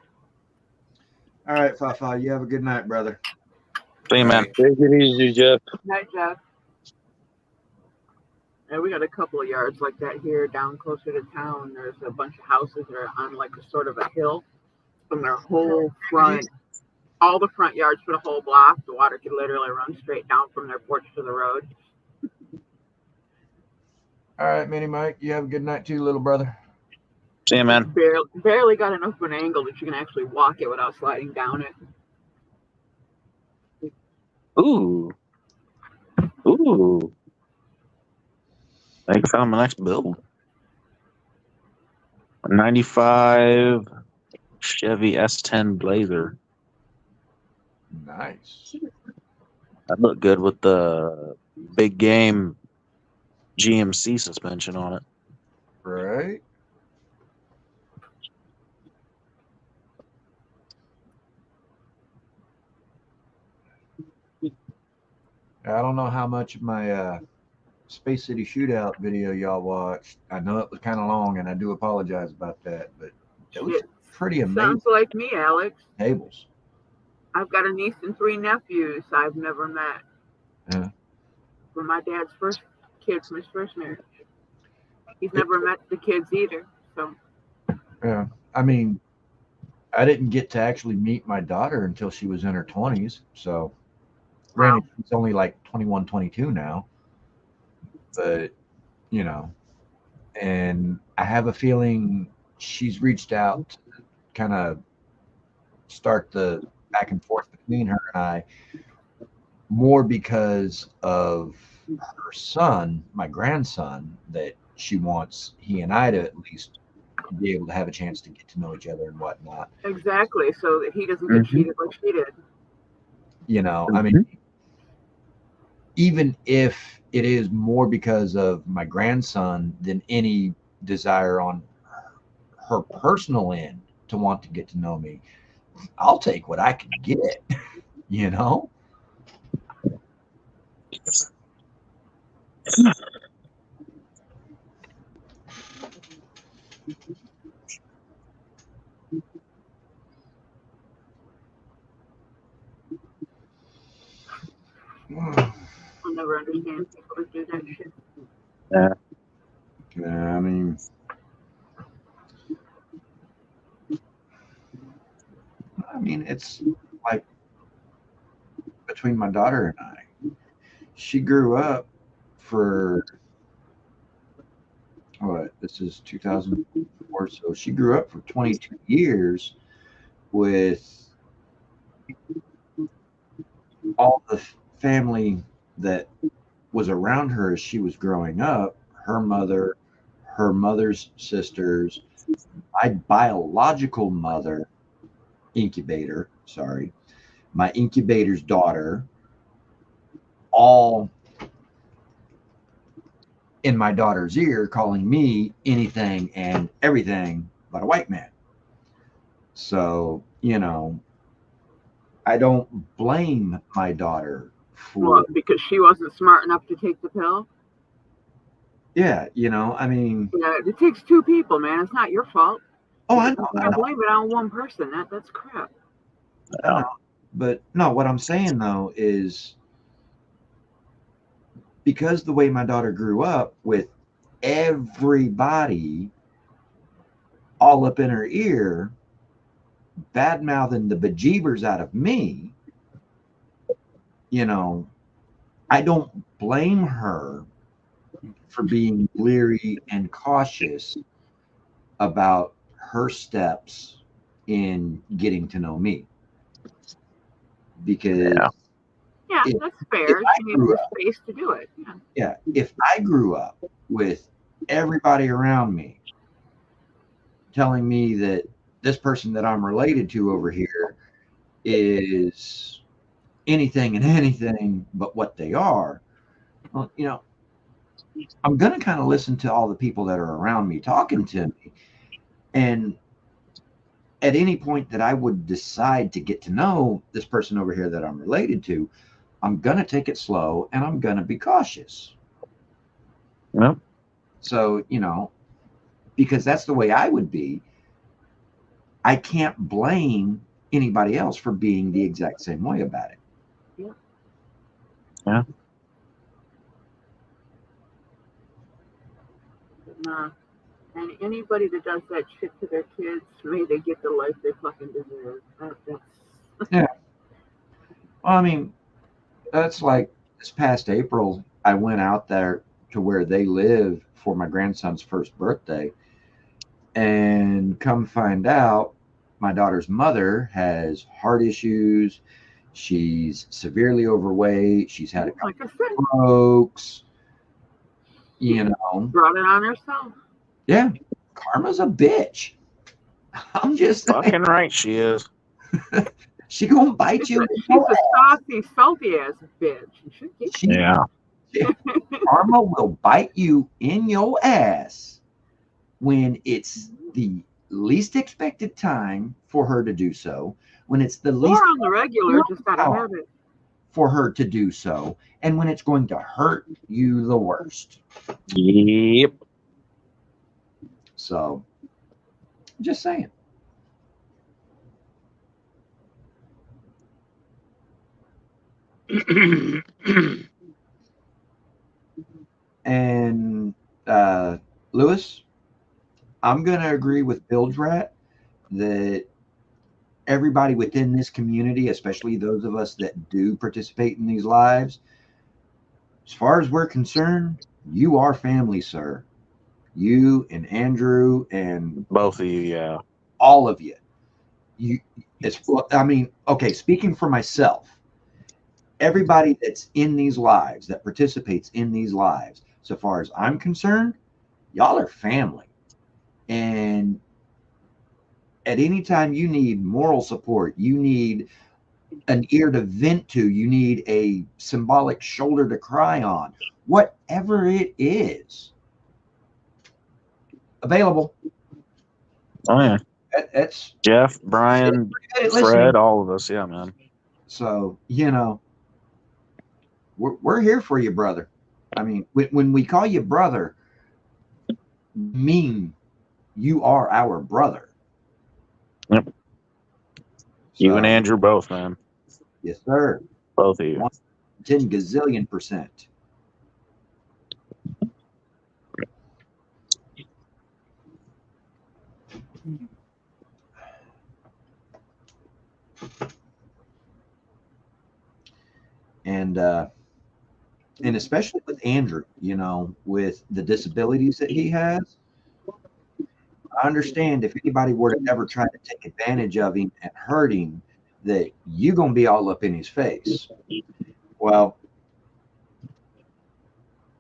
All right, Fafa, you have a good night, brother. See you, All man. right. Take it easy, Jeff. Night, Jeff. Yeah, we got a couple of yards like that here down closer to town. There's a bunch of houses that are on like a sort of a hill from their whole front, all the front yards for the whole block. The water could literally run straight down from their porch to the road. All right, Mini Mike, you have a good night too, little brother. See you, man. Barely got enough of an angle that you can actually walk it without sliding down it. Ooh. Ooh. I think I found my next build. A 95 Chevy S10 Blazer. Nice. That looked good with the big game GMC suspension on it. Right. I don't know how much of my Space City Shootout video y'all watched. I know it was kind of long, and I do apologize about that, but it was Shit. pretty amazing Sounds like me, Alex. tables. I've got a niece and 3 nephews I've never met. Yeah. From my dad's first kid from his first marriage. He's never met the kids either. So Yeah. I mean, I didn't get to actually meet my daughter until she was in her 20s. So, granted, she's only like 21, 22 now. But, you know, and I have a feeling she's reached out to kind of start the back and forth between her and I more because of her son, my grandson, that she wants he and I to at least be able to have a chance to get to know each other and whatnot. exactly, so that he doesn't get cheated like she did. You know, I mean, even if it is more because of my grandson than any desire on her personal end to want to get to know me, I'll take what I can get, you know? I'll never understand people who do that shit. Yeah, I mean, it's like between my daughter and I, she grew up for what? This is 2004, so she grew up for 22 years with all the family that was around her as she was growing up. Her mother, her mother's sisters, my biological mother, my incubator's daughter, all in my daughter's ear calling me anything and everything but a white man. So, you know, I don't blame my daughter for. Well, because she wasn't smart enough to take the pill. Yeah, you know, I mean. Yeah, it takes 2 people, man. It's not your fault. Oh, I You know. can't blame it on one person. That's crap. Yeah. But no, what I'm saying though is because the way my daughter grew up with everybody all up in her ear, bad mouthing the bejeebers out of me, you know, I don't blame her for being leery and cautious about her steps in getting to know me. Because Yeah, if, that's if fair. I She needs grew the up, space to do it. Yeah. if I grew up with everybody around me telling me that this person that I'm related to over here is anything and anything but what they are, well, I'm going to kind of listen to all the people that are around me talking to me. And at any point that I would decide to get to know this person over here that I'm related to, I'm going to take it slow and I'm going to be cautious. Yep. So, because that's the way I would be. I can't blame anybody else for being the exact same way about it. Yeah. Nah. And anybody that does that shit to their kids, may they get the life they fucking deserve. Yeah. Well, I mean, that's like this past April, I went out there to where they live for my grandson's first birthday. And come find out, my daughter's mother has heart issues. She's severely overweight. She's had a Like couple I said, of strokes. brought it on herself. Yeah, karma's a bitch. I'm just saying, Fucking right, she is. she gonna bite you. She's a saucy, salty ass bitch. You should get She, Yeah. karma will bite you in your ass when it's the least expected time for her to do so, when it's the or least on the regular, just gotta have it. for her to do so, and when it's going to hurt you the worst. Yep. So, just saying. And Lewis, I'm going to agree with Bildrat that everybody within this community, especially those of us that do participate in these lives, as far as we're concerned, you are family, sir. You and Andrew and Both of you, yeah. all of you. Okay, speaking for myself, everybody that's in these lives, that participates in these lives, so far as I'm concerned, y'all are family. And at any time you need moral support, you need an ear to vent to, you need a symbolic shoulder to cry on, whatever it is, available. Oh yeah. That's Jeff, Brian, Fred, all of us. Yeah, man. So, we're here for you, brother. I mean, when we call you brother, mean you are our brother. Yep. You and Andrew both, man. Yes, sir. Both of you. 10 gazillion%. And especially with Andrew, with the disabilities that he has, I understand if anybody were to ever try to take advantage of him and hurt him, that you're going to be all up in his face. Well,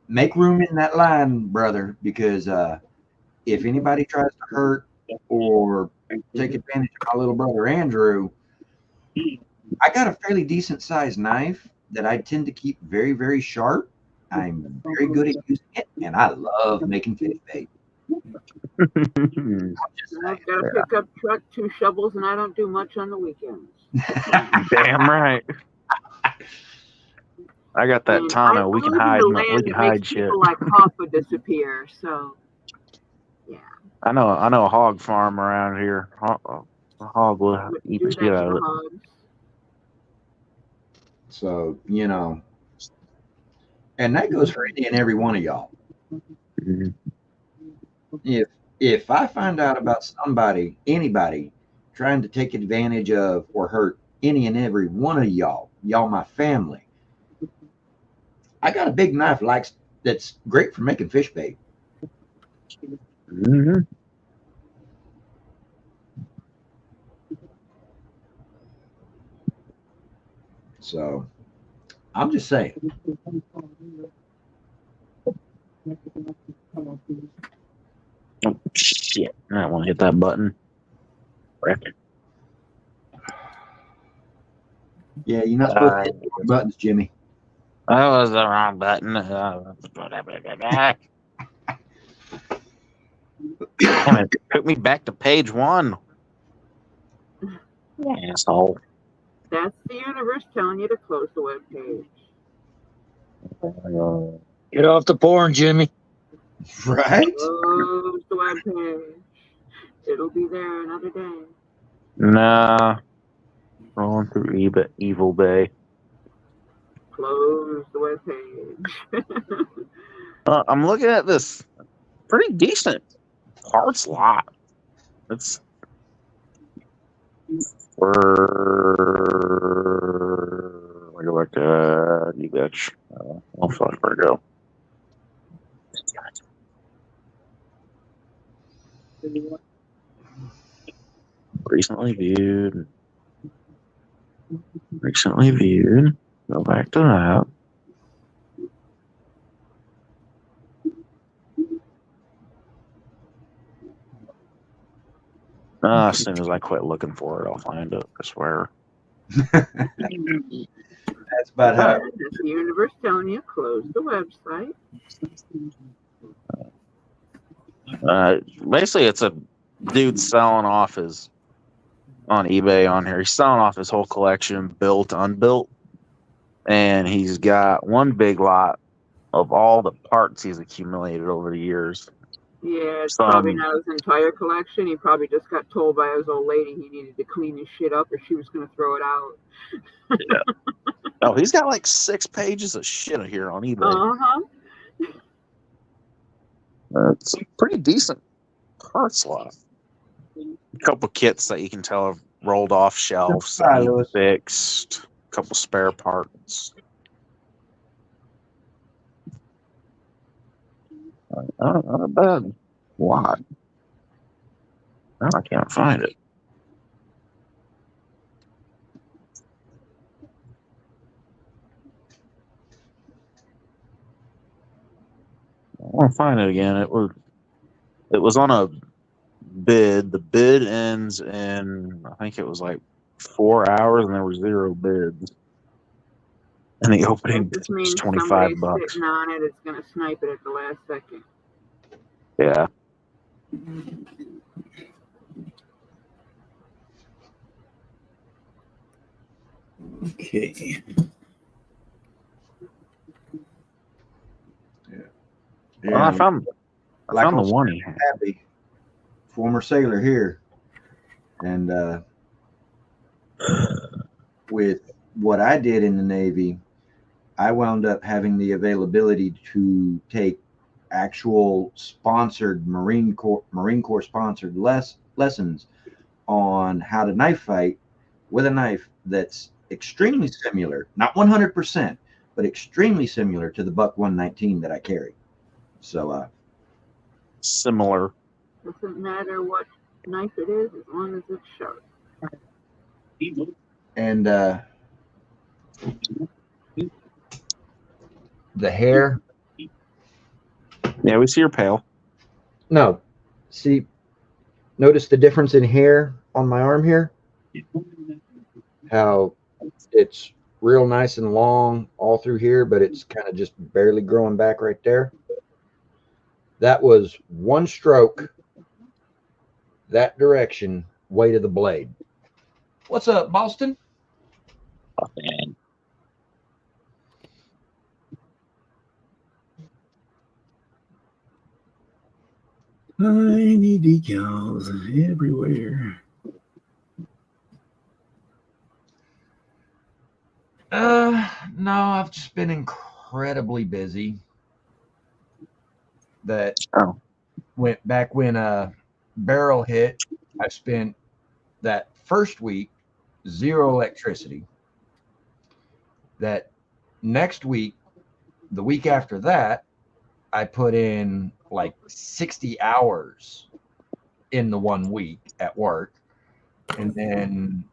make room in that line, brother, because if anybody tries to hurt or take advantage of my little brother Andrew, I got a fairly decent sized knife that I tend to keep very, very sharp. I'm very good at using it, and I love making fish bait. I've got a pickup truck, 2 shovels, and I don't do much on the weekends. Damn right. I got that Tano. We can hide. We can hide shit. People like Hoffa disappear. So, yeah. I know a hog farm around here. A hog will eat the shit out of it. So, and that goes for any and every one of y'all. Mm-hmm. If I find out about anybody trying to take advantage of or hurt any and every one of y'all my family, I got a big knife that's great for making fish bait. Mm-hmm. So I'm just saying. Oh, shit. I don't want to hit that button. Frick. Yeah, you're not supposed to hit the buttons, Jimmy. That was the wrong button. Damn it. Took me back to page 1. Asshole. That's the universe telling you to close the web page. Get off the porn, Jimmy. Right? Close the web page. It'll be there another day. Nah. Rolling through Evil Bay. Close the web page. I'm looking at this pretty decent parts lot. It's for I go back to you bitch. Oh fuck, where to go? Recently viewed. Go back to that. As soon as I quit looking for it, I'll find it. I swear. That's about how. That's the universe telling you close the website. Basically, it's a dude selling off his on eBay on here. He's selling off his whole collection, built, unbuilt, and he's got one big lot of all the parts he's accumulated over the years. Yeah, it's probably not his entire collection. He probably just got told by his old lady he needed to clean his shit up or she was going to throw it out. Yeah. Oh, he's got like 6 pages of shit here on eBay. Uh-huh. It's a pretty decent parts lot. A couple kits that you can tell have rolled off shelves, that need fixed. A couple spare parts. Not a bad lot. No, I can't find it. I want to find it again. It was on a bid. The bid ends in, I think it was like 4 hours, and there were 0 bids. And the opening That just was means $25. somebody sitting on it is going to snipe it at the last second. Yeah. Okay. Well, I found the one he had. Happy former sailor here, and with what I did in the Navy, I wound up having the availability to take actual sponsored Marine Corps sponsored lessons on how to knife fight with a knife that's extremely similar, not 100%, but extremely similar to the Buck 119 that I carry. So Similar. Doesn't matter what knife it is as long as it's sharp. And the hair. Yeah, we see your pail. No, see, notice the difference in hair on my arm here. How it's real nice and long all through here, but it's kind of just barely growing back right there. That was one stroke that direction, weight of the blade. What's up, Boston? Oh, man. Tiny decals everywhere. No, I've just been incredibly busy. That went back when Barrel hit. I spent that first week 0 electricity. That next week, the week after that, I put in like 60 hours in the 1 week at work. And then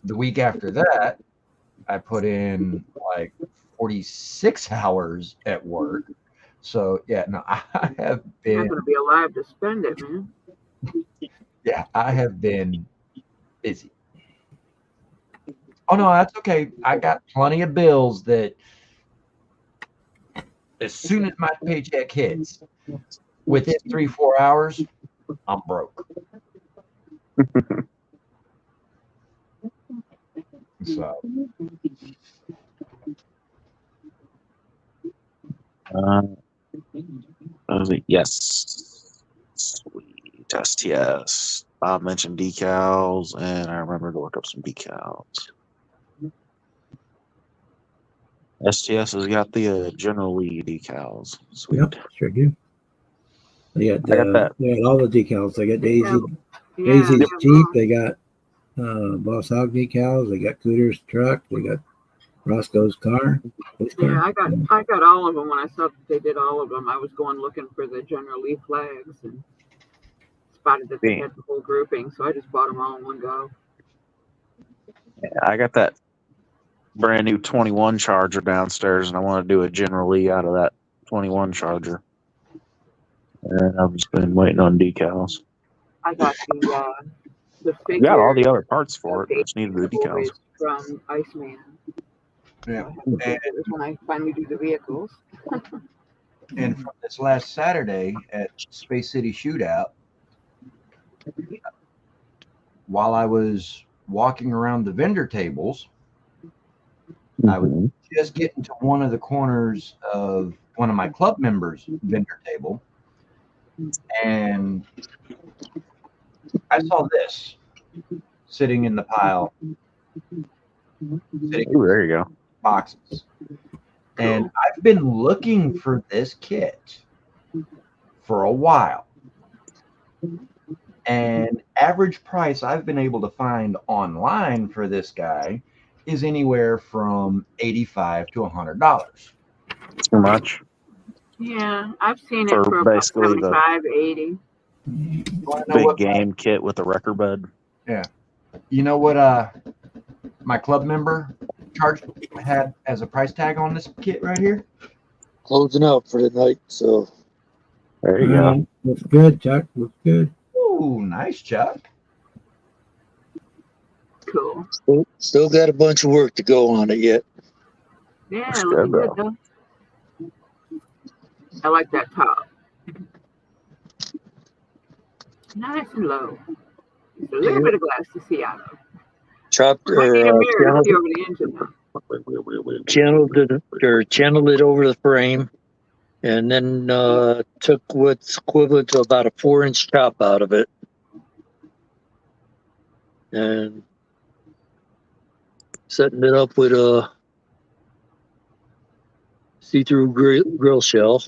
the week after that, I put in like 46 hours at work. So yeah, no, I have You're been not going to be alive to spend it, man. I have been busy. Oh no, that's okay. I got plenty of bills that as soon as my paycheck hits, within 3-4 hours, I'm broke. So Was it? Yes. Sweet. STS. Bob mentioned decals, and I remember to look up some decals. STS has got the General Lee decals. Sweet. Yep, sure do. They got I got that. they got all the decals. They got Daisy, Yeah, Daisy's yeah, Jeep. They got Boss Hog decals. They got Cooter's truck. They got Roscoe's car. Police yeah. car. I got all of them. When I saw that they did all of them, I was going looking for the General Lee flags and spotted that they had the whole grouping, so I just bought them all in one go. I got that brand new 21 Charger downstairs, and I want to do a General Lee out of that 21 Charger. And I've just been waiting on decals. I got the I figure. got all the other parts for it. of I just needed the decals. from Iceman. yeah. So I have the figures when I finally do the vehicles. And from this last Saturday at Space City Shootout, while I was walking around the vendor tables, I was just getting to one of the corners of one of my club members' vendor table, and I saw this sitting in the pile, sitting Ooh, there you go. in boxes. And I've been looking for this kit for a while. And average price I've been able to find online for this guy is anywhere from $85 to $100. Too much Yeah, I've seen it for for about basically the 75, 80. You wanna know big what game kit with the wrecker bed. you know what my club member had as a price tag on this kit right here? Closing out for the night, so There you go. Looks good, Chuck. Looks good. Ooh, nice, Chuck. Cool. still got a bunch of work to go on it yet. Yeah, Looks looking good, good though. I like that top. Nice and low. Just a little bit of glass to see out of. Chopped Might need a or mirror to see over the engine though. channeled it over the frame, and then took what's equivalent to about a 4-inch chop out of it, and setting it up with a see-through grill shell.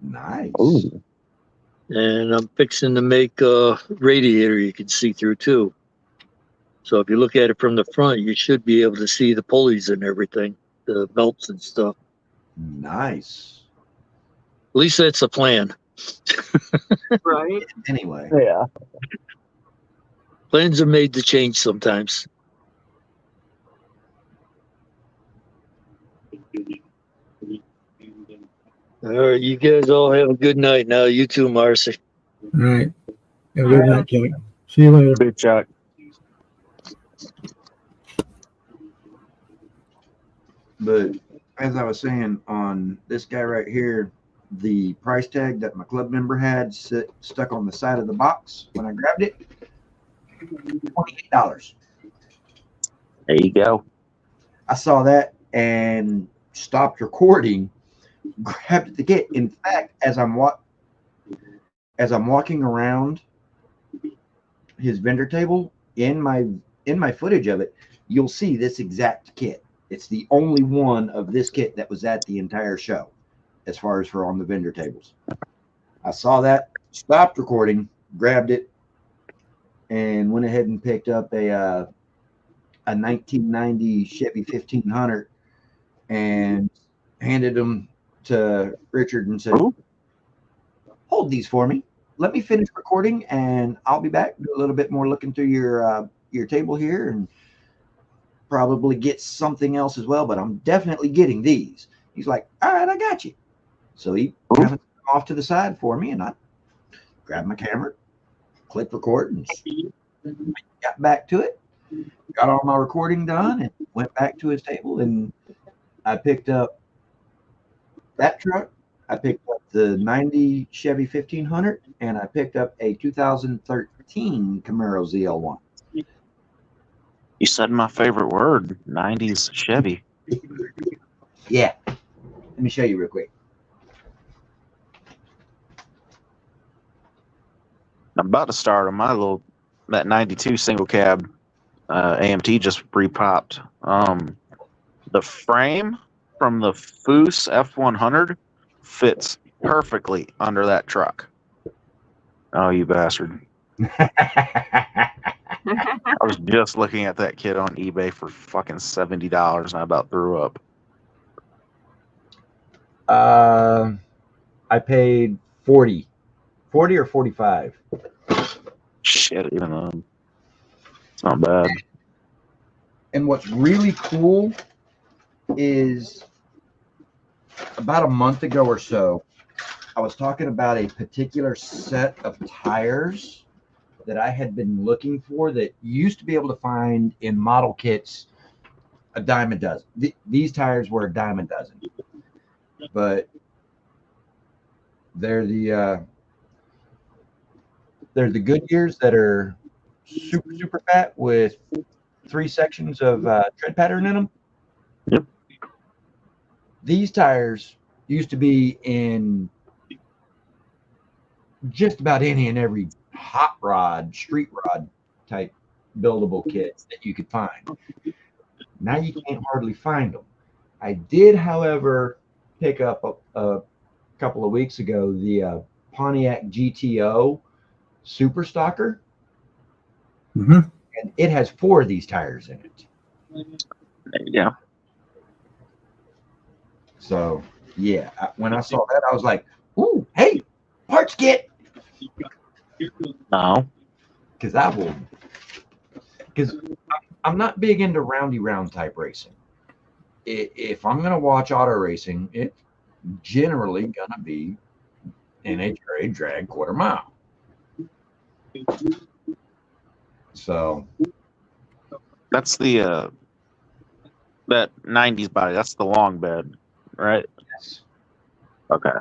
Nice. Ooh. And I'm fixing to make a radiator you can see through too. So if you look at it from the front, you should be able to see the pulleys and everything, the belts and stuff. Nice. At least that's the plan. Right? Anyway, Yeah. Plans are made to change sometimes. All right, you guys all have a good night now. You too, Marcy. All right. Have a good night, Chuck. See you later. Big Chuck. but as I was saying on this guy right here, the price tag that my club member had stuck on the side of the box when I grabbed it, $28. There you go. I saw that and stopped recording, grabbed the kit. In fact, as I'm walking around his vendor table in my footage of it, you'll see this exact kit. It's the only one of this kit that was at the entire show, as far as for on the vendor tables. I saw that, stopped recording, grabbed it, and went ahead and picked up a 1990 Chevy 1500 and handed them to Richard and said, Ooh. "Hold these for me. Let me finish recording, and I'll be back. Do a little bit more looking through your table here, and probably get something else as well, but I'm definitely getting these. He's like, all right, I got you. So he kind of off to the side for me, and I grabbed my camera, clicked record, and got back to it. Got all my recording done, and went back to his table, and I picked up that truck. I picked up the 90 Chevy 1500, and I picked up a 2013 Camaro ZL1. You said my favorite word, 90s Chevy. Yeah. Let me show you real quick. I'm about to start on my that 92 single cab AMT just repopped. The frame from the Foose F100 fits perfectly under that truck. Oh, you bastard. I was just looking at that kid on eBay for fucking $70 and I about threw up. I paid 40 or 45. Shit, even though it's not bad. And what's really cool is about a month ago or so, I was talking about a particular set of tires that I had been looking for that you used to be able to find in model kits a dime a dozen. These tires were a dime a dozen, but they're the Goodyears that are super fat with 3 sections of tread pattern in them. Yep. These tires used to be in just about any and every hot rod, street rod type buildable kit that you could find. Now you can't hardly find them. I did, however, pick up a couple of weeks ago the Pontiac GTO Super Stocker, and it has 4 of these tires in it. There you go. So yeah, when I saw that, I was like, "Ooh, hey, parts kit!" No. Because I'm not big into roundy round type racing. If I'm gonna watch auto racing, it's generally gonna be NHRA drag quarter mile. So That's the that 90s body. That's the long bed, right? yes. Okay.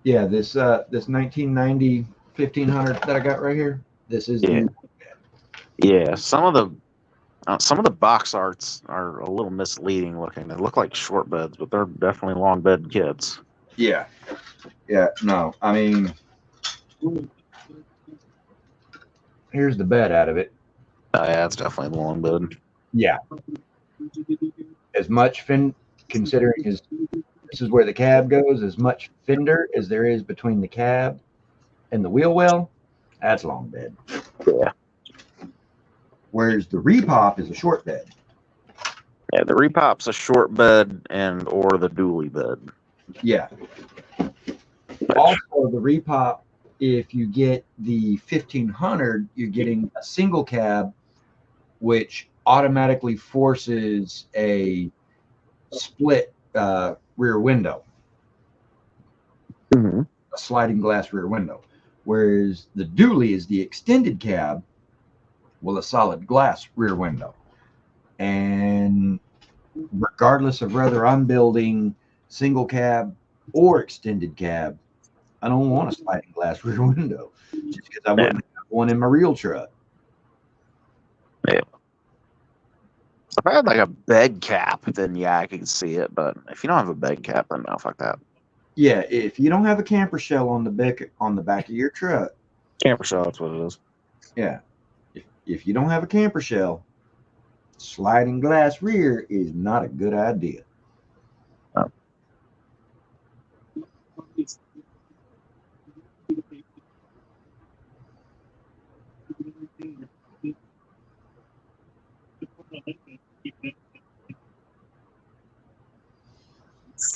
Yeah, this 1990 1500 that I got right here. This is Yeah. the Yeah, some of the box arts are a little misleading looking. They look like short beds, but they're definitely long bed kits. yeah. No, I mean, here's the bed out of it. Yeah, it's definitely a long bed. Yeah, as much considering this is where the cab goes, as much fender as there is between the cab and the wheel well, that's long bed. Yeah. Whereas the repop is a short bed. Yeah, the repop's a short bed and or the dually bed. Yeah. Also, the repop, if you get the 1500, you're getting a single cab, which automatically forces a split rear window, Mm-hmm. a sliding glass rear window. Whereas the dually is the extended cab with a solid glass rear window. And regardless of whether I'm building single cab or extended cab, I don't want a sliding glass rear window just because I wouldn't have one in my real truck. Yeah. If I had like a bed cap, then yeah, I can see it. But if you don't have a bed cap, then no, fuck that. Yeah, if you don't have a camper shell on the back of your truck, Camper shell, that's what it is. yeah. If you don't have a camper shell, sliding glass rear is not a good idea. Oh.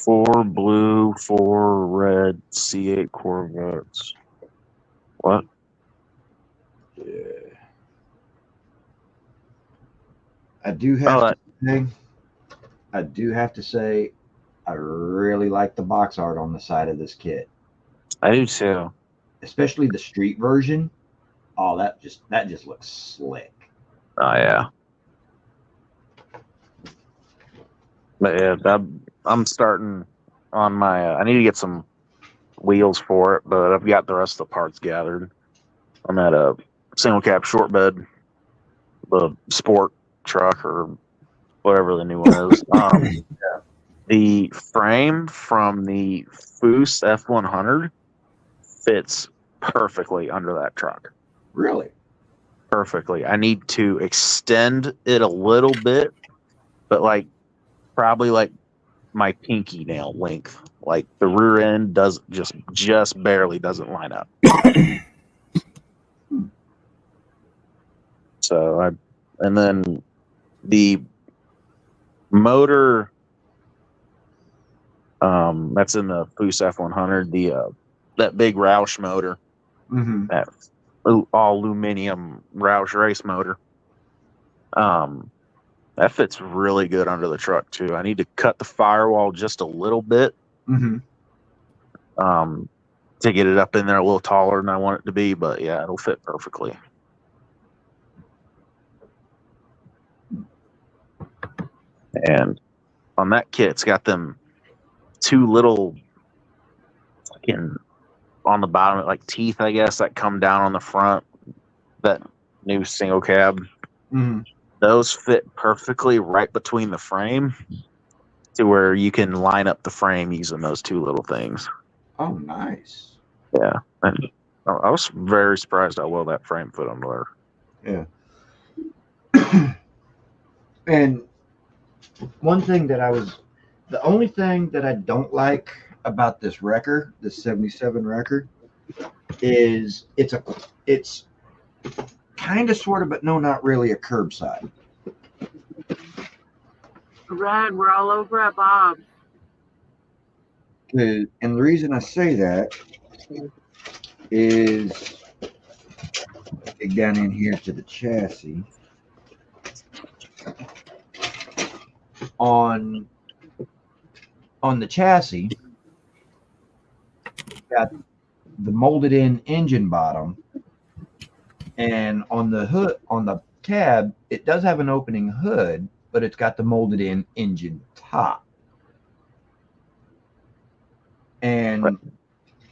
Four blue, 4 red C8 Corvettes. What? Yeah. I do have Oh, to say, I really like the box art on the side of this kit, I do too. especially the street version. Oh, that just looks slick. Oh yeah. But yeah, I'm starting on my. I need to get some wheels for it, but I've got the rest of the parts gathered. I'm at a single cab short bed, the sport truck or whatever the new one is. The frame from the Foose F100 fits perfectly under that truck. Really? Perfectly. I need to extend it a little bit, but like probably like my pinky nail length. Like the rear end does just barely doesn't line up. And then the motor that's in the Foose F100, that big Roush motor, Mm-hmm. that all aluminum Roush race motor. That fits really good under the truck too. I need to cut the firewall just a little bit, Mm-hmm. to get it up in there a little taller than I want it to be. But yeah, it'll fit perfectly. And on that kit, it's got them two little fucking on the bottom, like teeth, I guess, that come down on the front. That new single cab. Mm-hmm. Those fit perfectly right between the frame to where you can line up the frame using those two little things. Oh, nice. Yeah. And I was very surprised how well that frame fit on there. Yeah. And the only thing that I don't like about this record, this 77 record, is it's kind of sort of, but no, not really a curbside. Red, we're all over at Bob's. And the reason I say that is dig down in here to the chassis. On the chassis, got the molded in engine bottom, and on the hood, on the cab, it does have an opening hood, but it's got the molded in engine top. And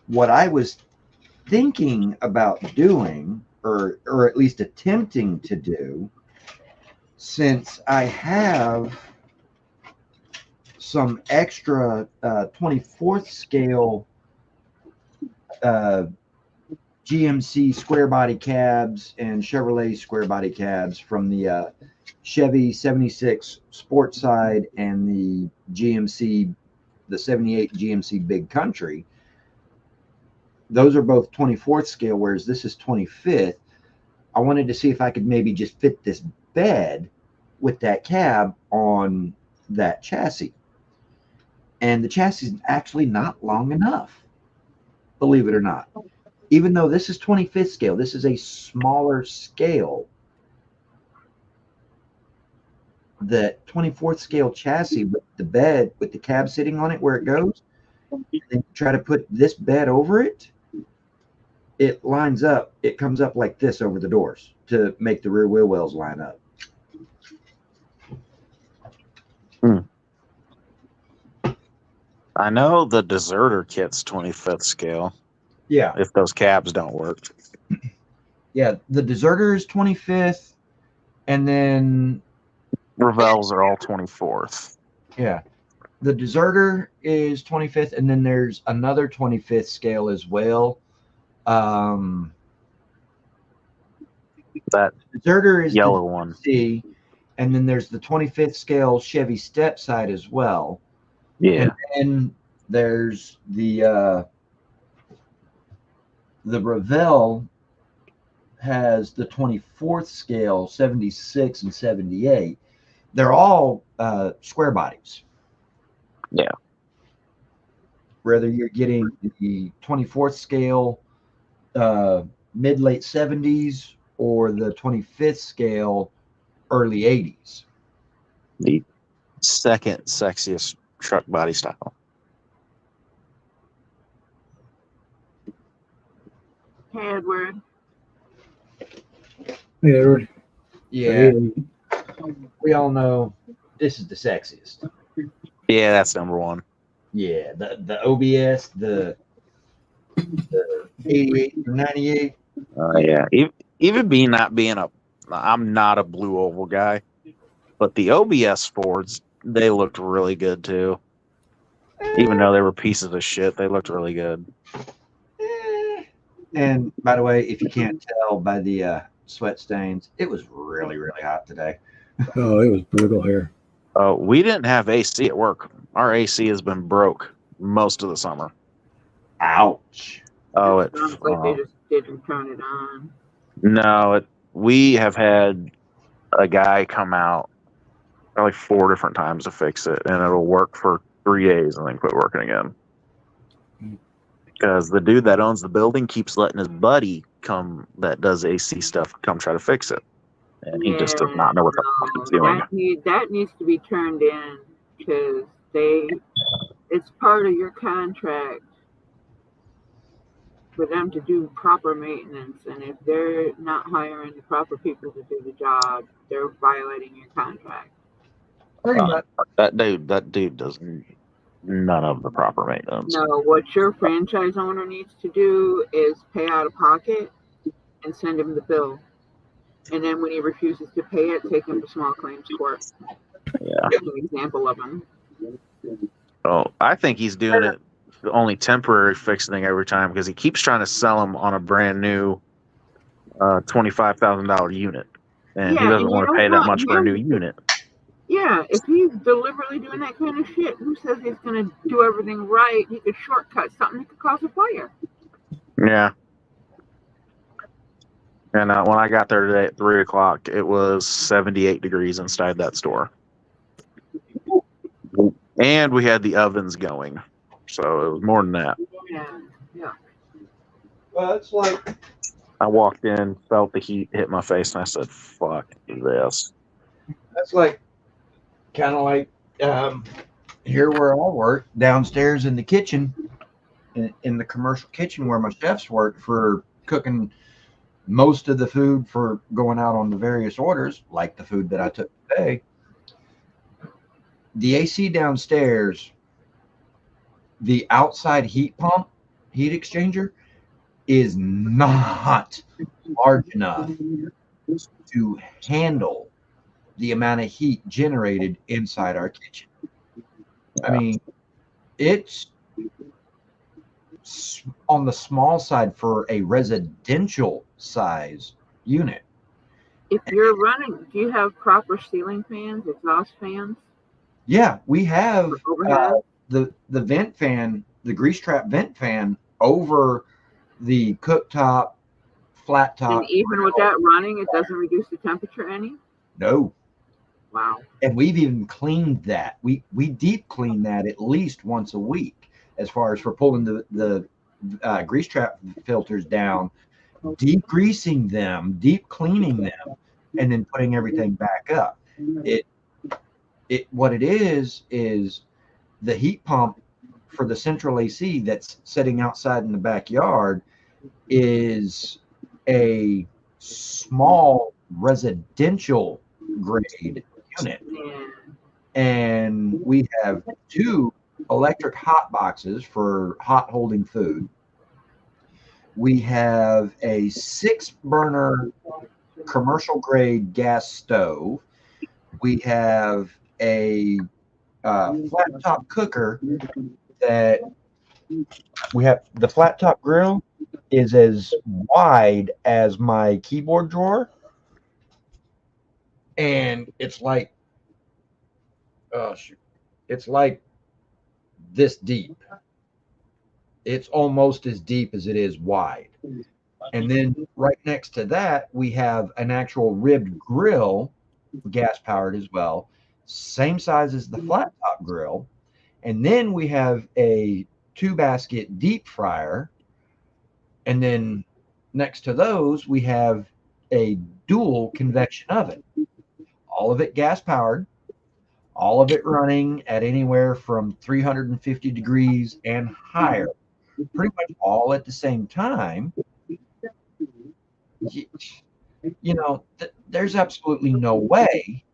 what I was thinking about doing, or at least attempting to do, since I have some extra 24th scale GMC square body cabs and Chevrolet square body cabs from the Chevy 76 Sport Side and the GMC, the 78 GMC Big Country. Those are both 24th scale, whereas this is 25th. I wanted to see if I could maybe just fit this bed with that cab on that chassis. And the chassis is actually not long enough, believe it or not. Even though this is 25th scale, this is a smaller scale. The 24th scale chassis with the bed, with the cab sitting on it where it goes, and try to put this bed over it, it lines up, it comes up like this over the doors to make the rear wheel wells line up. I know the Deserter kit's 25th scale. Yeah. If those cabs don't work. Yeah, the Deserter is 25th, and then Revels are all 24th. yeah, the Deserter is 25th, and then there's another 25th scale as well. That Deserter is yellow the one. GMC, and then there's the 25th scale Chevy step side as well. Yeah. And then there's the Revell has the 24th scale 76 and 78. They're all square bodies. Yeah. Whether you're getting the 24th scale mid-late 70s or the 25th scale early 80s. The second sexiest truck body style. Hey, Edward. Hey, Edward. Yeah, we all know this is the sexiest. Yeah, that's number one. Yeah, the OBS, the 88 or 98. Yeah. Even me not being I'm not a blue oval guy, but the OBS Fords, they looked really good too. Even though they were pieces of shit, they looked really good. And by the way, if you can't tell by the sweat stains, it was really, really hot today. Oh, it was brutal here. We didn't have AC at work. Our AC has been broke most of the summer. Ouch. Oh, It sounds like they just didn't turn it on. no, we have had a guy come out probably 4 different times to fix it, and it'll work for 3 days and then quit working again. Because the dude that owns the building keeps letting his buddy come that does AC stuff come try to fix it, and he just does not know what the fuck he's doing. That needs to be turned in because it's part of your contract for them to do proper maintenance, and if they're not hiring the proper people to do the job, they're violating your contract. Pretty much. That dude does none of the proper maintenance. No, what your franchise owner needs to do is pay out of pocket and send him the bill. And then when he refuses to pay it, take him to small claims court. Yeah. That's an example of him. Oh, I think he's doing it only temporary fixing every time because he keeps trying to sell them on a brand new $25,000 unit, and he doesn't want to pay that much for a new unit. Yeah, if he's deliberately doing that kind of shit, who says he's going to do everything right? He could shortcut something that could cause a fire. Yeah. And when I got there today at 3 o'clock, it was 78 degrees inside that store. And we had the ovens going. So it was more than that. Yeah. Well, it's like I walked in, felt the heat hit my face, and I said, fuck this. that's like kind of like here where I work downstairs in the kitchen, in the commercial kitchen where my chefs work for cooking most of the food for going out on the various orders, like the food that I took today. The AC downstairs, the outside heat pump, heat exchanger, is not large enough to handle the amount of heat generated inside our kitchen. I mean, it's on the small side for a residential size unit. If you're running, do you have proper ceiling fans, exhaust fans? Yeah, we have Overhead? the vent fan, the grease trap vent fan over the cooktop, flat top. And even with that running, it doesn't reduce the temperature any? No. Wow. And we've even cleaned that. We deep clean that at least once a week, as far as for pulling the grease trap filters down, degreasing them, deep cleaning them, and then putting everything back up. What it is the heat pump for the central AC that's sitting outside in the backyard is a small residential grade unit. Yeah. And we have 2 electric hot boxes for hot holding food. We have a 6-burner commercial grade gas stove. We have a flat top cooker that we have. The flat top grill is as wide as my keyboard drawer, and it's like, oh shoot, it's like this deep. It's almost as deep as it is wide. And then right next to that, we have an actual ribbed grill, gas powered as well, same size as the flat top grill. And then we have a 2-basket deep fryer. And then next to those, we have a dual convection oven. All of it gas powered, all of it running at anywhere from 350 degrees and higher, pretty much all at the same time, there's absolutely no way.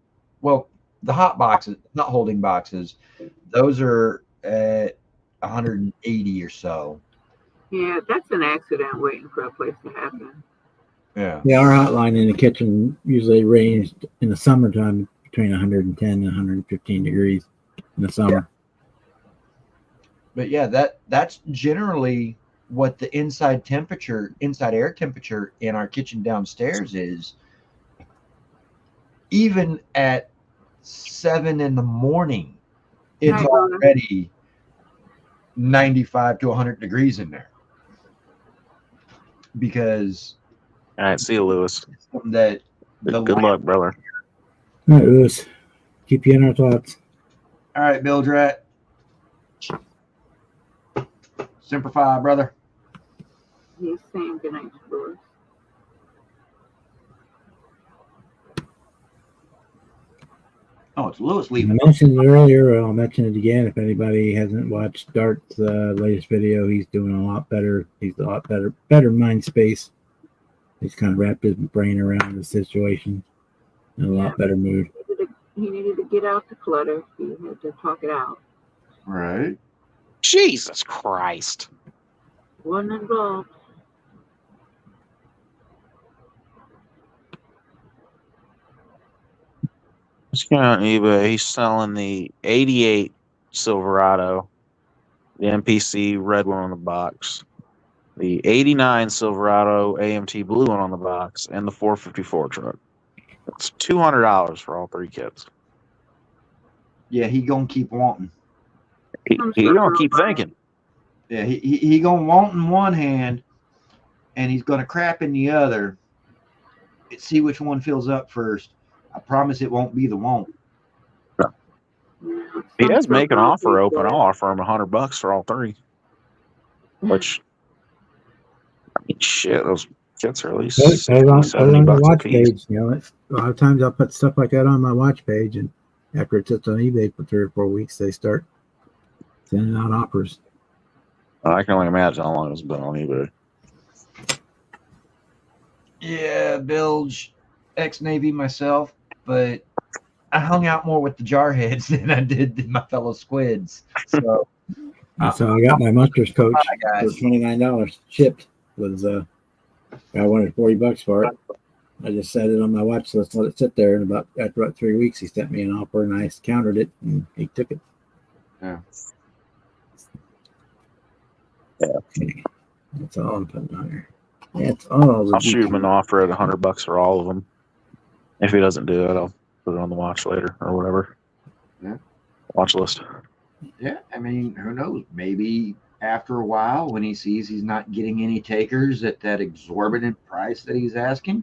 Well, the hot boxes, not holding boxes, those are at 180 or so. Yeah, that's an accident waiting for a place to happen. Yeah. Yeah, our hotline in the kitchen usually ranged in the summertime between 110 and 115 degrees in the summer. But yeah, that's generally what the inside air temperature in our kitchen downstairs is. Even at 7 in the morning, it's Right, already 95 to 100 degrees in there. Because All right, see you, Lewis. that Good luck, brother. All right, Lewis. Keep you in our thoughts. All right, Bill Drat. Semper Fi, brother. He's saying goodnight to Lewis. Oh, it's Lewis I leaving. mentioned it earlier. I'll mention it again. If anybody hasn't watched Dart's latest video, he's doing a lot better. He's a lot better mind space. He's kind of wrapped his brain around the situation. In a lot better mood. He needed to get out the clutter. He had to talk it out. Right. Jesus Christ. Wasn't involved. Let's go on eBay. He's selling the 88 Silverado, the MPC red one on the box, the 89 Silverado AMT blue one on the box, and the 454 truck. It's $200 for all three kits. Yeah, he gonna keep wanting. He gonna keep thinking. Yeah, he gonna want in one hand, and he's gonna crap in the other. See which one fills up first. I promise it won't be the won't. He does make an offer open. I'll offer him $100 for all three. Which, I mean, shit, those kits are at least Put it on $70 the a watch piece. page. A lot of times I'll put stuff like that on my watch page, and after it sits on eBay for 3 or 4 weeks, they start sending out offers. I can only imagine how long it's been on eBay. Yeah, Bilge, ex-Navy myself, but I hung out more with the jarheads than I did my fellow squids. So, So I got my Munsters coach Hi, for guys. $29 shipped. Was I wanted $40 for it. I just set it on my watch list, let it sit there, and after about 3 weeks, he sent me an offer, and I countered it, and he took it. Yeah. That's all I'm putting on here. That's all. I'll shoot him an offer at $100 for all of them. If he doesn't do it, I'll put it on the watch later or whatever. Yeah. Watch list. Yeah, I mean, who knows? Maybe after a while, when he sees he's not getting any takers at that exorbitant price that he's asking,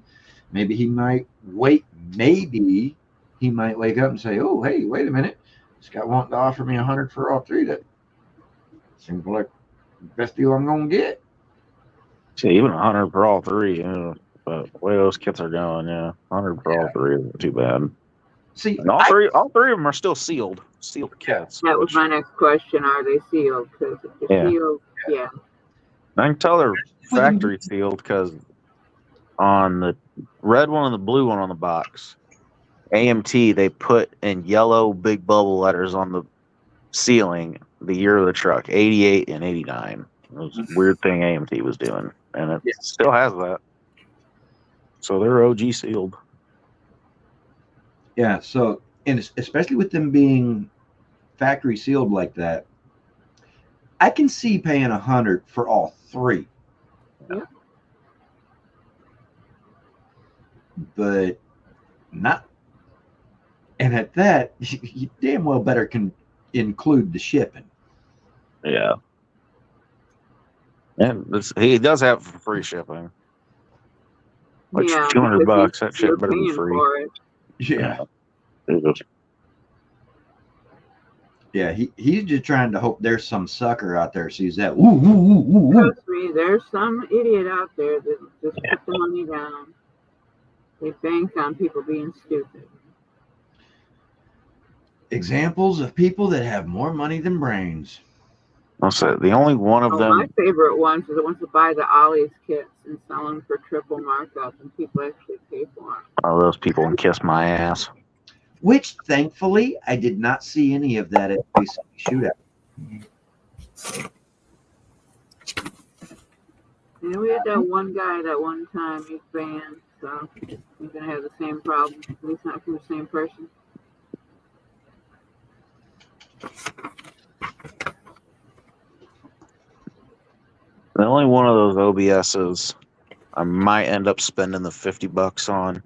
maybe he might wait. Maybe he might wake up and say, "Oh, hey, wait a minute! This guy wanting to offer me 100 for all three. That seems like the best deal I'm gonna get." See, even 100 for all three. But the way those kits are going, 100 for all three isn't too bad. See, And all three of them are still sealed kits. That was my next question. Are they sealed? Because if they're sealed, yeah. I can tell they're factory sealed because on the red one and the blue one on the box, AMT, they put in yellow big bubble letters on the ceiling the year of the truck, 88 and 89. It was a weird thing AMT was doing, and it still has that. So they're OG sealed. Yeah, so, and especially with them being factory sealed like that, I can see paying 100 for all three. Yeah. But not, and at that, you damn well better can include the shipping. Yeah. And he does have free shipping. Which Yeah, $200, that shit you're better be paying free. for it. Yeah. It Yeah, he's just trying to hope there's some sucker out there sees that. Ooh, ooh, ooh, ooh. Trust me, there's some idiot out there that just put the money down. They bank on people being stupid. Examples of people that have more money than brains. I'll say the only one of Oh, my them. favorite ones are the ones that buy the Ollie's kits and sell them for triple markup, and people actually pay for them. Oh, those people can kiss my ass. Which, thankfully, I did not see any of that at the shootout. Yeah, we had that one guy that one time he's banned, so he's gonna have the same problem. At least not from the same person. The only one of those OBSs I might end up spending the $50 on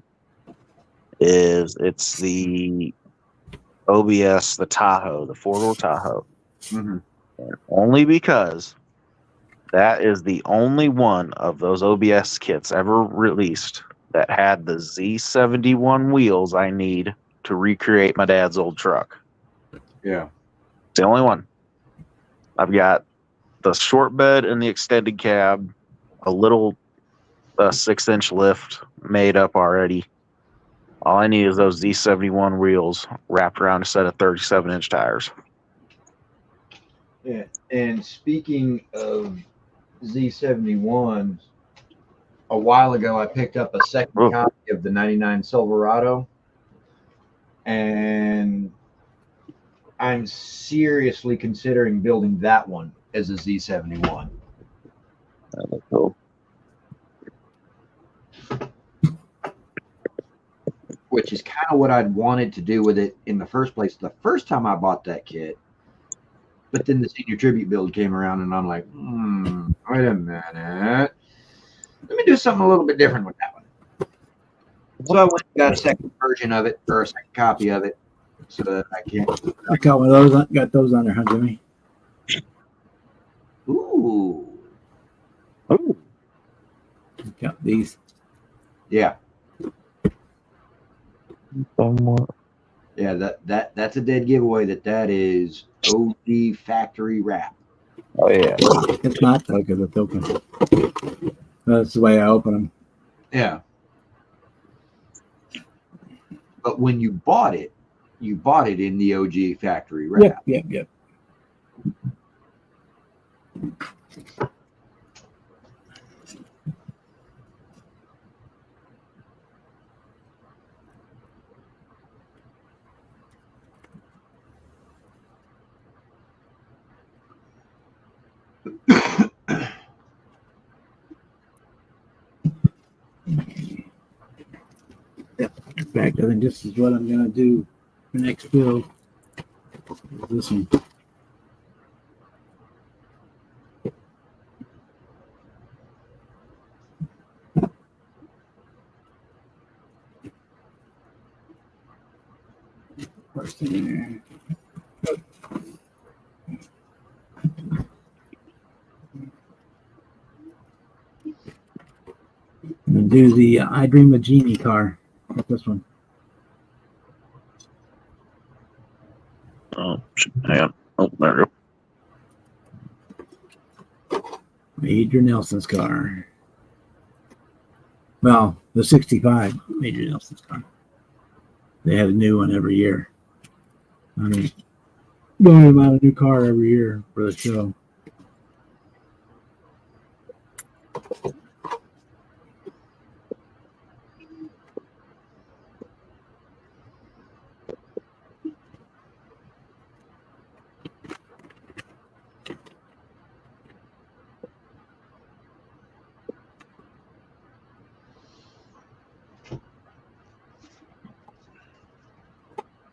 it's the OBS, the Tahoe, the 4-door Tahoe. Mm-hmm. Only because that is the only one of those OBS kits ever released that had the Z71 wheels I need to recreate my dad's old truck. Yeah. It's the only one. I've got the short bed and the extended cab, a little 6-inch lift made up already. All I need is those Z71 wheels wrapped around a set of 37-inch tires. Yeah. And speaking of Z71s, a while ago I picked up a second copy of the 99 Silverado, and I'm seriously considering building that one as a Z71. Cool. Which is kind of what I'd wanted to do with it in the first place the first time I bought that kit. But then the senior tribute build came around, and I'm like, wait a minute. Let me do something a little bit different with that one. So I went and got a second version of it, or a second copy of it, so that I can. I got one of those. Got those on there, huh, Jimmy? Ooh. Ooh. Got these. Yeah. Somewhat. Yeah, that's a dead giveaway. That is OG factory wrap. Oh, yeah. It's not though, because it's open. That's the way I open them. Yeah. But when you bought it in the OG factory wrap. Yep. In fact, I think this is what I'm going to do for next build. This one. First thing there. I'm going to do the I Dream of Genie car. Like this one. Oh, hang on. Oh, there we go. Major Nelson's car. Well, the 65 Major Nelson's car. They have a new one every year. I mean, going about a new car every year for the show.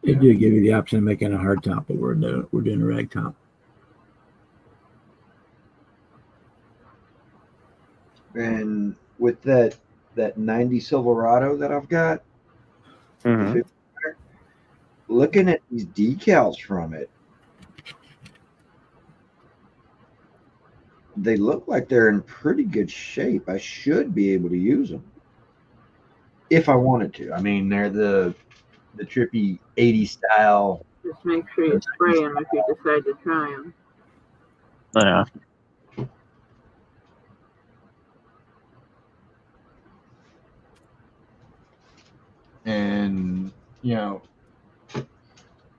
They do give you the option of making a hard top, but we're doing a rag top. And with that 90 Silverado that I've got, Mm-hmm. looking at these decals from it, they look like they're in pretty good shape. I should be able to use them if I wanted to. I mean, they're the trippy 80 style. Just make sure you spray them if you decide to try them. Yeah. And,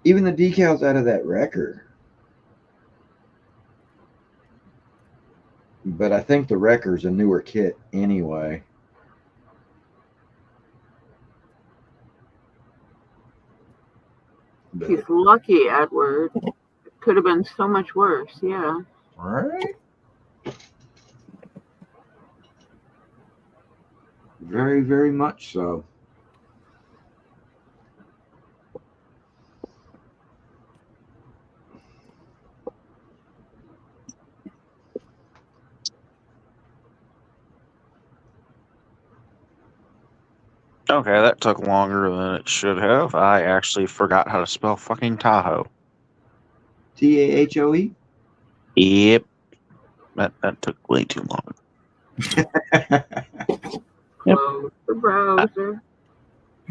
Even the decals out of that wrecker. But I think the wrecker's a newer kit anyway. But, He's lucky, Edward. It could have been so much worse. Yeah. right? Very, very much so. Okay, that took longer than it should have. I actually forgot how to spell fucking Tahoe. TAHOE? Yep. That took way too long. Close the browser.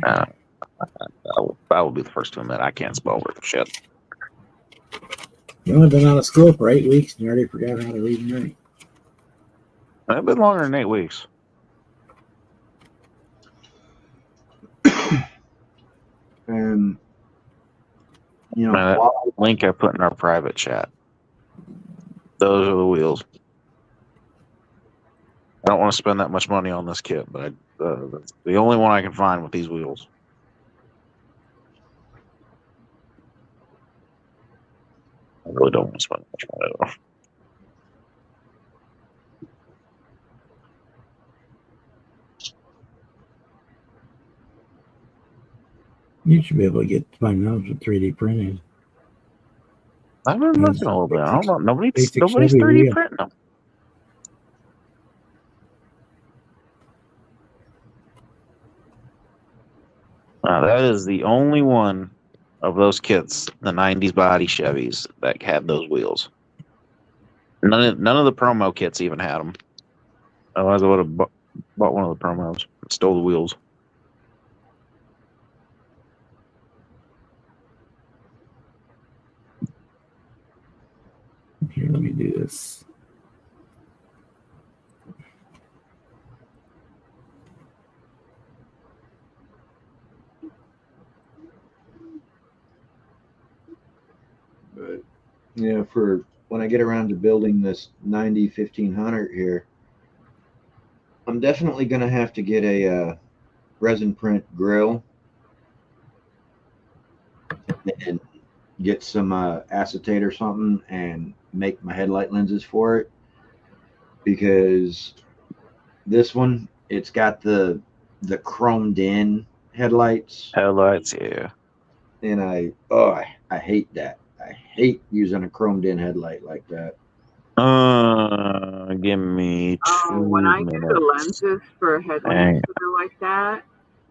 I will be the first to admit I can't spell worth of shit. You only been out of school for 8 weeks and you already forgot how to read and write. It's been longer than 8 weeks. And, you know, Man, that link I put in our private chat. Those are the wheels. I don't want to spend that much money on this kit, but that's the only one I can find with these wheels. I really don't want to spend much money at all. You should be able to find those with 3D printing. I've been looking a little bit. I don't know. Nobody's Basic 3D Chevy wheel. printing them. That is the only one of those kits, the 90s body Chevys, that had those wheels. None of the promo kits even had them. Otherwise, I would have bought one of the promos and stole the wheels. Here, let me do this. But yeah, for when I get around to building this 90 1500 here, I'm definitely going to have to get a resin print grill and get some acetate or something and make my headlight lenses for it, because this one, it's got the chromed in headlights, Yeah. and I hate that. I hate using a chromed in headlight like that. Give me 2 Oh, when I do the minutes. lenses for headlamps that are like that,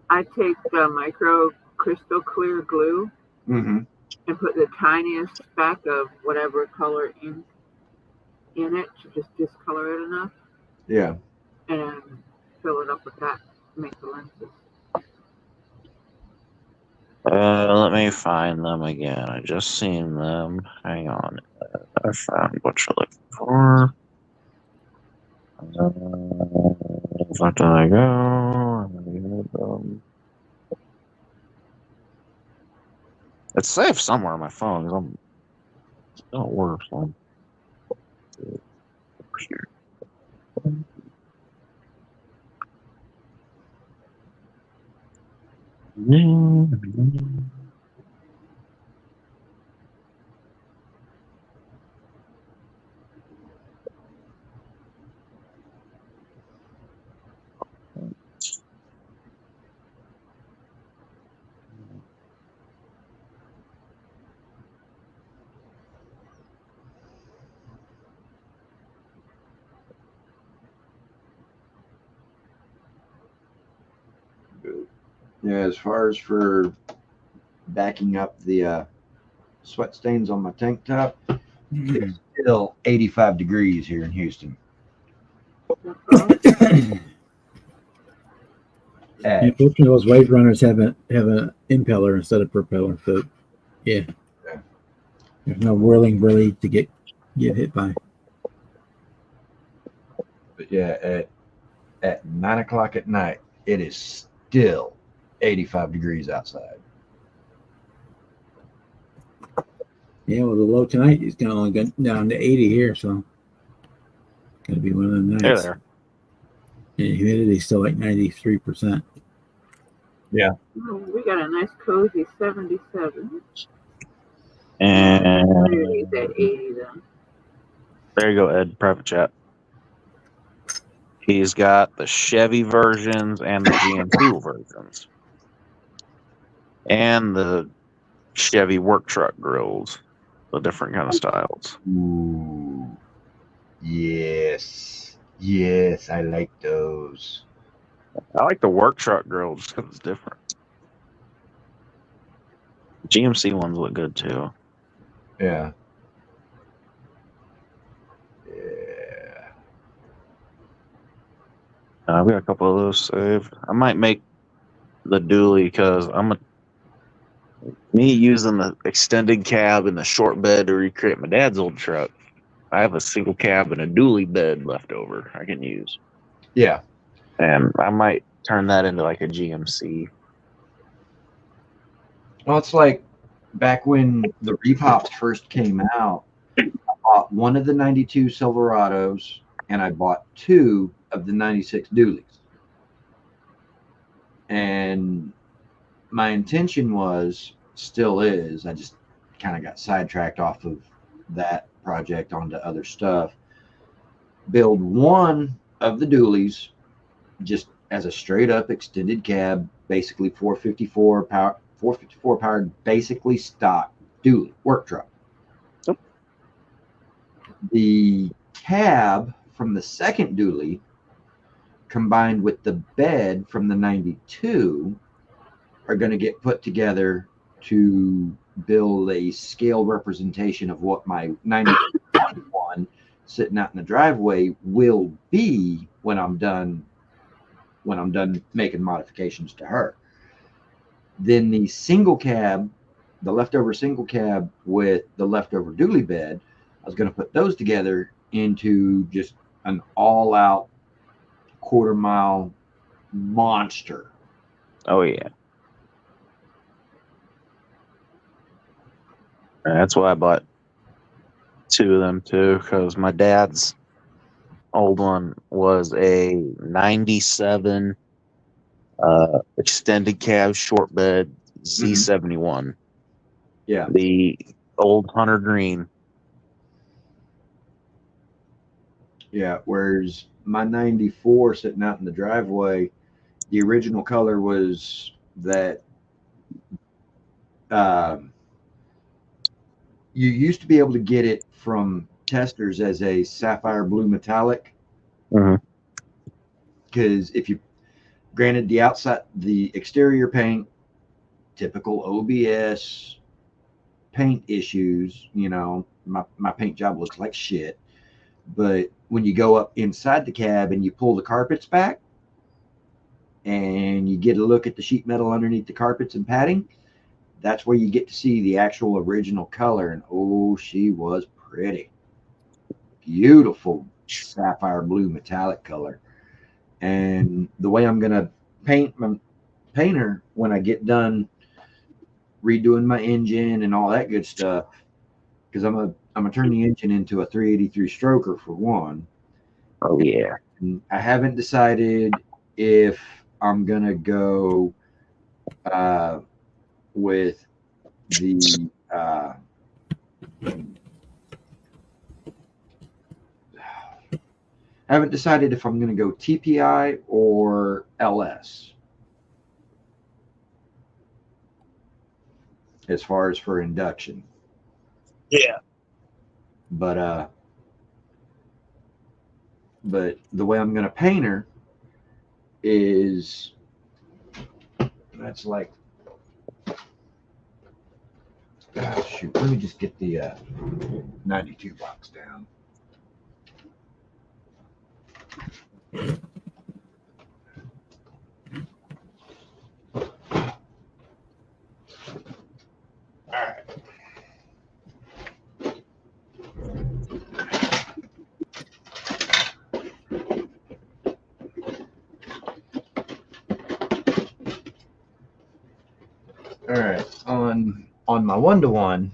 I take the micro crystal clear glue Mm-hmm. and put the tiniest speck of whatever color ink in it to just discolor it enough, Yeah. and fill it up with that to make the lenses. Let me find them again. I just seen them. Hang on. I found what you're looking for. Where did I go? It's safe somewhere on my phone because I'm still at work. So Yeah, as far as for backing up the sweat stains on my tank top, it's still 85 degrees here in Houston. Unfortunately, those wave runners have an impeller instead of propeller, so yeah, there's no whirling really to get hit by. But yeah, at 9 o'clock at night, it is still 85 degrees outside. Yeah, well, the low tonight is only got down to 80 here, so gonna be one of the Hey nights. there. And humidity still like 93%. Oh, we got a nice cozy 77. Humidity at And 80 then. there you go, Ed. Private chat. He's got the Chevy versions and the GMC versions, and the Chevy work truck grills, the different kind of styles. Ooh, yes, yes, I like those. I like the work truck grill just because it's different. GMC ones look good too. Yeah. Yeah. We got a couple of those saved. I might make the dually because me using the extended cab and the short bed to recreate my dad's old truck. I have a single cab and a dually bed left over I can use, Yeah. and I might turn that into like a GMC. Well, it's like back when the Repops first came out, I bought one of the 92 Silverados and I bought two of the 96 Dualies. And my intention was, still is, I just kind of got sidetracked off of that project onto other stuff. Build one of the Dualies just as a straight up extended cab, basically 454 powered, basically stock dually work truck. Yep. The cab from the second dually combined with the bed from the 92 are going to get put together to build a scale representation of what my 91 sitting out in the driveway will be when I'm done making modifications to her. Then the single cab, the leftover single cab with the leftover dually bed, I was going to put those together into just an all-out quarter-mile monster. Oh yeah, and that's why I bought two of them too, because my dad's old one was a 97 extended cab short bed Z71. Yeah. The old Hunter Green. Yeah. Whereas my 94 sitting out in the driveway, the original color was that you used to be able to get it from testers as a sapphire blue metallic. Mhm. Because if you, granted, the exterior paint, typical OBS paint issues, my paint job looks like shit. But when you go up inside the cab and you pull the carpets back and you get a look at the sheet metal underneath the carpets and padding, that's where you get to see the actual original color. And oh, she was pretty. Beautiful sapphire blue metallic color. And the way I'm going to paint her when I get done redoing my engine and all that good stuff, because I'm gonna turn the engine into a 383 stroker for one. Oh yeah. And I haven't decided if I'm gonna go with the I haven't decided if I'm going to go TPI or LS as far as for induction. Yeah. But the way I'm going to paint her is that's like, shoot, let me just get the 92 box down. All right. All right. On my 1-to-1,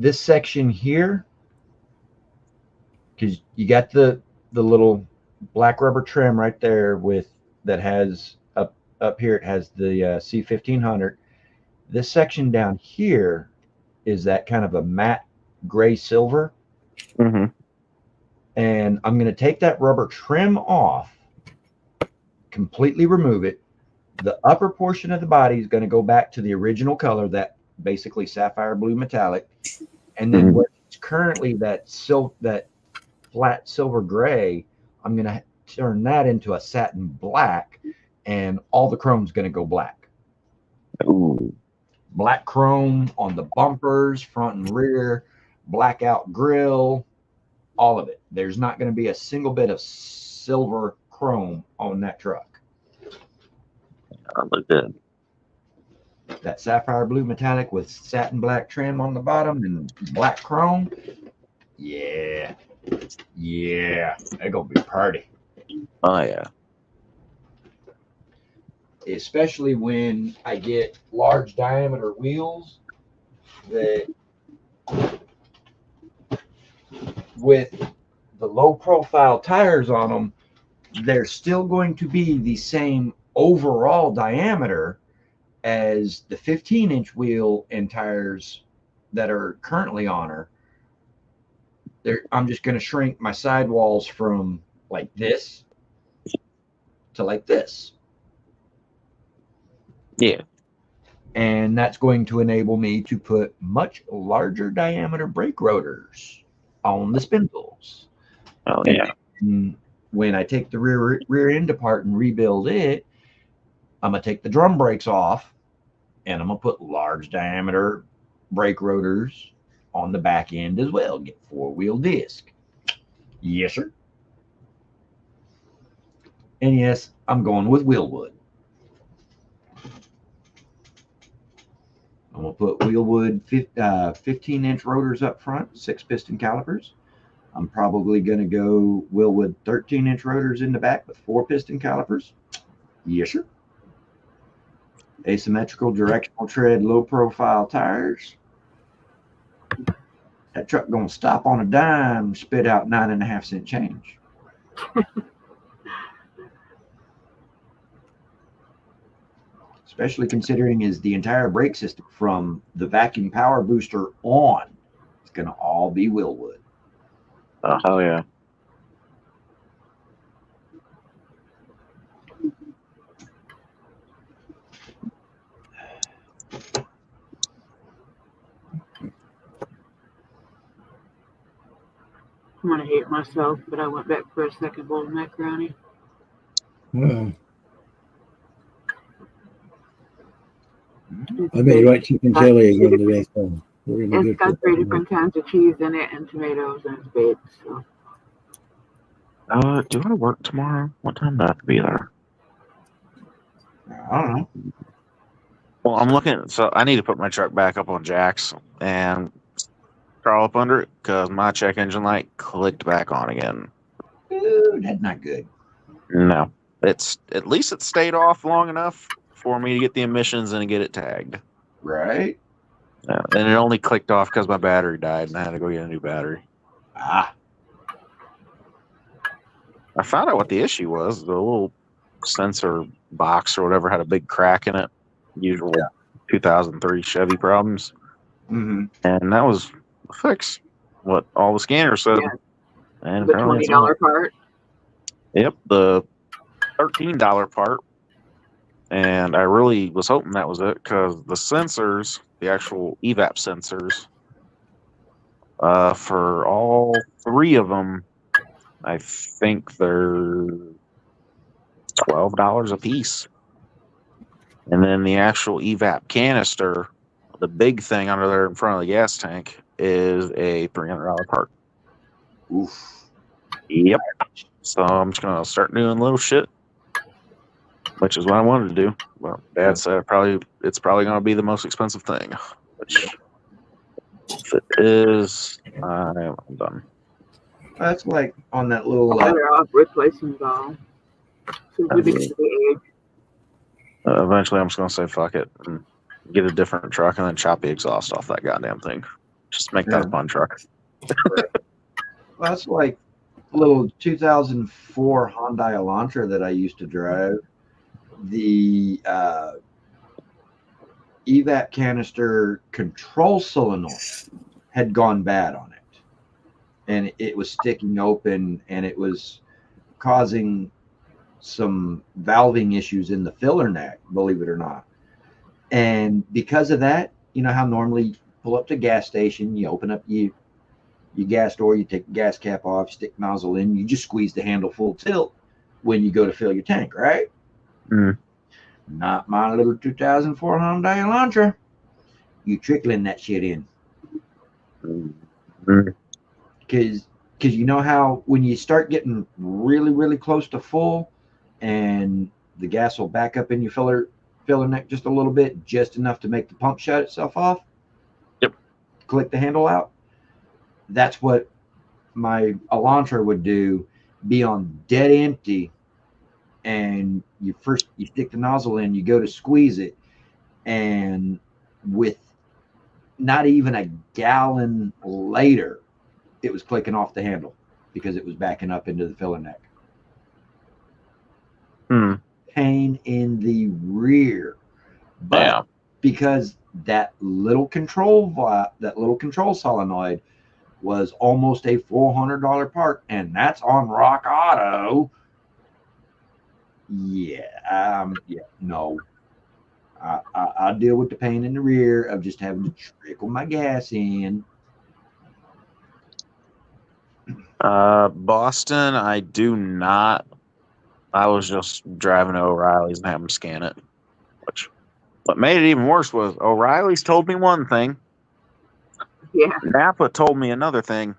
this section here, because you got the little black rubber trim right there with that has up here it has the C1500. This section down here is that kind of a matte gray silver, Mm-hmm. and I'm going to take that rubber trim off, completely remove it. The upper portion of the body is going to go back to the original color, that basically sapphire blue metallic, and then Mhm. where it's currently that flat silver gray, I'm going to turn that into a satin black, and all the chrome's going to go black. Ooh. Black chrome on the bumpers, front and rear, blackout grill, all of it. There's not going to be a single bit of silver chrome on that truck. That look good. That sapphire blue metallic with satin black trim on the bottom and black chrome. Yeah. Yeah. They're going to be pretty. Oh yeah. Especially when I get large diameter wheels that with the low profile tires on them, they're still going to be the same overall diameter as the 15-inch wheel and tires that are currently on her. I'm just going to shrink my sidewalls from like this to like this. Yeah. And that's going to enable me to put much larger diameter brake rotors on the spindles. Oh yeah. And when I take the rear end apart and rebuild it, I'm going to take the drum brakes off, and I'm going to put large diameter brake rotors on the back end as well. Get 4-wheel disc. Yes, sir. And yes, I'm going with Wheelwood. I'm going to put Wheelwood 15-inch rotors up front, 6-piston calipers. I'm probably going to go Wheelwood 13-inch rotors in the back with 4-piston calipers. Yes, sir. Asymmetrical directional tread, low profile tires. That truck going to stop on a dime, spit out 9.5-cent change. Especially considering is the entire brake system from the vacuum power booster on. It's going to all be Wheelwood. Oh hell yeah. I'm gonna hate myself, but I went back for a second bowl of macaroni. Well, I made white chicken chili again today, so we're gonna It's go got 3 different kinds of cheese in it and tomatoes, and it's baked. So Do I work tomorrow? What time do I have to be there? I don't know. Well, I'm looking. So I need to put my truck back up on jacks and crawl up under it because my check engine light clicked back on again. Ooh, that's not good. No, it's at least it stayed off long enough for me to get the emissions and get it tagged. Right? And it only clicked off because my battery died and I had to go get a new battery. Ah. I found out what the issue was. The little sensor box or whatever had a big crack in it. Usual 2003 Chevy problems. Mm-hmm. And that was a fix. What all the scanners said. Yeah. And the apparently it's $20 part. Yep, the $13 part. And I really was hoping that was it because the sensors, the actual evap sensors, for all 3 of them, I think they're $12 a piece. And then the actual evap canister, the big thing under there in front of the gas tank, is a $300 part. Oof. Yep. So I'm just gonna start doing little shit, which is what I wanted to do. Well, Dad said it's probably gonna be the most expensive thing. Which, if it is, I'm done. That's like on that little. Better off replacing the all. Simply because of the age. Eventually, I'm just gonna say fuck it and get a different truck and then chop the exhaust off that goddamn thing. Just make that a Yeah. fun truck. Well, that's like a little 2004 Hyundai Elantra that I used to drive. The evap canister control solenoid had gone bad on it, and it was sticking open, and it was causing some valving issues in the filler neck, believe it or not. And because of that, you know how normally you pull up to a gas station, you open up your gas door, you take the gas cap off, stick nozzle in, you just squeeze the handle full tilt when you go to fill your tank, right? Mm. Not my little 2004 Hyundai Elantra. You trickling that shit in. Mm. Because you know how when you start getting really, really close to full and the gas will back up in your filler neck just a little bit, just enough to make the pump shut itself off. Yep. Click the handle out. That's what my Elantra would do, be on dead empty, and you stick the nozzle in, you go to squeeze it, and with not even a gallon later, it was clicking off the handle because it was backing up into the filler neck. Hmm. Pain in the rear, but Yeah. because that little control solenoid was almost a $400 part, and that's on Rock Auto. No. I deal with the pain in the rear of just having to trickle my gas in. Boston, I do not. I was just driving to O'Reilly's and having them scan it. What made it even worse was O'Reilly's told me one thing, Yeah. Napa told me another thing,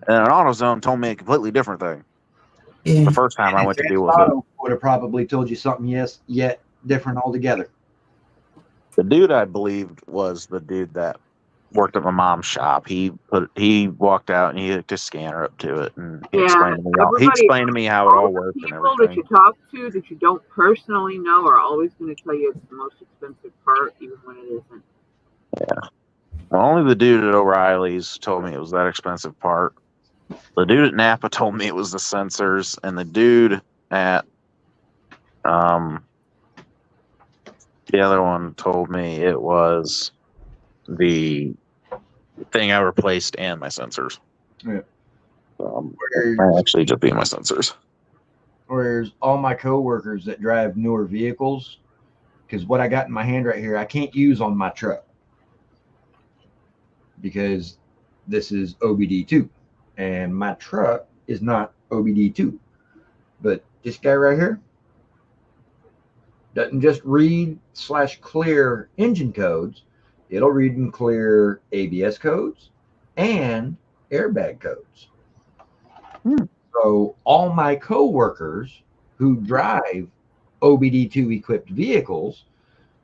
and an AutoZone told me a completely different thing. Yeah. The first time I went to deal with it. Auto would have probably told you something yet different altogether. The dude I believed was the dude that worked at my mom's shop. He walked out and he hooked his scanner up to it, and he explained to me how it all worked and People that everything. you talk to that you don't personally know are always going to tell you it's the most expensive part, even when it isn't. Yeah. Well, only the dude at O'Reilly's told me it was that expensive part. The dude at Napa told me it was the sensors, and the dude at the other one told me it was the thing I replaced and my sensors. Yeah. Actually, just being my sensors. Whereas all my coworkers that drive newer vehicles, because what I got in my hand right here, I can't use on my truck because this is OBD2, and my truck is not OBD2. But this guy right here doesn't just read /clear engine codes. It'll read and clear ABS codes and airbag codes. So all my coworkers who drive OBD2 equipped vehicles,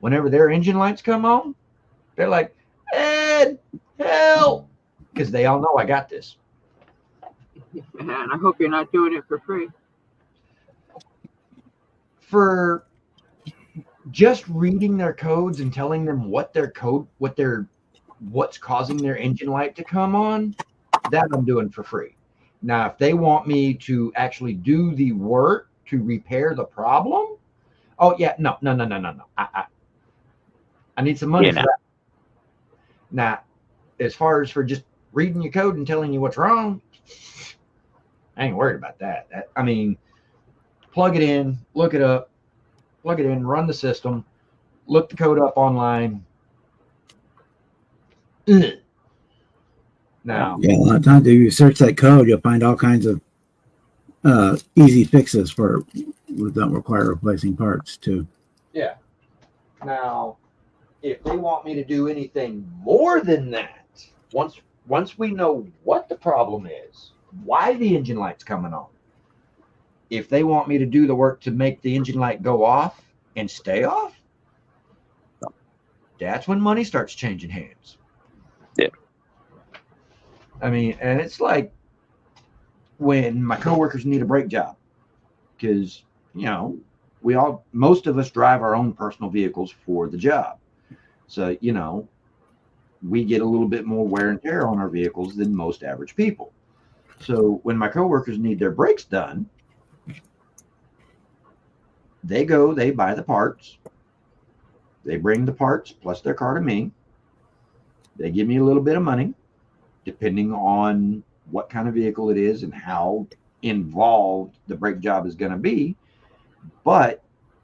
whenever their engine lights come on, they're like, Ed, help, because they all know I got this. And I hope you're not doing it for free. For just reading their codes and telling them what's causing their engine light to come on, that I'm doing for free. Now, if they want me to actually do the work to repair the problem, oh yeah, no. I need some money for that. Now, as far as for just reading your code and telling you what's wrong, I ain't worried about that. I mean, plug it in, look it up, plug it in, run the system, look the code up online. Now, Yeah, a lot of times if you search that code, you'll find all kinds of easy fixes that don't require replacing parts too. yeah. Now, if they want me to do anything more than that, once we know what the problem is, why the engine light's coming on, if they want me to do the work to make the engine light go off and stay off, that's when money starts changing hands. Yeah. I mean, and it's like when my coworkers need a brake job, because, you know, most of us drive our own personal vehicles for the job. So, you know, we get a little bit more wear and tear on our vehicles than most average people. So when my coworkers need their brakes done, they go, they buy the parts, they bring the parts plus their car to me. They give me a little bit of money, depending on what kind of vehicle it is and how involved the brake job is going to be. But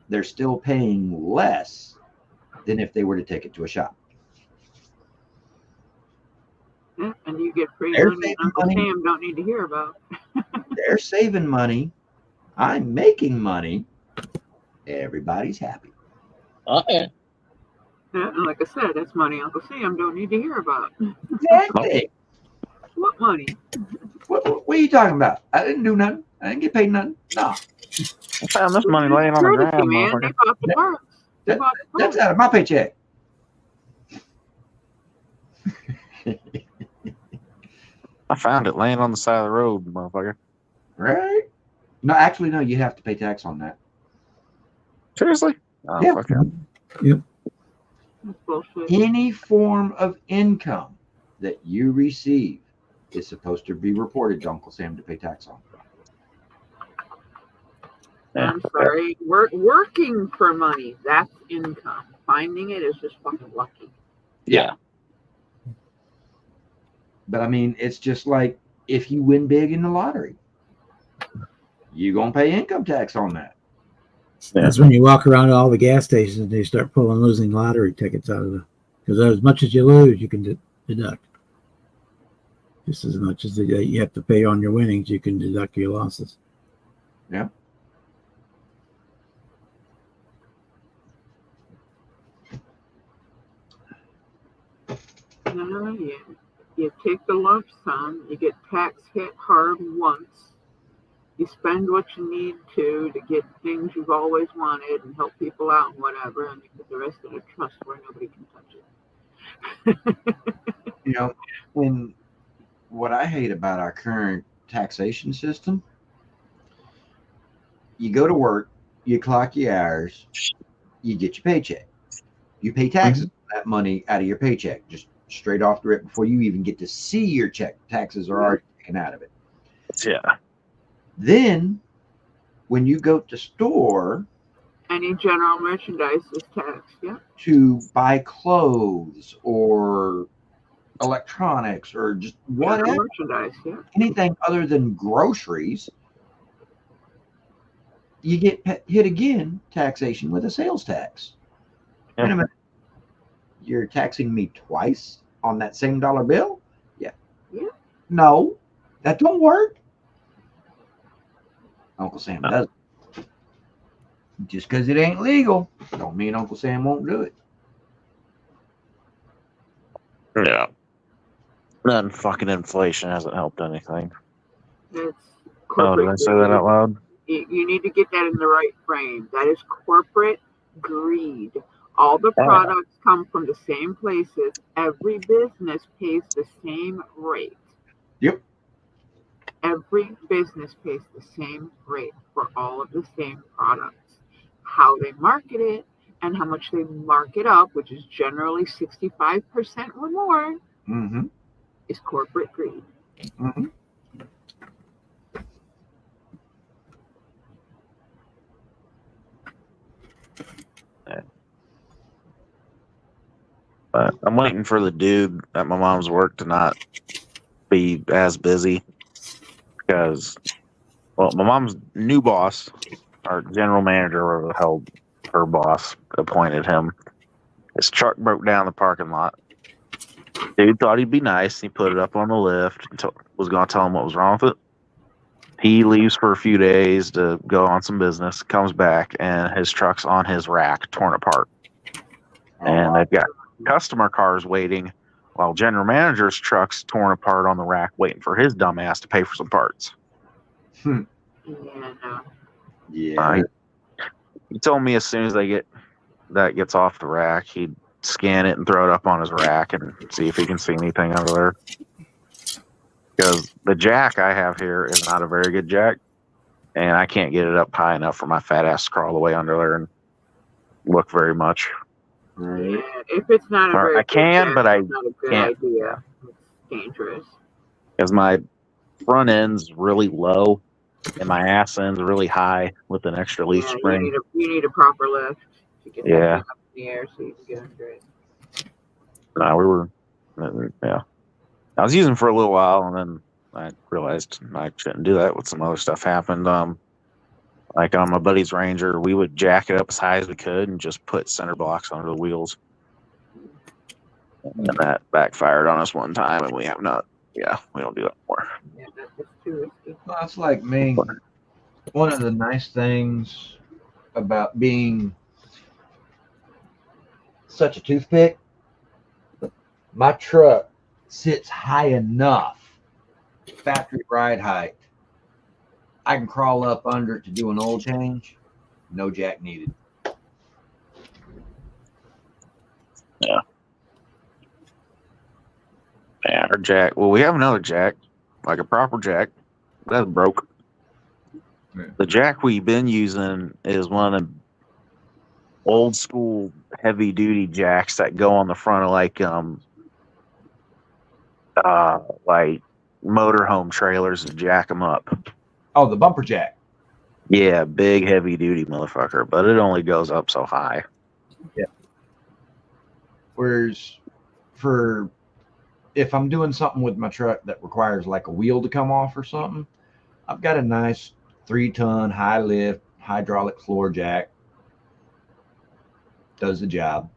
they're still paying less than if they were to take it to a shop. Yeah, and you get free They're money saving Uncle money. Sam don't need to hear about. They're saving money. I'm making money. Everybody's happy. Okay. Yeah, and like I said, that's money Uncle Sam don't need to hear about. Exactly. What money? What are you talking about? I didn't do nothing. I didn't get paid nothing. No, I found this money laying on the Courtesy, ground, man. They motherfucker. bought the parts. They bought the that's parts. out of my paycheck. I found it laying on the side of the road, motherfucker. Right? No, actually, no. You have to pay tax on that. Seriously? Oh, Yeah. fuck yeah. That's bullshit. Any form of income that you receive is supposed to be reported to Uncle Sam to pay tax on. Yeah. I'm sorry. Working for money, that's income. Finding it is just fucking lucky. Yeah. But I mean, it's just like if you win big in the lottery, you're going to pay income tax on that. That's when you walk around all the gas stations and they start pulling losing lottery tickets out of the, because as much as you lose, you can deduct. Just as much as you have to pay on your winnings, you can deduct your losses. Yeah. You take the lump sum, you get tax hit hard once, you spend what you need to get things you've always wanted and help people out and whatever, and you put the rest in a trust where nobody can touch it. You know, when what I hate about our current taxation system, you go to work, you clock your hours, you get your paycheck. You pay taxes on that money out of your paycheck, just straight off the rip before you even get to see your check. Taxes are already taken out of it. Yeah. Then, when you go to store Any general merchandise is taxed, yeah. to buy clothes or electronics or just whatever, General merchandise, yeah. anything other than groceries, you get hit again, taxation with a sales tax. Yeah. Wait a minute. You're taxing me twice on that same dollar bill? Yeah. Yeah. No, that don't work. Uncle Sam does. Just because it ain't legal, don't mean Uncle Sam won't do it. Yeah. Then fucking inflation hasn't helped anything. It's Oh, did I corporate say that out loud? You need to get that in the right frame. That is corporate greed. All the products come from the same places. Every business pays the same rate. Yep. Every business pays the same rate for all of the same products. How they market it and how much they mark it up, which is generally 65% or more, Mm-hmm. is corporate greed. Mm-hmm. But I'm waiting for the dude at my mom's work to not be as busy because, well, my mom's new boss, our general manager, or hell, her boss appointed him. His truck broke down in the parking lot. Dude thought he'd be nice. He put it up on the lift and was going to tell him what was wrong with it. He leaves for a few days to go on some business, comes back, and his truck's on his rack, torn apart. And they've got customer cars waiting while general manager's truck's torn apart on the rack waiting for his dumb ass to pay for some parts. Yeah, no. Yeah. He told me as soon as that gets off the rack, he'd scan it and throw it up on his rack and see if he can see anything under there. Because the jack I have here is not a very good jack, and I can't get it up high enough for my fat ass to crawl the way under there and look very much. Right. Yeah, if it's not a Or very I good can, jack, but I it's not a good can't idea. It's dangerous. because my front end's really low and my ass end's really high with an extra leaf Yeah, spring. you need a proper lift to get that Yeah. thing up in the air so you can get under it. No, we were, yeah. I was using it for a little while, and then I realized I shouldn't do that. With some other stuff happened. Like on my buddy's Ranger, we would jack it up as high as we could and just put center blocks under the wheels, and that backfired on us one time, and we have not. Yeah, we don't do that anymore. Yeah, that's too risky. Well, that's like me. One of the nice things about being such a toothpick, my truck sits high enough, factory ride height. I can crawl up under it to do an oil change. No jack needed. Yeah, our jack. Well, we have another jack, like a proper jack. That's broke. Yeah. The jack we've been using is one of the old school heavy duty jacks that go on the front of like motorhome trailers and jack them up. Oh, the bumper jack. Yeah, big heavy duty motherfucker, but it only goes up so high. Whereas for if I'm doing something with my truck that requires like a wheel to come off or something, I've got a nice 3-ton high lift hydraulic floor jack. Does the job.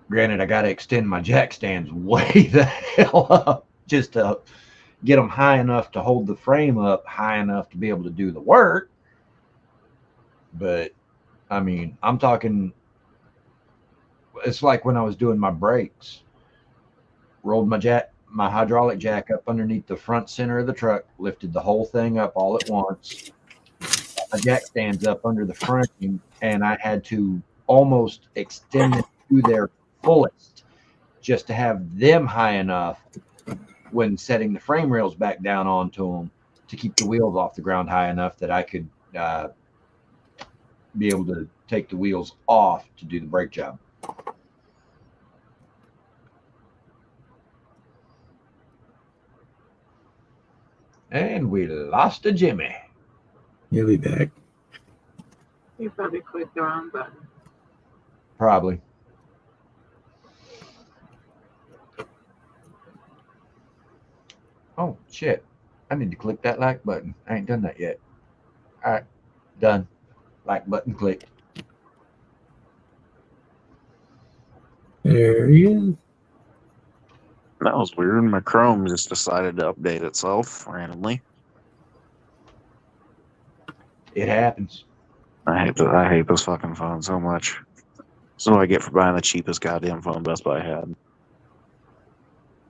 Granted, I got to extend my jack stands way the hell up just to get them high enough to hold the frame up high enough to be able to do the work. But I mean, I'm talking, it's like when I was doing my brakes, rolled my hydraulic jack up underneath the front center of the truck, lifted the whole thing up all at once. My jack stands up under the front, and I had to almost extend it to their fullest just to have them high enough when setting the frame rails back down onto them to keep the wheels off the ground high enough that I could be able to take the wheels off to do the brake job. And we lost a Jimmy. He'll be back. You probably clicked the wrong button. Probably. Oh, shit. I need to click that like button. I ain't done that yet. All right. Done. Like button clicked. There he is. That was weird. My Chrome just decided to update itself randomly. It happens. I hate this fucking phone so much. This is what I get for buying the cheapest goddamn phone Best Buy had.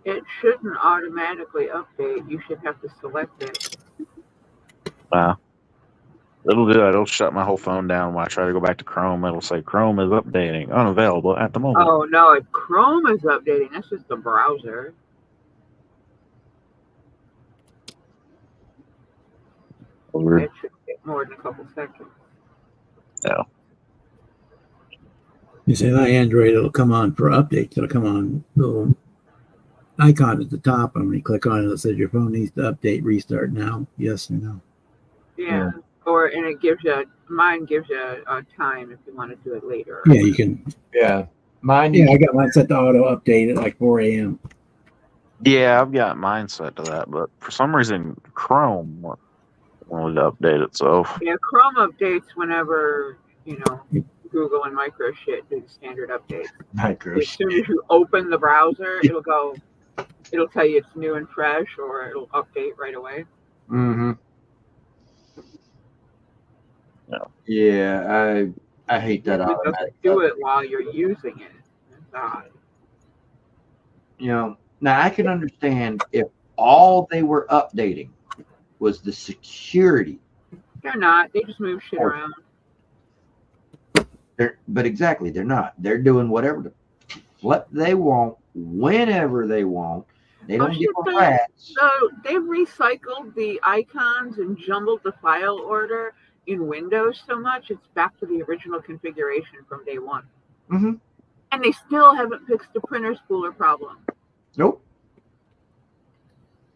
It shouldn't automatically update. You should have to select it. It'll do that. It'll shut my whole phone down when I try to go back to Chrome. It'll say Chrome is updating, unavailable at the moment. Oh no, if Chrome is updating, that's just the browser. Weird. It should take more than a couple seconds. Yeah. You say my Android, it'll come on for updates. It'll come on little icon at the top, and when you click on it, it says your phone needs to update, restart now. Yes or no. Yeah. And it gives you mine gives you a time if you want to do it later. Yeah, you can. Yeah. Mine. Yeah, I got mine set to auto update at like 4 a.m. Yeah, I've got mine set to that, but for some reason, Chrome wanted to update itself. Yeah, Chrome updates whenever, Google and Micro shit do the standard updates. As soon as you open the browser, it'll tell you it's new and fresh, or it'll update right away. Mm-hmm. Yeah, I hate that It automatic. doesn't do it while you're using it. It's odd. Now I can understand if all they were updating was the security. They're not. They just move shit around. But exactly, they're not. They're doing whatever what they want, whenever they want. They don't give a rat's. So they've recycled the icons and jumbled the file order in Windows so much, it's back to the original configuration from day one. Mm-hmm. And they still haven't fixed the printer spooler problem. Nope.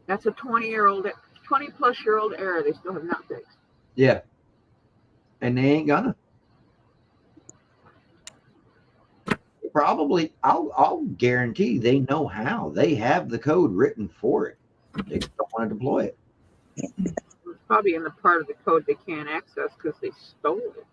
That's a 20+ year old error they still have not fixed. Yeah. And they ain't gonna. Probably, I'll guarantee they know how. They have the code written for it. They just don't want to deploy it. It's probably in the part of the code they can't access because they stole it.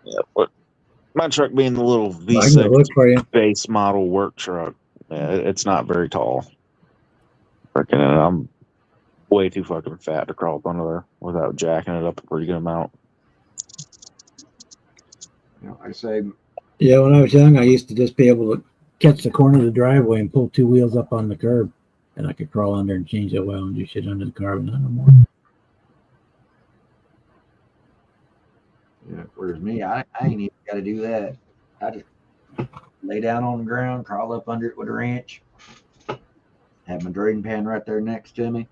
Yeah, but my truck being the little I can V6 look for you. base model work truck, it's not very tall. Freaking, I'm way too fucking fat to crawl up under there without jacking it up a pretty good amount. You know, I say, Yeah, when I was young, I used to just be able to catch the corner of the driveway and pull two wheels up on the curb, and I could crawl under and change the oil and do shit under the car, but not no more. you know, whereas me, I ain't even got to do that. I just lay down on the ground, crawl up under it with a wrench, have my drain pan right there next to me.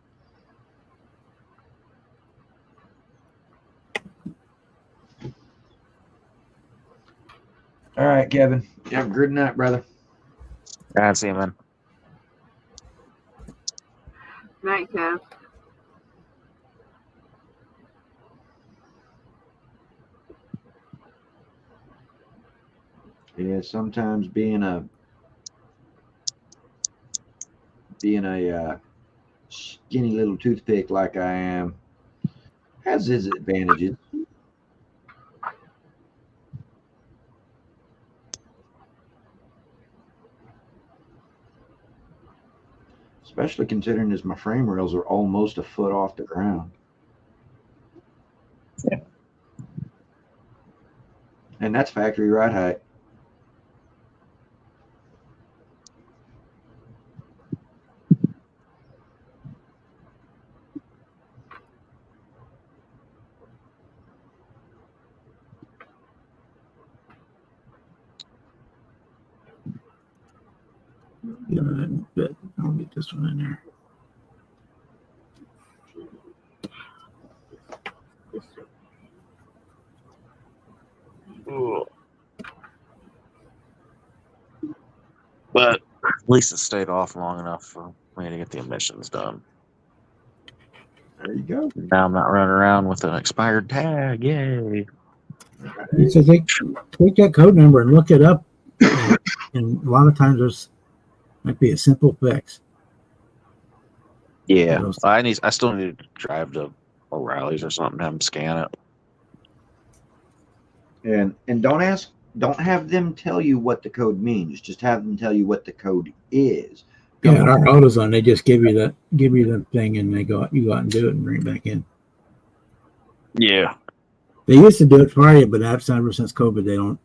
All right, Kevin. You have a good night, brother. I see, man. Night, Kev. Yeah, sometimes being a skinny little toothpick like I am has its advantages. Especially considering as my frame rails are almost a foot off the ground. Yeah. And that's factory ride height. Yeah, but I'll get this one in there. But at least it stayed off long enough for me to get the emissions done. There you go. Now I'm not running around with an expired tag. Yay. So take that code number and look it up, and a lot of times there's might be a simple fix. Yeah, I still need to drive to O'Reilly's or something to have them scan it. And don't have them tell you what the code means. Just have them tell you what the code is. Yeah, at our AutoZone, they just give you the thing, and you go out and do it and bring it back in. Yeah. They used to do it for you, but ever since COVID, they don't.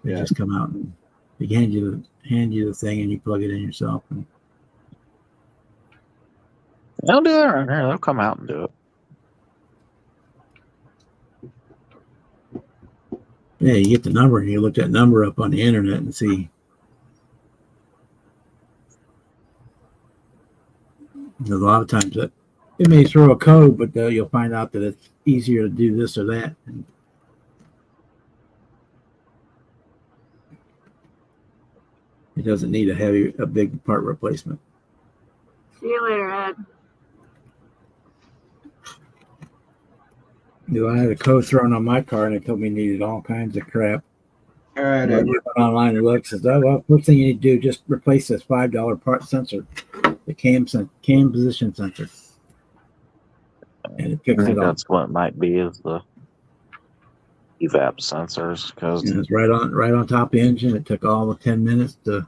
They Yeah. just come out and they hand you the thing, and you plug it in yourself. And They'll do it right here. They'll come out and do it. yeah, you get the number, and you look that number up on the internet and see. A lot of times that it may throw a code, but you'll find out that it's easier to do this or that. And it doesn't need a big part replacement. See you later, Ed. I had a code thrown on my car, and it told me it needed all kinds of crap. All right, I Ed. went online and looked. Says, "Oh well, first thing you need to do, just replace this $5 part sensor, the cam position sensor." And it I picks think it up. that's what it might be is the evap sensors because And it's right on top of the engine. It took all of 10 minutes had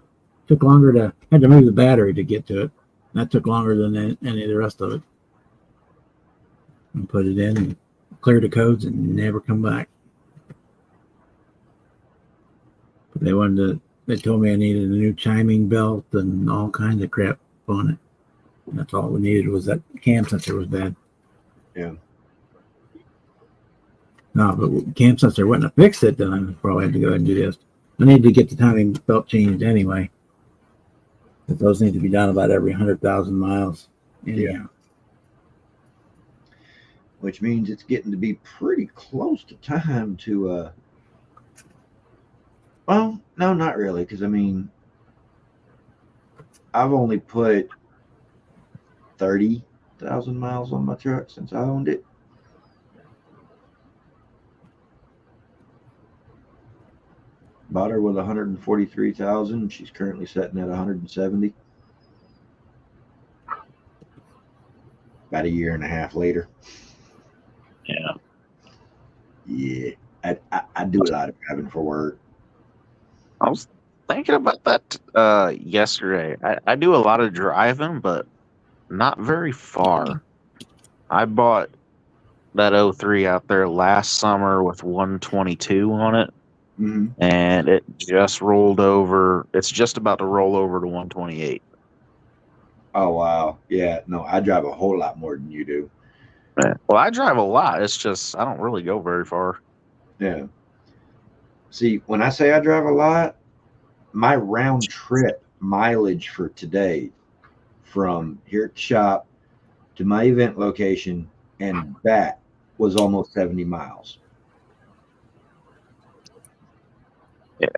to move the battery to get to it. That took longer than any of the rest of it. And put it in and cleared the codes and never come back. But they told me I needed a new chiming belt and all kinds of crap on it. And that's all we needed was that cam sensor was bad. Yeah. No, but cam sensor wouldn't have fixed it, then I probably had to go ahead and do this. I need to get the timing belt changed anyway. But those need to be done about every 100,000 miles. Anyhow. Which means it's getting to be pretty close to time to well, no, not really, because I mean I've only put 30,000 miles on my truck since I owned it. Bought her with 143,000. She's currently sitting at 170. About a year and a half later. Yeah. Yeah, I do a lot of driving for work. I was thinking about that yesterday. I do a lot of driving, but not very far. I bought that 03 out there last summer with 122 on it, Mm-hmm. and it just rolled over. It's just about to roll over to 128. Oh wow, yeah. No, I drive a whole lot more than you do. Yeah. Well, I drive a lot. It's just I don't really go very far. Yeah. See, when I say I drive a lot, my round trip mileage for today from here at the shop to my event location and back was almost 70 miles. Yeah.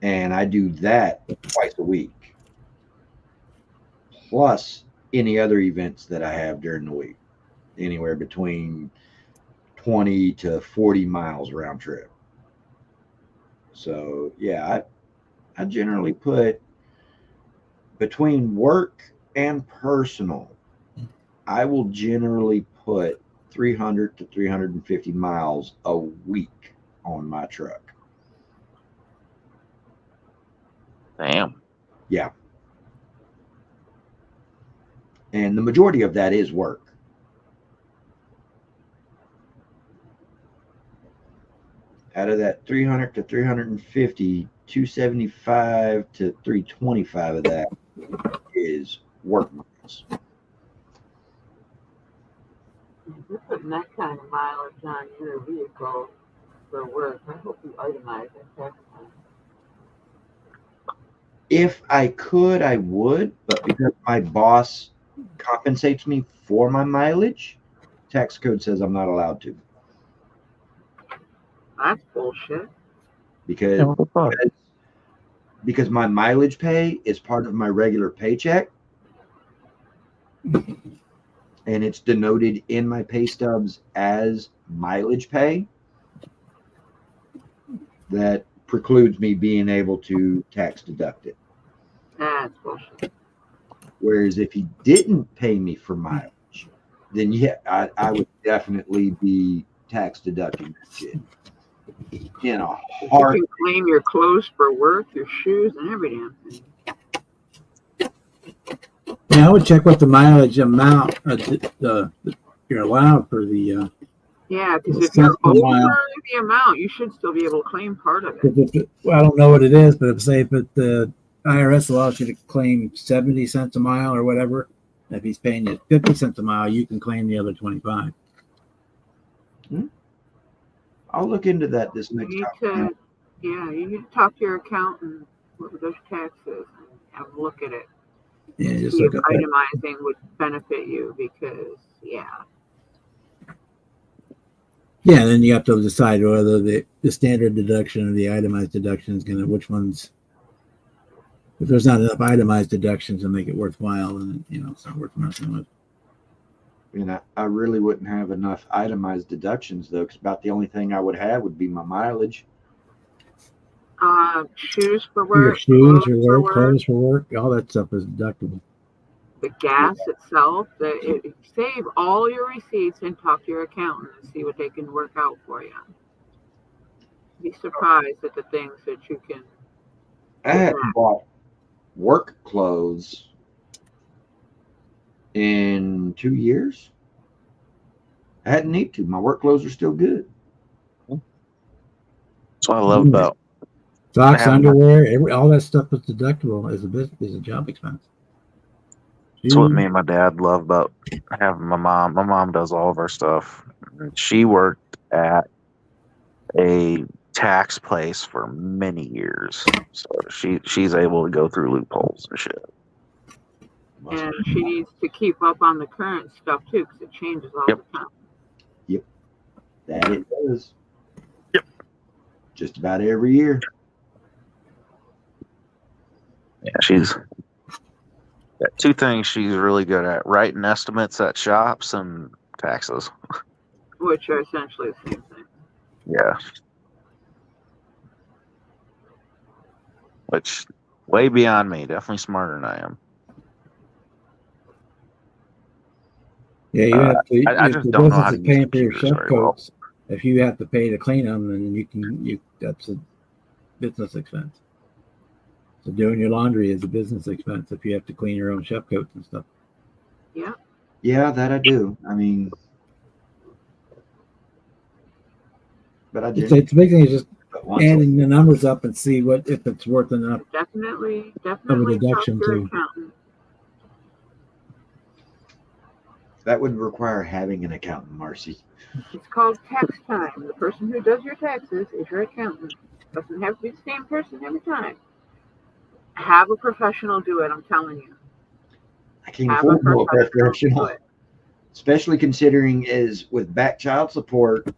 And I do that twice a week, plus any other events that I have during the week, anywhere between 20 to 40 miles round trip. So, yeah, I generally put between work and personal, I will generally put 300 to 350 miles a week on my truck. Damn. Yeah. And the majority of that is work. Out of that 300 to 350, 275 to 325 of that is work miles. If you're putting that kind of mileage on your vehicle for work, I hope you itemize it tax time. If I could, I would, but because my boss compensates me for my mileage, tax code says I'm not allowed to. That's bullshit. Because Yeah, what the fuck? because my mileage pay is part of my regular paycheck, and it's denoted in my pay stubs as mileage pay, that precludes me being able to tax deduct it. That's bullshit. Whereas if he didn't pay me for mileage, then yeah, I would definitely be tax deducting that shit in a You hard. can claim your clothes for work, your shoes, and every damn thing. Yeah, I would check what the mileage amount you're allowed for the. Yeah, because if Cents you're per over mile. the amount, you should still be able to claim part of it. Well, I don't know what it is, but if the IRS allows you to claim 70 cents a mile or whatever, if he's paying you 50 cents a mile, you can claim the other 25. I'll look into that this You next need time. to, yeah, you need to talk to your accountant with those taxes and have a look at it. Yeah, just See if look up that. itemizing would benefit you because, yeah. Yeah, and then you have to decide whether the standard deduction or the itemized deduction is going to, which ones. If there's not enough itemized deductions to make it worthwhile, then it's not worth messing with. And I really wouldn't have enough itemized deductions though, because about the only thing I would have would be my mileage. Shoes for Your work, shoes, your work, clothes for work, all that stuff is deductible. the gas itself. Save all your receipts and talk to your accountant and see what they can work out for you. Be surprised at the things that you can. I hadn't bought work clothes in 2 years. I hadn't need to. My workloads are still good. That's what I love about Socks, having my, underwear, all that stuff is deductible as a job expense. that's what me and my dad love about having my mom. My mom does all of our stuff. She worked at a tax place for many years, so she's able to go through loopholes and shit. And she needs to keep up on the current stuff too, because it changes all Yep. the time. That it does. Yep. Just about every year. Yeah, she's got two things she's really good at: writing estimates at shops and taxes. Which are essentially the same thing. Yeah. Which way beyond me, definitely smarter than I am. Yeah, you have to. I If just the don't know business how to is use paying for your computers chef very well. coats, if you have to pay to clean them, then you that's a business expense. So doing your laundry is a business expense if you have to clean your own chef coats and stuff. Yeah. Yeah, that I do. I mean, but I It's did the big thing is just once. adding the numbers up and see if it's worth enough Definitely of a talk deduction to your to. accountant. That would require having an accountant, Marcy. It's called tax time. The person who does your taxes is your accountant. Doesn't have to be the same person every time. Have a professional do it, I'm telling you. I can't Have a afford no professional do professional, it. especially considering as with back child support,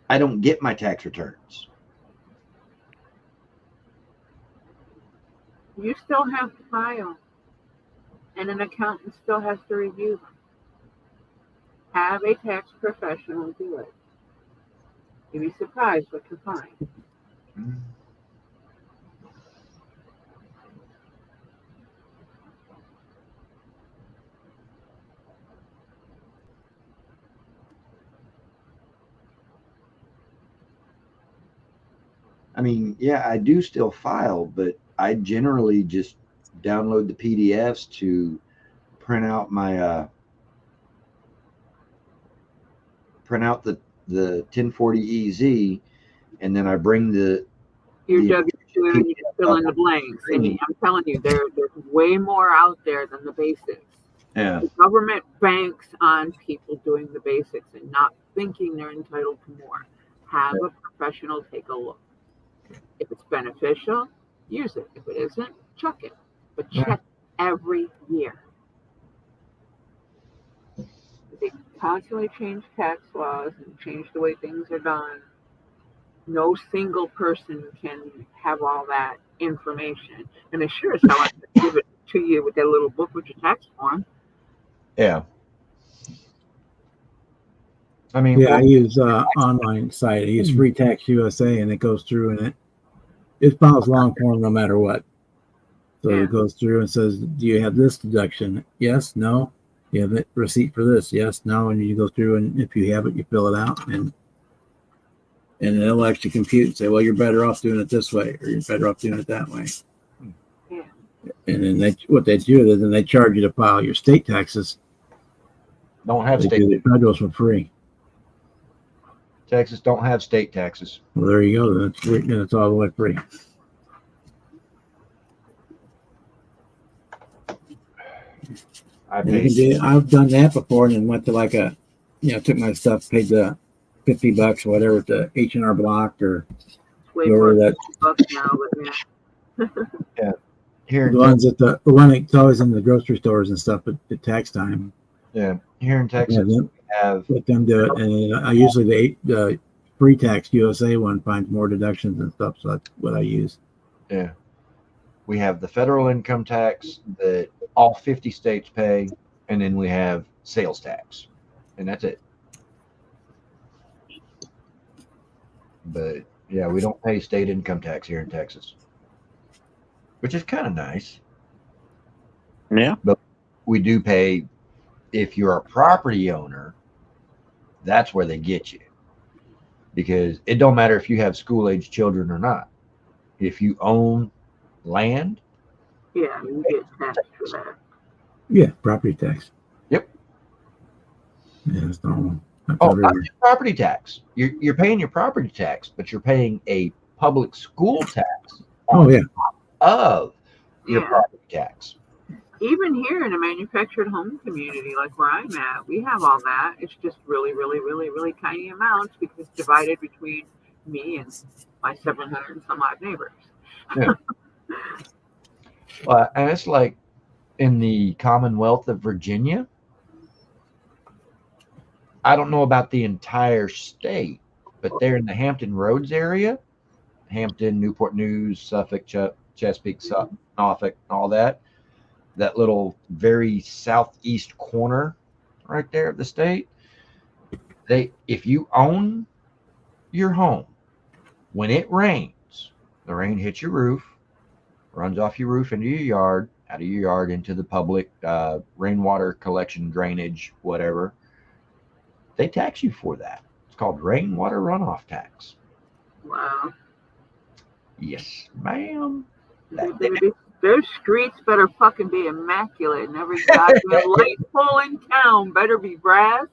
I don't get my tax returns. You still have to file, and an accountant still has to review them. Have a tax professional do it. You'd be surprised what you find. I mean, yeah, I do still file, but I generally just download the PDFs to print out my print out the 1040 EZ, and then I bring Your the W-2 and you just fill in the blanks. And I'm telling you, there's way more out there than the basics. yeah. The government banks on people doing the basics and not thinking they're entitled to more. Have a professional take a look. If it's beneficial, use it. If it isn't, chuck it. But check every year. They constantly change tax laws and change the way things are done. No single person can have all that information. And they sure as hell aren't going to give it to you with that little book with your tax form. Yeah. I mean, Yeah, I use online site. I use Free Tax USA, and it goes through and it files long form no matter what. So Yeah. it goes through and says, "Do you have this deduction? Yes, no. You have a receipt for this? Yes, no." And you go through, and if you have it, you fill it out, and it'll actually compute and say, "Well, you're better off doing it this way, or you're better off doing it that way." Yeah. And then what they do is then they charge you to file your state taxes. don't have They state do the federals for free. Texas don't have state taxes. Well, there you go. Then it's all the way free. I've done that before, and then went to like took my stuff, paid the $50 or whatever at the H&R Block or Way wherever more that. bucks now, but yeah. Here The in ones the one that's always in the grocery stores and stuff at tax time. Yeah, here in Texas, we have let them do it, and I usually the Free Tax USA one finds more deductions and stuff, so that's what I use. Yeah, we have the federal income tax that all 50 states pay, and then we have sales tax, and that's it. But yeah, we don't pay state income tax here in Texas, which is kind of nice. Yeah, but we do pay. If you're a property owner, that's where they get you, because it don't matter if you have school-age children or not. If you own land, Yeah, you get taxed for that. Yeah, property tax. Yep. Yeah, that's normal. That's Oh, not everywhere. just property tax. You're paying your property tax, but you're paying a public school tax Oh on yeah. of your Yeah. property tax. Even here in a manufactured home community like where I'm at, we have all that. It's just really, really, really, really tiny amounts because it's divided between me and my 700 and some odd neighbors. Well, and it's like in the Commonwealth of Virginia. I don't know about the entire state, but they're in the Hampton Roads area, Hampton, Newport News, Suffolk, Chesapeake, Norfolk, all that. That little very southeast corner right there of the state. If you own your home, when it rains, the rain hits your roof, runs off your roof into your yard, out of your yard into the public rainwater collection, drainage, whatever. They tax you for that. It's called rainwater runoff tax. Wow. Yes, ma'am. Their streets better fucking be immaculate, and every goddamn light pole in town better be brass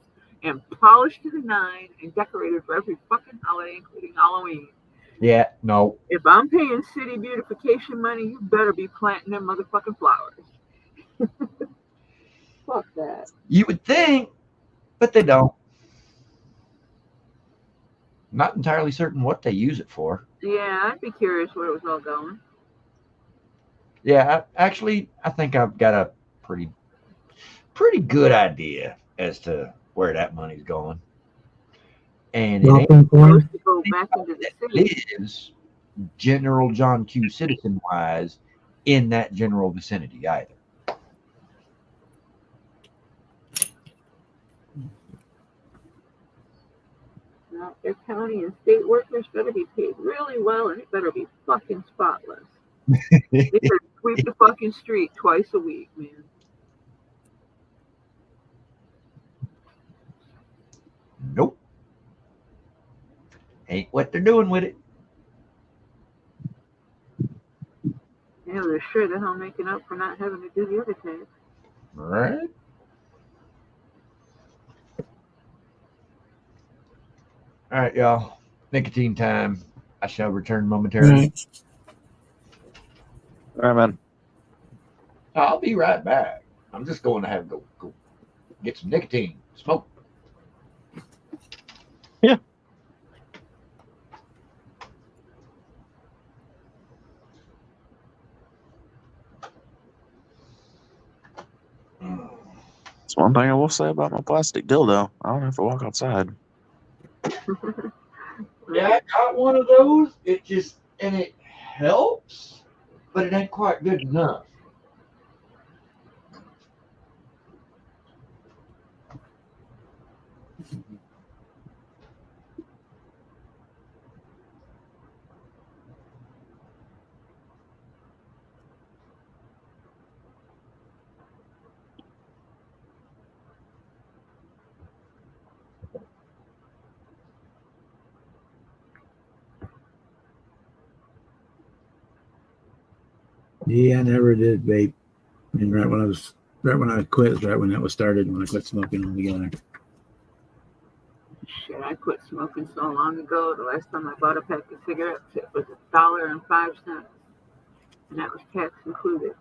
and polished to the nine and decorated for every fucking holiday, including Halloween. Yeah, no. If I'm paying city beautification money, you better be planting them motherfucking flowers. Fuck that. You would think, but they don't. Not entirely certain what they use it for. Yeah, I'd be curious where it was all going. Yeah, I think I've got a pretty good idea as to where that money's going. And it ain't Supposed to go back into the city. lives general John Q. citizen wise in that general vicinity either. Now, their county and state workers better be paid really well, and it better be fucking spotless. They better sweep the fucking street twice a week, man. Nope. Ain't what they're doing with it. Yeah, they're sure the hell making up for not having to do the other task. Right? All right, y'all. Nicotine time. I shall return momentarily. All right, man. I'll be right back. I'm just going to have to go get some nicotine. Smoke. Yeah. That's one thing I will say about my plastic dildo. I don't have to walk outside. Yeah, I got one of those. It helps, but it ain't quite good enough. Yeah, I never did vape. And right when I quit, was right when that was started, when I quit smoking altogether. Shit, I quit smoking so long ago. The last time I bought a pack of cigarettes, it was $1.05, and that was tax included.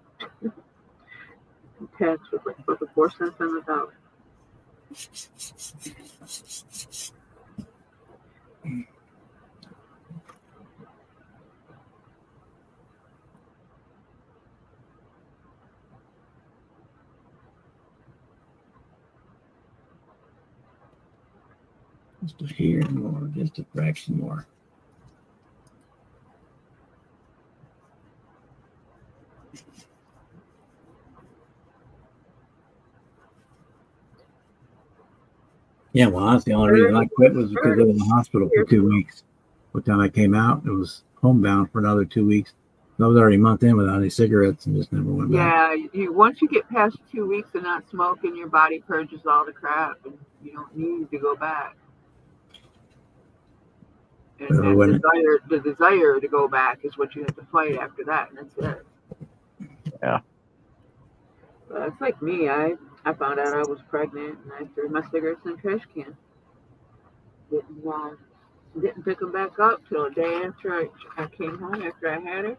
Tax was like 4 cents on the dollar. Just a hair more, just a fraction more. Yeah, well, that's the only reason I quit was because I was in the hospital for 2 weeks. By the time I came out, it was homebound for another 2 weeks. I was already a month in without any cigarettes and just never went back. Yeah, once you get past 2 weeks of not smoking, your body purges all the crap, and you don't need to go back. And the desire to go back is what you have to fight after that, and that's it. Yeah. It's like me. I found out I was pregnant and I threw my cigarettes in the trash can. Didn't, didn't pick them back up till a day after I came home after I had it.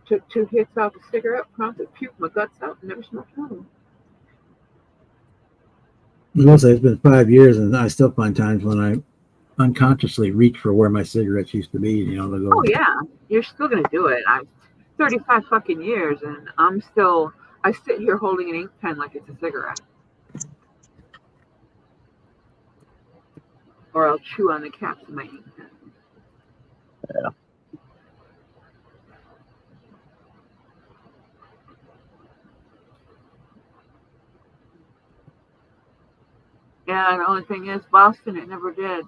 Took 2 hits off a cigarette, promptly puked my guts out, and never smoked another one. Mostly it's been 5 years, and I still find times when I unconsciously reach for where my cigarettes used to be. You know, to Oh go. yeah, you're still gonna do it. I'm 35 fucking years, and I sit here holding an ink pen like it's a cigarette, or I'll chew on the caps of my ink pen. Yeah, the only thing is, Boston, it never did.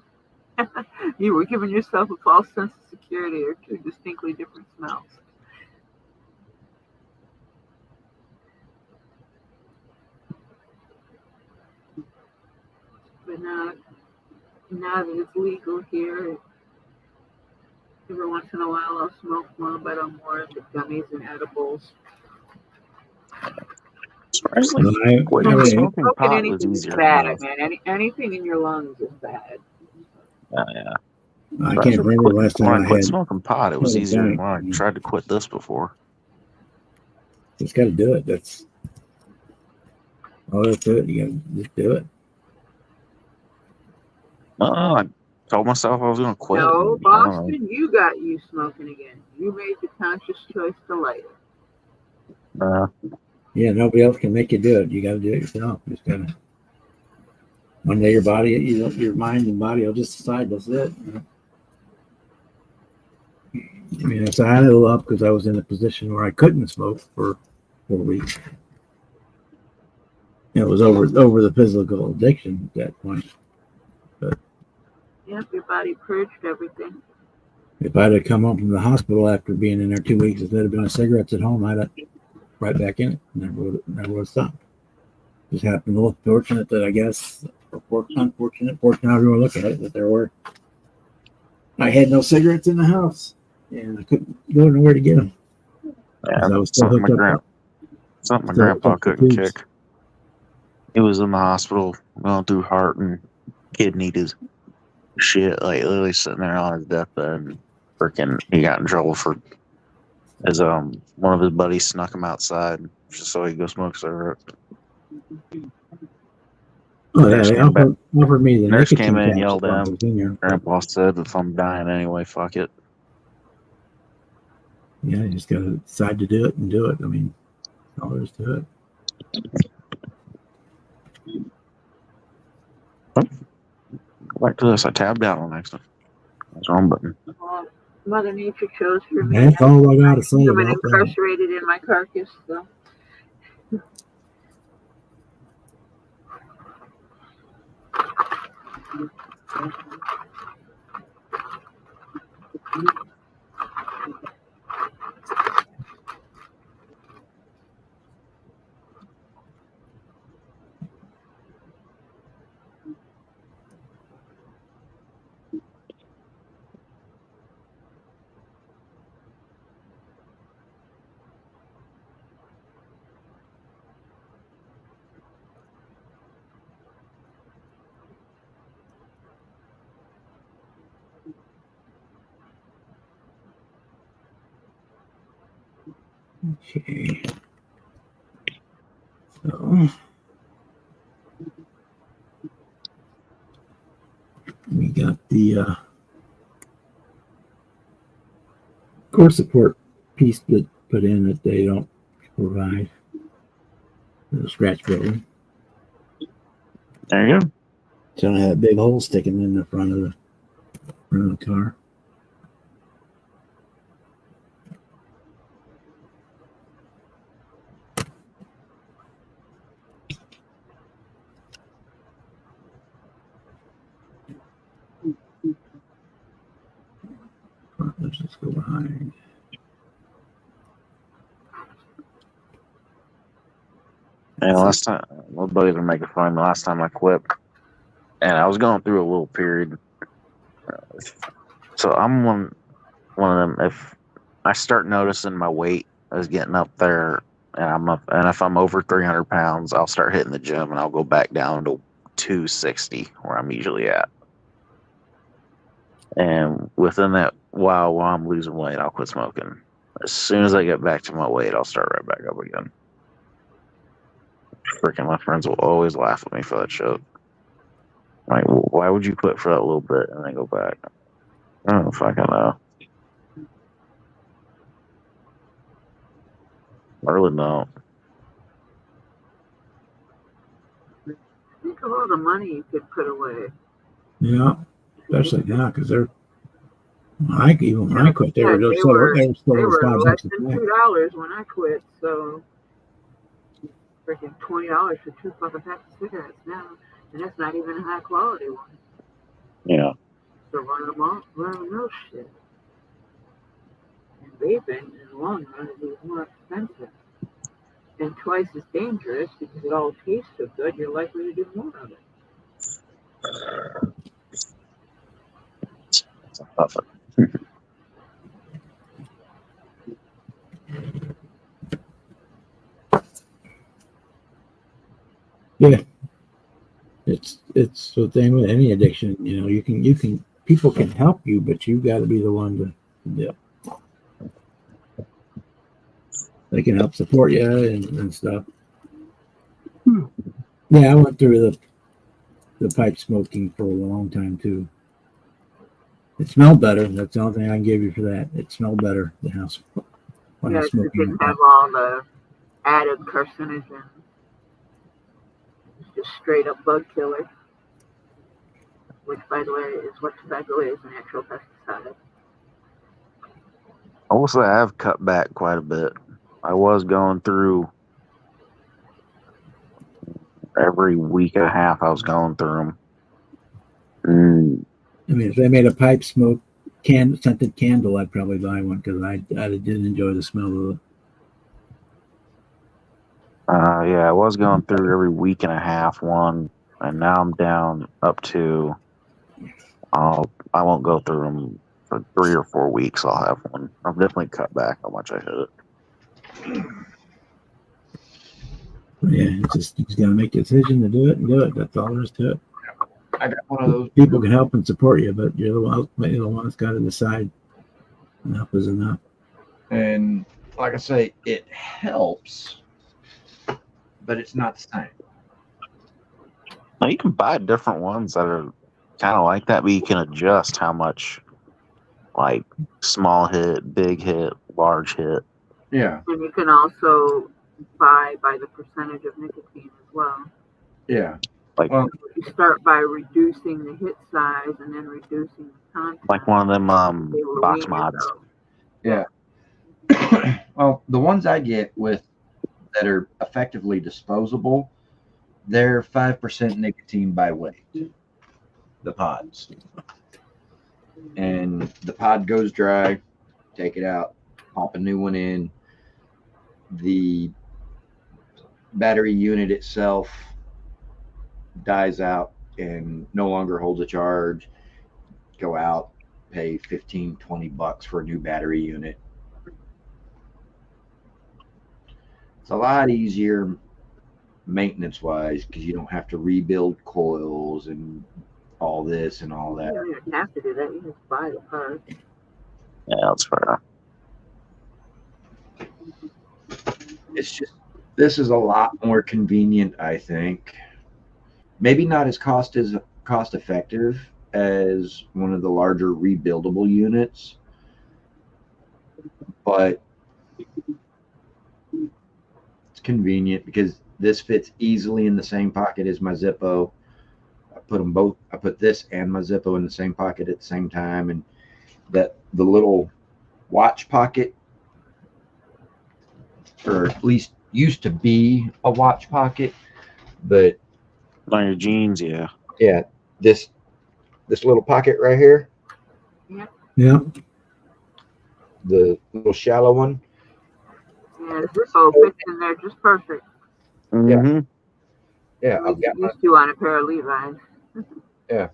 You were giving yourself a false sense of security or two distinctly different smells. But now that it's legal here, every once in a while I'll smoke one, but I'm more into gummies and edibles. Surprisingly, So I quitting really, smoking Smoking pot was anything is easier than bad, meth. man. Anything in your lungs is bad. Yeah. I can't remember the last When time I I quit had smoking pot, it was a easier than joint. when I tried to quit this before. Just got to do it. That's all there to it. You got to just do it. I told myself I was going to quit. No, And, I don't know. Boston, you got you smoking again. You made the conscious choice to light it. Yeah, nobody else can make you do it. You got to do it yourself. You just got to. One day your body, your mind and body will just decide that's it. I mean, so I ended up because I was in a position where I couldn't smoke for 4 weeks. It was over the physical addiction at that point. But Yep, your body purged everything. if I'd have come home from the hospital after being in there 2 weeks instead of doing cigarettes at home, I'd have right back in it. Never would have stopped. Just happened to look fortunate that I guess, or unfortunate, fortunate, however you want to look at it, that there were. I had no cigarettes in the house, and I couldn't go nowhere to get them. Yeah, I was still hooked up. something my Still hooked grandpa up to couldn't tubes. kick. He was in the hospital going through heart and kidney shit, like literally sitting there on his deathbed. And freaking, he got in trouble for his one of his buddies snuck him outside just so he could go smoke a cigarette. Oh yeah, they offered me the Nurse nicotine came in and patch yelled while I at him. was in there. Grandpa said, "If I'm dying anyway, fuck it." Yeah, you just gotta decide to do it and do it. I mean, all there is to it. Back to this, I tabbed out on accident. That's the wrong button. Mother Nature chose for me. That's all I gotta say I'm about that. incarcerated in my carcass, so. Okay. So we got the core support piece that put in that they don't provide. The scratch building. There you go. So I had a big hole sticking in the front of the car. Let's just go behind. And last time, my buddies were making fun of me last time I quit, and I was going through a little period. So I'm one of them. If I start noticing my weight is getting up there, and if I'm over 300 pounds, I'll start hitting the gym and I'll go back down to 260 where I'm usually at. And within that while I'm losing weight, I'll quit smoking. As soon as I get back to my weight, I'll start right back up again. Freaking my friends will always laugh at me for that shit. Like, why would you quit for that little bit and then go back? I don't fucking know. I really don't. Think of all the money you could put away. Yeah, especially now because they're. Even when I quit, they were They still were $5 less a than pack. $2 when I quit. So freaking $20 for 2 fucking packs of cigarettes now, and that's not even a high quality one. Yeah. So running those shit. And vaping in the long run is more expensive and twice as dangerous because it all tastes so good. You're likely to do more of it. It's a tough Yeah, it's the thing with any addiction. You know, you can people can help you, but you got to be the one to. Yeah. They can help support you and stuff. Yeah, I went through the pipe smoking for a long time too. It smelled better. That's the only thing I can give you for that. It smelled better than house when I Yeah, was it smoking. didn't have all the added carcinogens. It's just straight up bug killer, which, by the way, is what tobacco is, an actual pesticide. I will say I have cut back quite a bit. I was going through every week and a half. I was going through them. I mean, if they made a pipe smoke scented candle, I'd probably buy one because I did enjoy the smell of it. Yeah, I was going through every week and a half one, and now I'm down up to. I won't go through them for 3 or 4 weeks. I'll have one. I've definitely cut back how much I hit it. But yeah, it's just you just got to make the decision to do it and do it. That's all there is to it. I got one of those. People can help and support you, but you're the one that's got to decide enough is enough. And like I say, it helps, but it's not the same. Now you can buy different ones that are kind of like that, but you can adjust how much, like small hit, big hit, large hit. Yeah. And you can also buy by the percentage of nicotine as well. Yeah. Like, well, you start by reducing the hit size and then reducing the content. Like one of them box mods. Yeah. Well, the ones I get that are effectively disposable, they're 5% nicotine by weight. The pods. And the pod goes dry, take it out, pop a new one in. The battery unit itself dies out and no longer holds a charge. Go out, pay $15-$20 for a new battery unit. It's a lot easier maintenance wise because you don't have to rebuild coils and all this and all that. You don't have to do that. You just buy the part. Yeah, that's fair. It's just, this is a lot more convenient, I think. Maybe not as cost effective as one of the larger rebuildable units, but it's convenient because this fits easily in the same pocket as my Zippo. I put this and my Zippo in the same pocket at the same time, and that the little watch pocket, or at least used to be a watch pocket, but on your jeans, yeah. Yeah, this little pocket right here. Yeah. The little shallow one. Yeah, the Zippo fits in there just perfect. Mm-hmm. Yeah, I've got used to on a pair of Levi's. Yeah.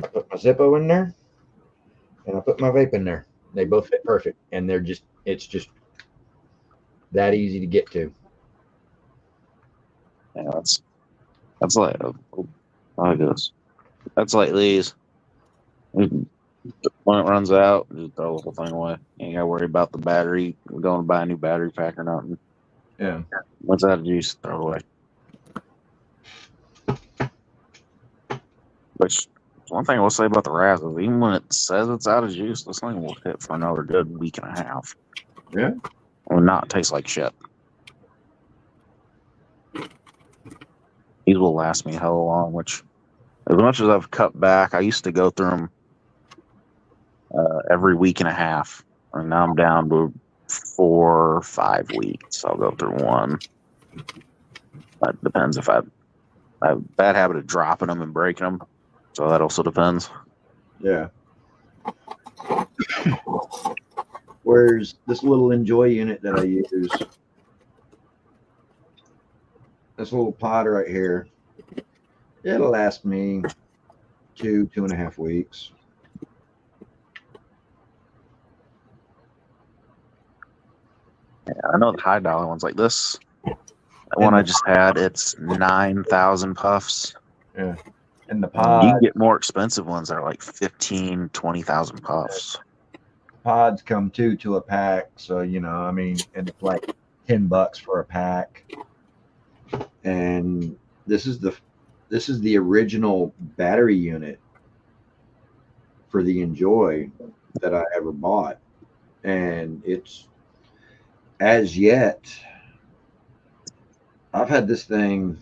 I put my Zippo in there, and I put my vape in there. They both fit perfect, and it's just that easy to get to. Yeah, that's like I guess that's like these. When it runs out, just throw the whole thing away. You ain't gotta worry about the battery. We're going to buy a new battery pack or nothing. Yeah. Once out of juice, throw it away. Which one thing I will say about the Raz is even when it says it's out of juice, this thing will hit for another good week and a half. Yeah. It will not taste like shit. These will last me hell long, which as much as I've cut back, I used to go through them every week and a half. And now I'm down to 4 or 5 weeks. I'll go through one. That depends if I have a bad habit of dropping them and breaking them. So that also depends. Yeah. Where's this little Enjoy unit that I use? This little pod right here. It'll last me 2.5 weeks. Yeah, I know the high dollar ones like this. The one I just had, it's 9,000 puffs. Yeah. And the You pod, can get more expensive ones that are like 15, 20,000 puffs. pods come to a pack. So, you know, I mean, and it's like $10 for a pack. And this is the original battery unit for the Enjoy that I ever bought. And it's as yet, I've had this thing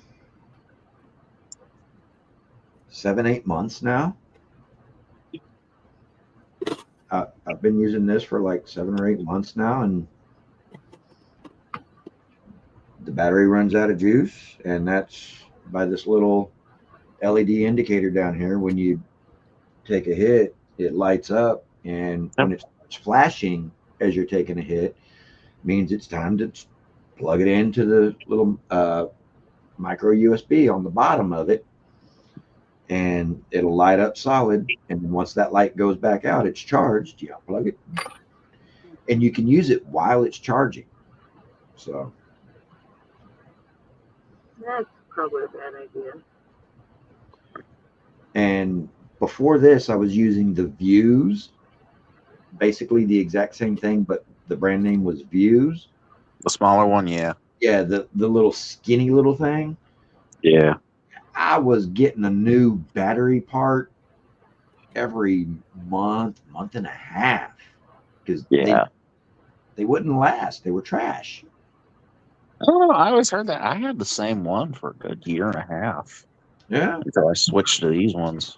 7-8 months now. I've been using this for like 7 or 8 months now, and the battery runs out of juice, and that's by this little LED indicator down here. When you take a hit, it lights up, and when it starts flashing as you're taking a hit, means it's time to plug it into the little micro USB on the bottom of it, and it'll light up solid. And then once that light goes back out, it's charged. You unplug it, and you can use it while it's charging. So That's probably a bad idea. And before this, I was using the Views, basically the exact same thing, but the brand name was Views. The smaller one, yeah. Yeah, the little skinny little thing. Yeah. I was getting a new battery part every month and a half, because they wouldn't last. They were trash. I don't know. I always heard that. I had the same one for a good year and a half. Yeah. Until I switched to these ones.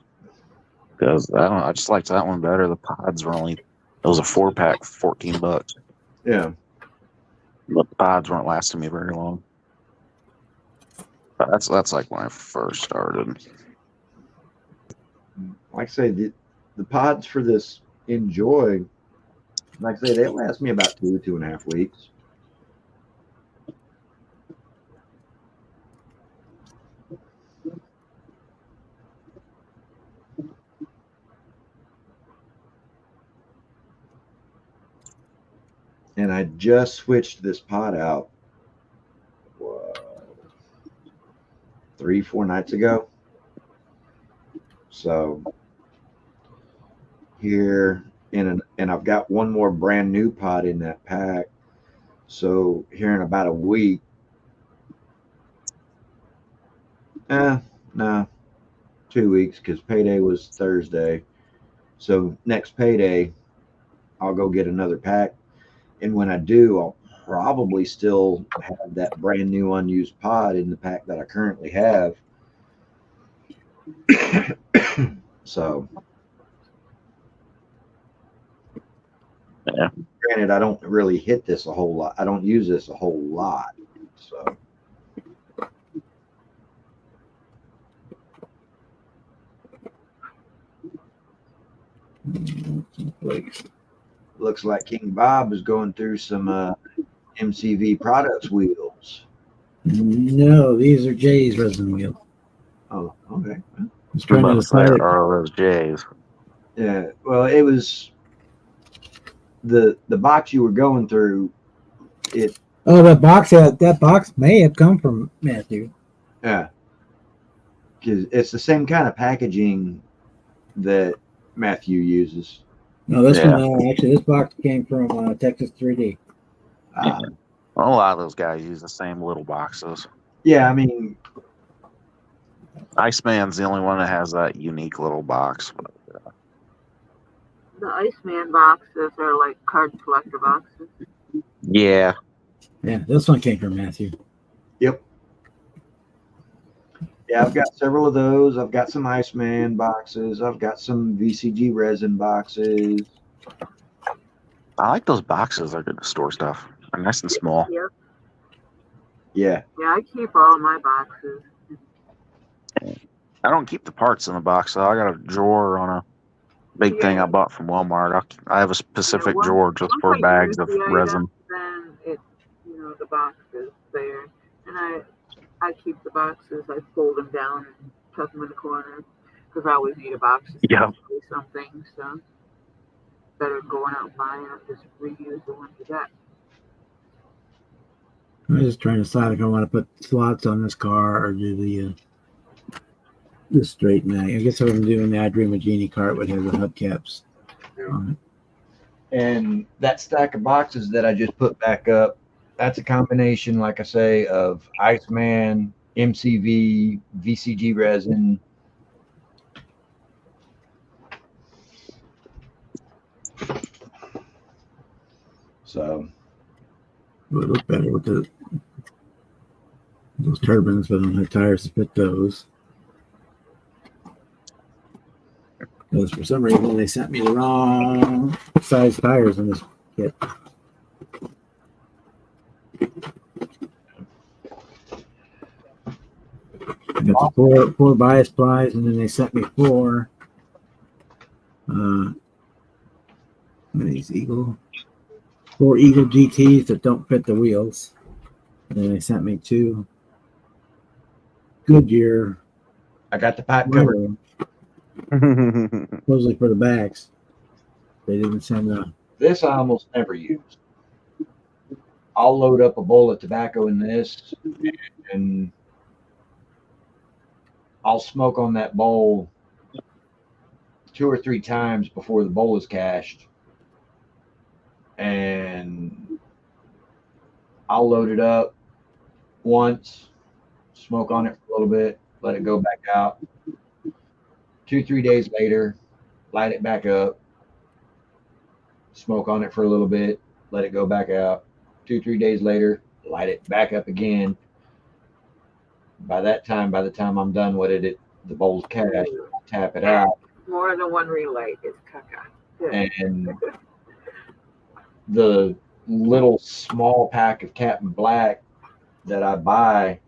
Because I just liked that one better. The pods were only, it was a 4-pack, $14. Yeah. But the pods weren't lasting me very long. But that's like when I first started. Like I say, the pods for this Enjoy, like I say, they last me about 2.5 weeks. And I just switched this pod out 3-4 nights ago. So here and I've got one more brand new pod in that pack. So here in about a week, no, 2 weeks, because payday was Thursday. So next payday, I'll go get another pack. And when I do, I'll probably still have that brand new unused pod in the pack that I currently have. So, Yeah. Granted, I don't really hit this a whole lot. I don't use this a whole lot. So, looks like King Bob is going through some MCV products wheels. No, these are Jay's resin wheels. Oh, okay. I was trying to decide. Are those J's? Yeah. Well, it was the box you were going through. It Oh, that box may have come from Matthew. Yeah, because it's the same kind of packaging that Matthew uses. No, this Yeah. one actually this box came from Texas 3D. Uh, A lot of those guys use the same little boxes. yeah, I mean, Iceman's the only one that has that unique little box. The Iceman boxes are like card collector boxes. Yeah. Yeah, this one came from Matthew. yep. Yeah, I've got several of those. I've got some Iceman boxes. I've got some VCG resin boxes. I like those boxes. They're good to store stuff. They're nice and small. Yep. Yeah, Yeah, I keep all of my boxes. I don't keep the parts in the box, though. I got a drawer on a big thing I bought from Walmart. I have a specific once- drawer just once for I bags use of the resin. item, then it, the box is there, and I keep the boxes. I fold them down and tuck them in the corner because I always need a box to Yeah. do something. So better than going out and buying it. Just reuse the ones you got. I'm just trying to decide if I want to put slots on this car or do the straight mag. I guess what I'm doing the I Dream of Genie cart would have the hubcaps on it. and that stack of boxes that I just put back up, that's a combination, like I say, of Iceman, MCV, VCG resin. So It would look better with those turbines, but I don't have tires to fit those. Because for some reason they sent me the wrong size tires in this kit. I got the four bias plies, and then they sent me four. What are these four Eagle GTs that don't fit the wheels. And then they sent me two Goodyear. I got the pipe cover. Supposedly for the backs. They didn't send the. This I almost never use. I'll load up a bowl of tobacco in this, and I'll smoke on that bowl 2 or 3 times before the bowl is cashed. And I'll load it up once, smoke on it for a little bit, let it go back out. 2-3 days later, light it back up, smoke on it for a little bit, let it go back out. 2-3 days later, light it back up again. By the time I'm done with it, the bowl's cashed. I'll tap it out. More than one relight is caca. And the little small pack of Captain Black that I buy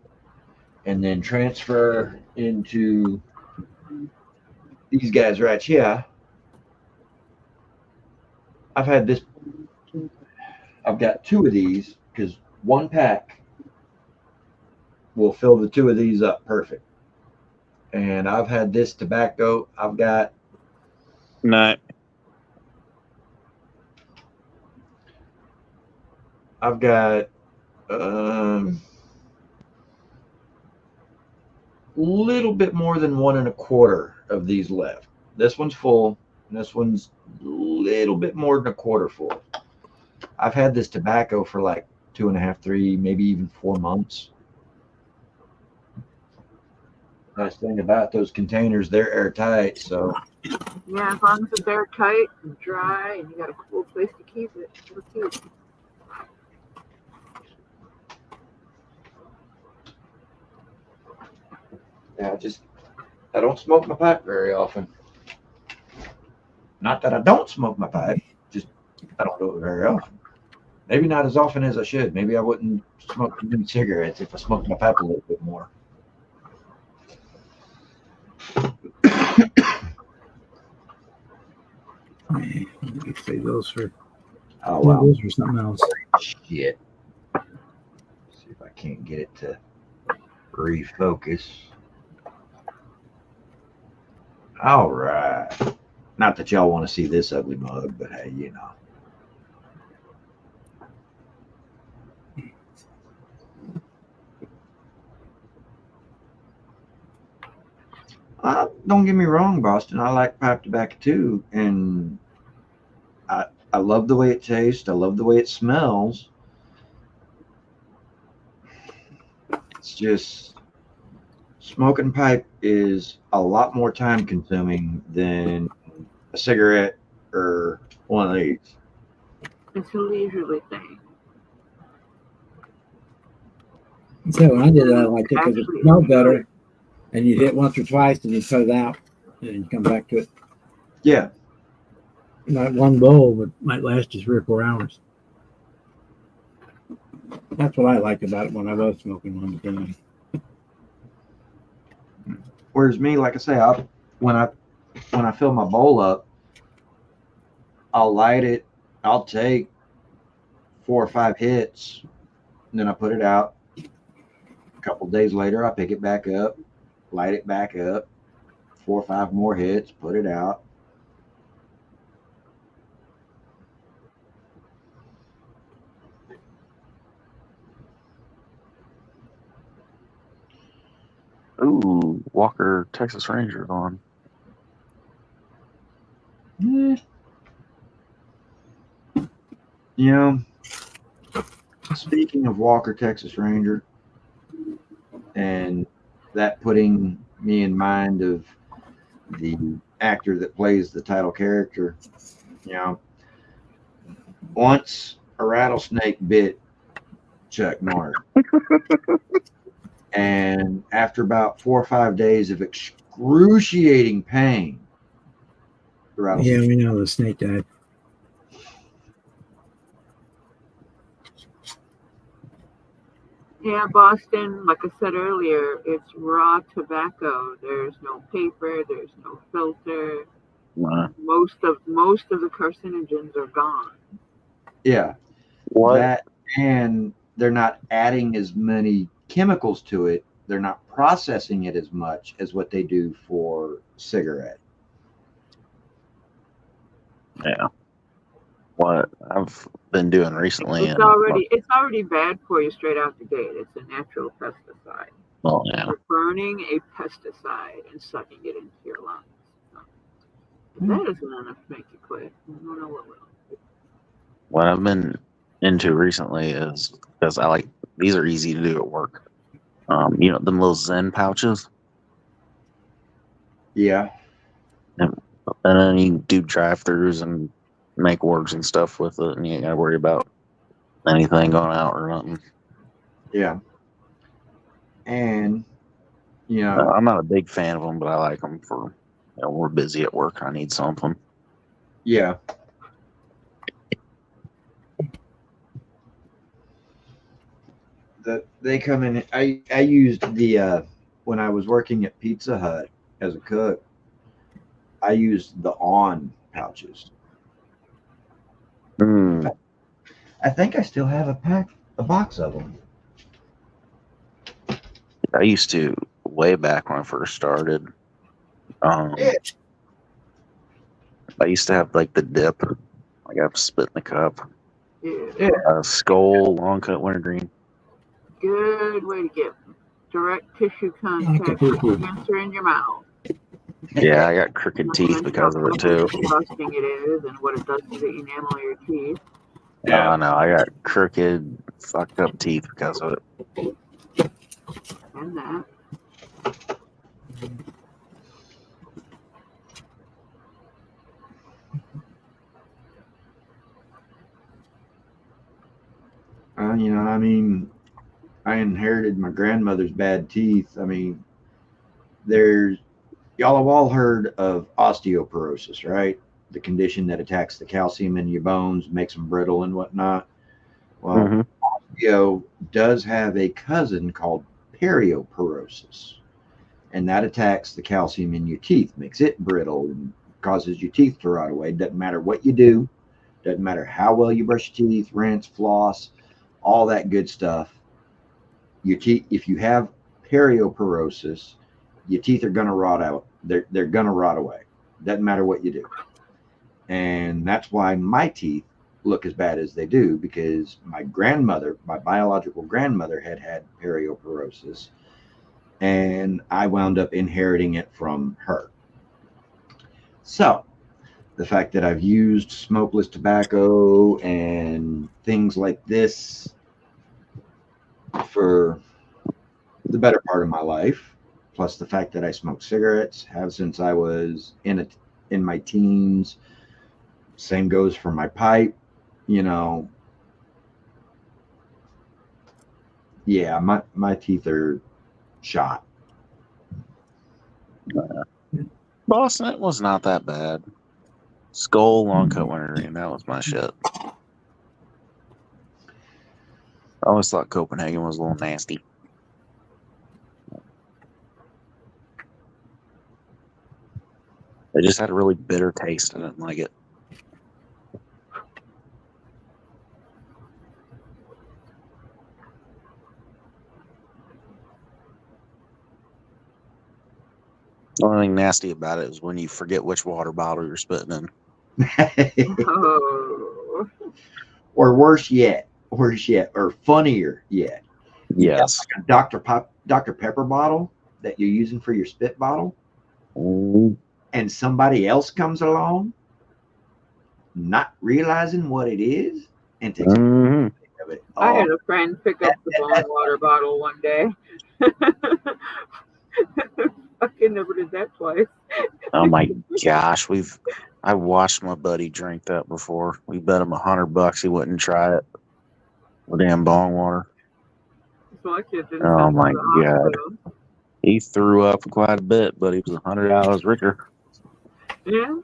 and then transfer into these guys right here. I've got 2 of these because one pack will fill the 2 of these up perfect. And I've had this tobacco. I've got No. little bit more than 1 1/4 of these left. This one's full, and this one's a little bit more than 1/4 full. I've had this tobacco for like 2.5, 3, maybe even 4 months. Nice thing about those containers, they're airtight, so Yeah, as long as it's airtight and dry and you got a cool place to keep it. It'll keep. yeah, I don't smoke my pipe very often. Not that I don't smoke my pipe, just I don't do it very often. Maybe not as often as I should. Maybe I wouldn't smoke too many cigarettes if I smoked my pipe a little bit more. Let me save those for. Oh wow. Those for something else. Shit. See if I can't get it to refocus. All right. Not that y'all want to see this ugly mug, but hey, don't get me wrong, Boston. I like pipe tobacco too, and I love the way it tastes. I love the way it smells. It's just smoking pipe is a lot more time consuming than a cigarette or one of these. It's a leisurely thing. So when I did it, I liked it because it Actually, smelled better, and you hit it once or twice, and you put it out, and you come back to it. Yeah, Like one bowl might last you 3 or 4 hours. That's what I liked about it when I was smoking one. But then whereas me, like I say, when I fill my bowl up, I'll light it. I'll take 4 or 5 hits, and then I put it out. A couple days later, I pick it back up, light it back up, 4 or 5 more hits, put it out. Ooh, Walker Texas Ranger on. Eh. You know, speaking of Walker Texas Ranger, and that putting me in mind of the actor that plays the title character, you know, once a rattlesnake bit Chuck Norris. And after about 4 or 5 days of excruciating pain, the yeah, rattlesnake. we know the snake died. Yeah, Boston, like I said earlier, it's raw tobacco. There's no paper, there's no filter. Most of the carcinogens are gone. Yeah, What? that, and they're not adding as many chemicals to it. They're not processing it as much as what they do for cigarette. Yeah. What I've been doing recently, It's already bad for you straight out the gate. It's a natural pesticide. well, yeah. You're burning a pesticide and sucking it into your lungs. So, if that isn't enough to make you quit, I don't know what will. What I've been into recently is because I like these are easy to do at work. You know, them little Zen pouches, Yeah, and then you do drive-throughs and make words and stuff with it, and you ain't gotta worry about anything going out or nothing. yeah, and you know, I'm not a big fan of them, but I like them for, you know, we're busy at work. I need something. yeah. They come in. I used the when I was working at Pizza Hut as a cook. I used the On pouches. Mm, I think I still have a box of them. I used to way back when I first started. Yeah. I used to have like the dip, like I've spit in the cup, Yeah. skull, long cut wintergreen. Good way to get direct tissue contact with the cancer in your mouth. Yeah, I got crooked Not to teeth mention because of it too. how disgusting it is and what it does to the enamel of your teeth. Yeah. No, I got crooked, fucked up teeth because of it. And that. You know, I mean, I inherited my grandmother's bad teeth. I mean, y'all have all heard of osteoporosis, right? The condition that attacks the calcium in your bones, makes them brittle and whatnot. Well, Mm-hmm. osteo does have a cousin called perioporosis, and that attacks the calcium in your teeth, makes it brittle and causes your teeth to rot away. Doesn't matter what you do, doesn't matter how well you brush your teeth, rinse, floss, all that good stuff. Your teeth, if you have perioporosis, your teeth are gonna rot out. They're gonna rot away. Doesn't matter what you do. And that's why my teeth look as bad as they do, because my grandmother, my biological grandmother, had perioporosis, and I wound up inheriting it from her. So, the fact that I've used smokeless tobacco and things like this for the better part of my life, plus the fact that I smoke cigarettes, have since I was in my teens. Same goes for my pipe, you know. Yeah, my teeth are shot. Boston, it was not that bad. Skull, long cut wintergreen, that was my shit. I always thought Copenhagen was a little nasty. It just had a really bitter taste. I didn't like it. The only thing nasty about it is when you forget which water bottle you're spitting in. Oh. Or worse yet, or funnier yet. Yes. Like a Dr. Pepper bottle that you're using for your spit bottle, and somebody else comes along, not realizing what it is, and takes Mm-hmm. of it. I had a friend pick up the bone water bottle one day. Fucking never did that twice. Oh my gosh, I watched my buddy drink that before. We bet him $100 he wouldn't try it. The damn bong water. So my kid didn't Oh send him my to the god. hospital. He threw up quite a bit, but he was $100 richer. Yeah.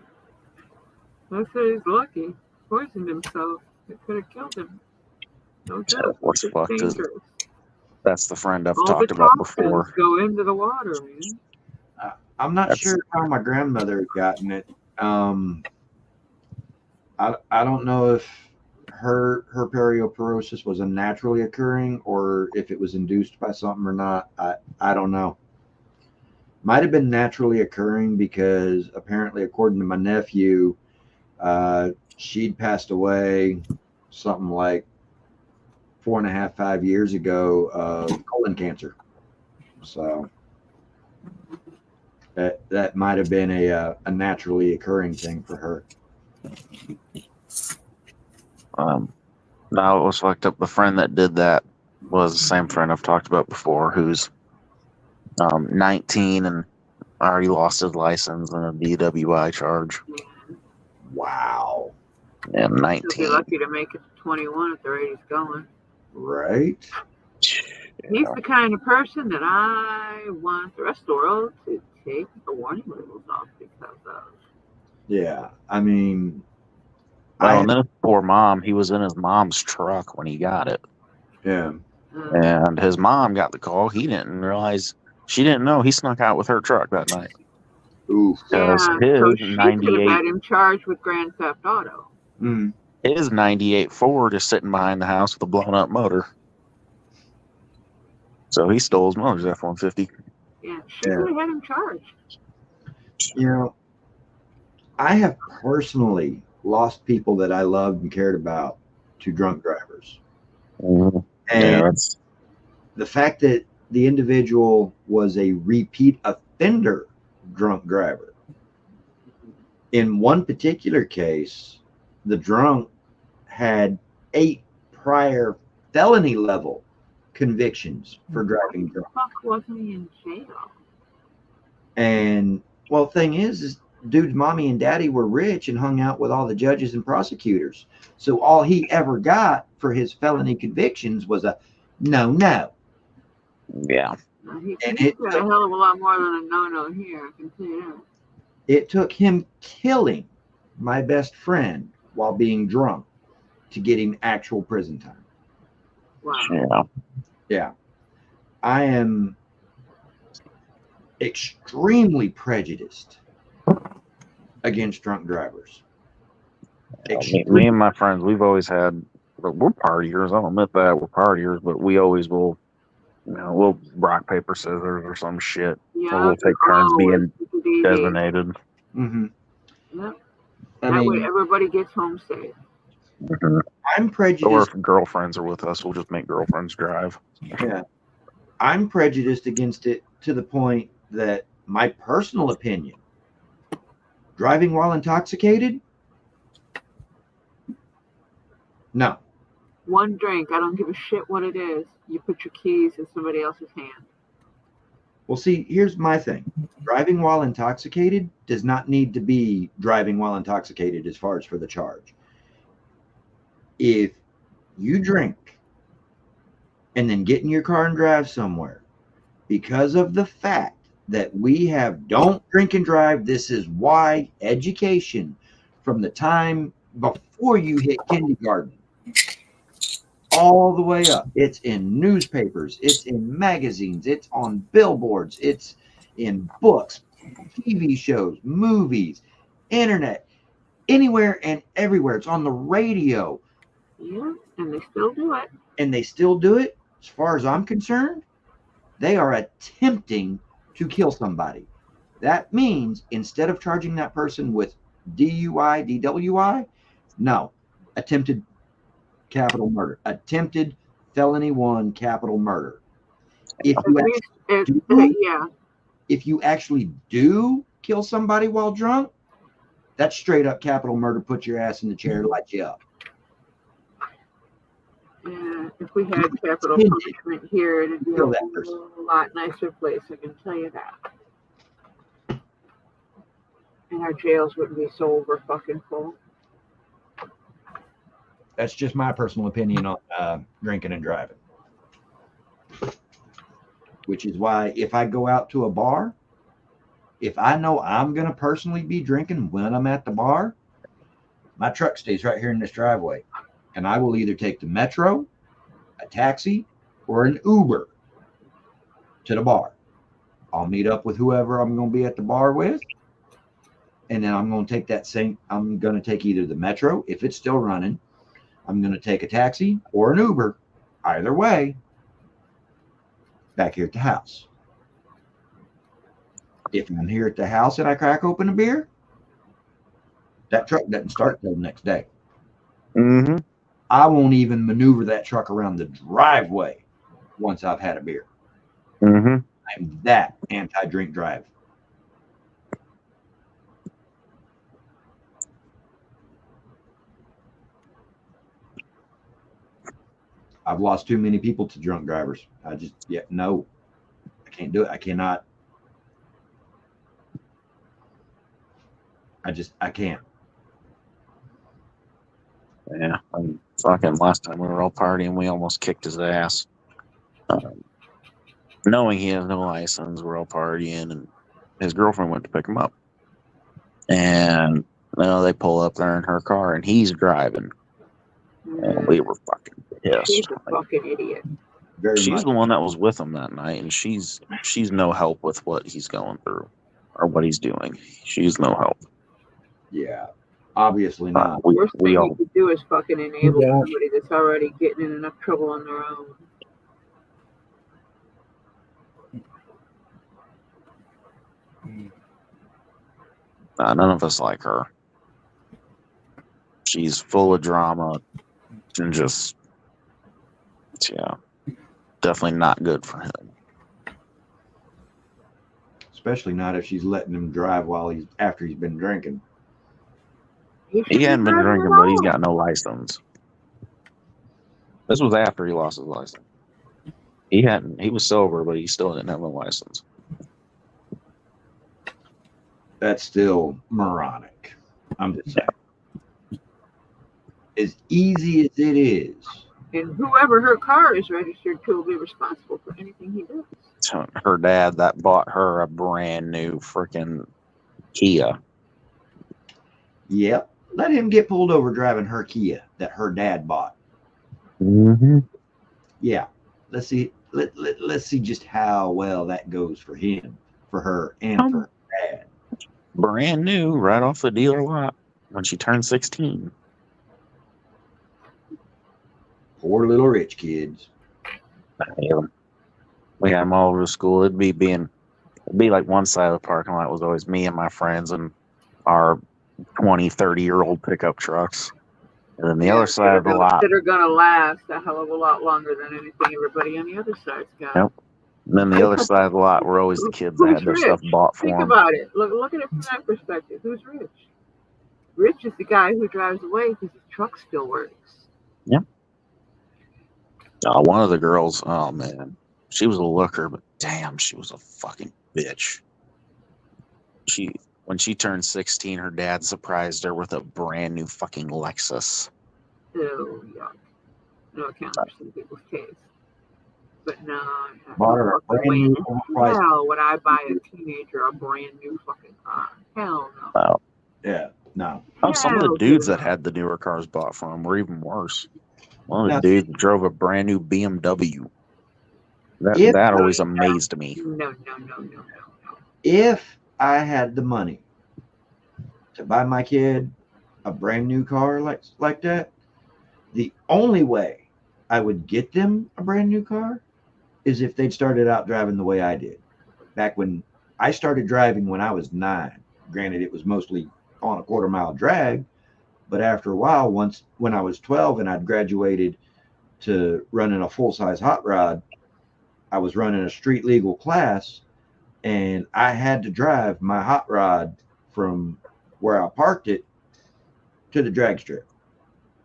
I said he's lucky. Poisoned himself. It could have killed him. No doubt. What's It's fucked is dangerous. that's the friend I've All talked the about toxins before. go into the water, man. I'm not sure how my grandmother had gotten it. I don't know if her perioporosis was a naturally occurring or if it was induced by something or not. I don't know. Might have been naturally occurring because apparently, according to my nephew, she'd passed away something like 4.5, 5 years ago of colon cancer. So that might have been a naturally occurring thing for her. Now it was fucked up. The friend that did that was the same friend I've talked about before, who's 19 and already lost his license in a DWI charge. Wow. And He'll 19. be lucky to make it to 21 at the rate he's going. Right? He's the kind of person that I want the rest of the world to take the warning labels off because of. Yeah. I mean, Well, and then his poor mom, he was in his mom's truck when he got it. yeah. And his mom got the call. He didn't realize, she didn't know he snuck out with her truck that night. Oof. Yeah, Because so his she could have 98, had him charged with Grand Theft Auto. Mm. his 98 Ford is sitting behind the house with a blown up motor. So he stole his mother's F-150. Yeah, she could have had him charged. You know, I have personally lost people that I loved and cared about to drunk drivers. Mm-hmm. And Yeah, the fact that the individual was a repeat offender drunk driver. In one particular case, the drunk had 8 prior felony level convictions for driving drunk. Fuck, wasn't he in jail? And well, thing is dude's mommy and daddy were rich and hung out with all the judges and prosecutors. So all he ever got for his felony convictions was a no. yeah. He And got a hell of a lot more than a no here, I can tell you that. it took him killing my best friend while being drunk to get him actual prison time. Wow. Yeah. I am extremely prejudiced against drunk drivers. Me and my friends, we've always had, we're partiers. I'll admit that we're partiers, but we always will, we'll rock, paper, scissors or some shit. Yeah, Or we'll take turns being designated. Mm-hmm. Yep. I That way mean, everybody gets home safe. Mm-hmm. I'm Or prejudiced. if girlfriends are with us, we'll just make girlfriends drive. Yeah. I'm prejudiced against it to the point that my personal opinion, Driving while intoxicated? No. One drink, I don't give a shit what it is. You put your keys in somebody else's hand. Well, see, here's my thing. Driving while intoxicated does not need to be driving while intoxicated as far as for the charge. If you drink and then get in your car and drive somewhere, because of the fact that we have don't drink and drive, this is why education from the time before you hit kindergarten all the way up. It's in newspapers, it's in magazines, it's on billboards, it's in books, TV shows, movies, internet, anywhere and everywhere. It's on the radio. Yeah, and they still do it. And they still do it. As far as I'm concerned, they are attempting to kill somebody. That means instead of charging that person with DUI, DWI, no, attempted capital murder, attempted felony 1 capital murder. If you actually do kill somebody while drunk, that's straight up capital murder. Put your ass in the chair, light you up. Yeah, if we had capital punishment here, it'd be a lot nicer place, I can tell you that. And our jails wouldn't be so over fucking full. That's just my personal opinion on drinking and driving. Which is why if I go out to a bar, if I know I'm going to personally be drinking when I'm at the bar, my truck stays right here in this driveway. And I will either take the metro, a taxi, or an Uber to the bar. I'll meet up with whoever I'm going to be at the bar with. And then I'm going to take I'm going to take either the metro, if it's still running. I'm going to take a taxi or an Uber. Either way, back here at the house. If I'm here at the house and I crack open a beer, that truck doesn't start till the next day. Mm-hmm. I won't even maneuver that truck around the driveway once I've had a beer. Mm-hmm. I'm that anti-drink drive. I've lost too many people to drunk drivers. No, I can't do it. I cannot. I can't. Yeah, fucking last time we were all partying, we almost kicked his ass. Knowing he has no license, we're all partying, and his girlfriend went to pick him up. And they pull up there in her car, and he's driving. And we were fucking pissed. She's a fucking idiot. She's the one that was with him that night, and she's no help with what he's going through or what he's doing. She's no help. Yeah, obviously not. Worst thing you could do is fucking enable somebody that's already getting in enough trouble on their own. None of us like her. She's full of drama and just, definitely not good for him. Especially not if she's letting him drive after he's been drinking. He hadn't been drinking, but he's got no license. This was after he lost his license. He was sober, but he still didn't have a license. That's still moronic. I'm just saying. As easy as it is. And whoever her car is registered to will be responsible for anything he does. Her dad that bought her a brand new freaking Kia. Yep. Let him get pulled over driving her Kia that her dad bought. Mm-hmm. Yeah. Let's see. Let's see just how well that goes for him, for her, and for her dad. Brand new, right off the dealer lot when she turned 16. Poor little rich kids. We had them all over the school. It'd be like one side of the parking lot was always me and my friends and our 20, 30-year-old pickup trucks. And then the other side of the lot. That are going to last a hell of a lot longer than anything everybody on the other side's got. Yep. And then the other side of the lot were always the kids that Who's had their rich? stuff bought for Think them. about it. Look at it from that perspective. Who's rich? Rich is the guy who drives away because his truck still works. One of the girls, oh man, she was a looker, but damn, she was a fucking bitch. When she turned 16, her dad surprised her with a brand new fucking Lexus. Oh, yuck. No account for some people's taste. But no, Bought her a brand new overpriced. hell would I buy a teenager a brand new fucking car? Hell no. Yeah, no. Some of Hell the dudes to that no. had the newer cars bought for them were even worse. One of the Now, dudes drove a brand new BMW. If- That always amazed me. No. If I had the money to buy my kid a brand new car like that, the only way I would get them a brand new car is if they'd started out driving the way I did. Back when I started driving when I was 9. Granted, it was mostly on a quarter-mile drag, but after a while, when I was 12 and I'd graduated to running a full-size hot rod, I was running a street legal class, and I had to drive my hot rod from where I parked it to the drag strip.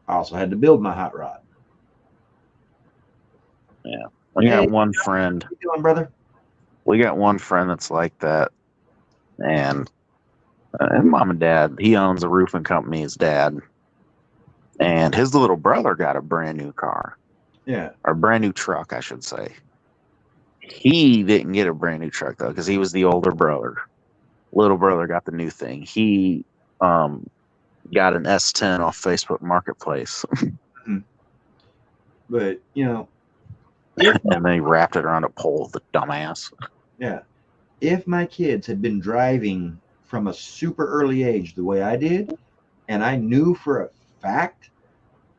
I also had to build my hot rod. Yeah. We got one friend. How you doing, brother? We got one friend that's like that. And mom and dad, he owns a roofing company, his dad. And his little brother got a brand new car. Yeah. Or a brand new truck, I should say. He didn't get a brand new truck, though, because he was the older brother. Little brother got the new thing. He got an S10 off Facebook Marketplace. But, and then he wrapped it around a pole, the dumbass. Yeah. If my kids had been driving from a super early age the way I did, and I knew for a fact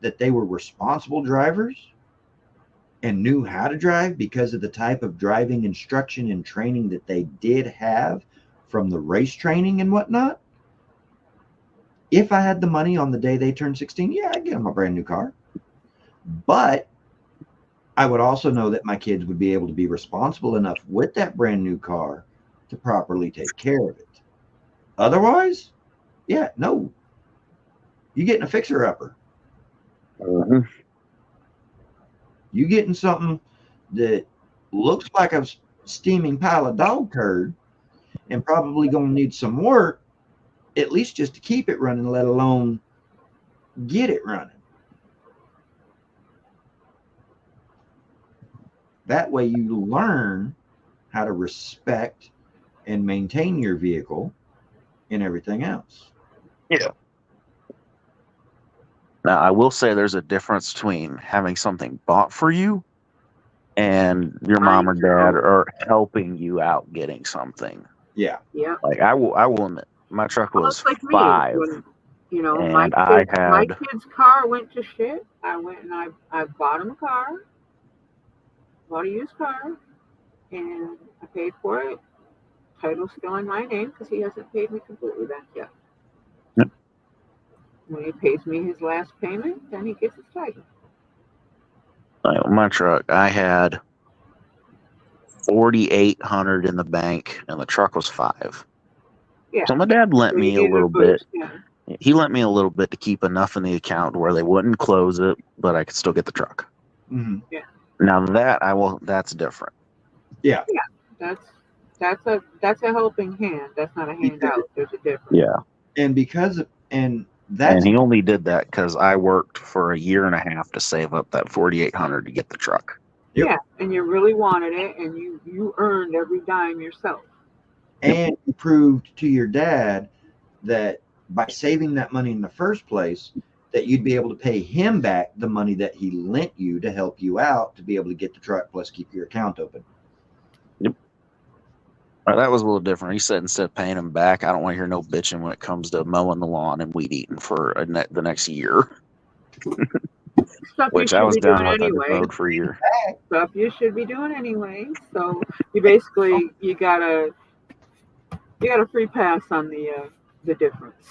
that they were responsible drivers and knew how to drive because of the type of driving instruction and training that they did have from the race training and whatnot, if I had the money on the day they turned 16, yeah, I'd get them a brand new car. But I would also know that my kids would be able to be responsible enough with that brand new car to properly take care of it. Otherwise, yeah, no. You're getting a fixer-upper. Mm-hmm. You getting something that looks like a steaming pile of dog turd and probably going to need some work, at least just to keep it running, let alone get it running. That way you learn how to respect and maintain your vehicle and everything else. Yeah. Now, I will say there's a difference between having something bought for you and your mom or dad are helping you out getting something. Yeah. Yeah. Like I will admit, my truck was Well, it's like 5. me. When, and my kid's car went to shit, I went and I bought him a car, bought a used car, and I paid for it. Title's still in my name because he hasn't paid me completely back yet. Yep. When he pays me his last payment, then he gets his title. Like my truck, I had 4,800 in the bank, and the truck was 5. Yeah. So my dad lent So you me a needed little boost, bit. yeah. He lent me a little bit to keep enough in the account where they wouldn't close it, but I could still get the truck. Mm-hmm. Yeah. Now that's different. Yeah. Yeah. That's a helping hand. That's not a handout. There's a difference. Yeah. And And he only did that because I worked for a year and a half to save up that 4,800 to get the truck. Yep. Yeah, and you really wanted it, and you earned every dime yourself. And you proved to your dad that by saving that money in the first place, that you'd be able to pay him back the money that he lent you to help you out to be able to get the truck plus keep your account open. Yep. That was a little different. He said instead of paying him back, I don't want to hear no bitching when it comes to mowing the lawn and weed eating for the next year. Stuff Which you I should was be done doing with. anyway. I just mowed for a year. Stuff you should be doing anyway. So you basically you got a free pass on the difference.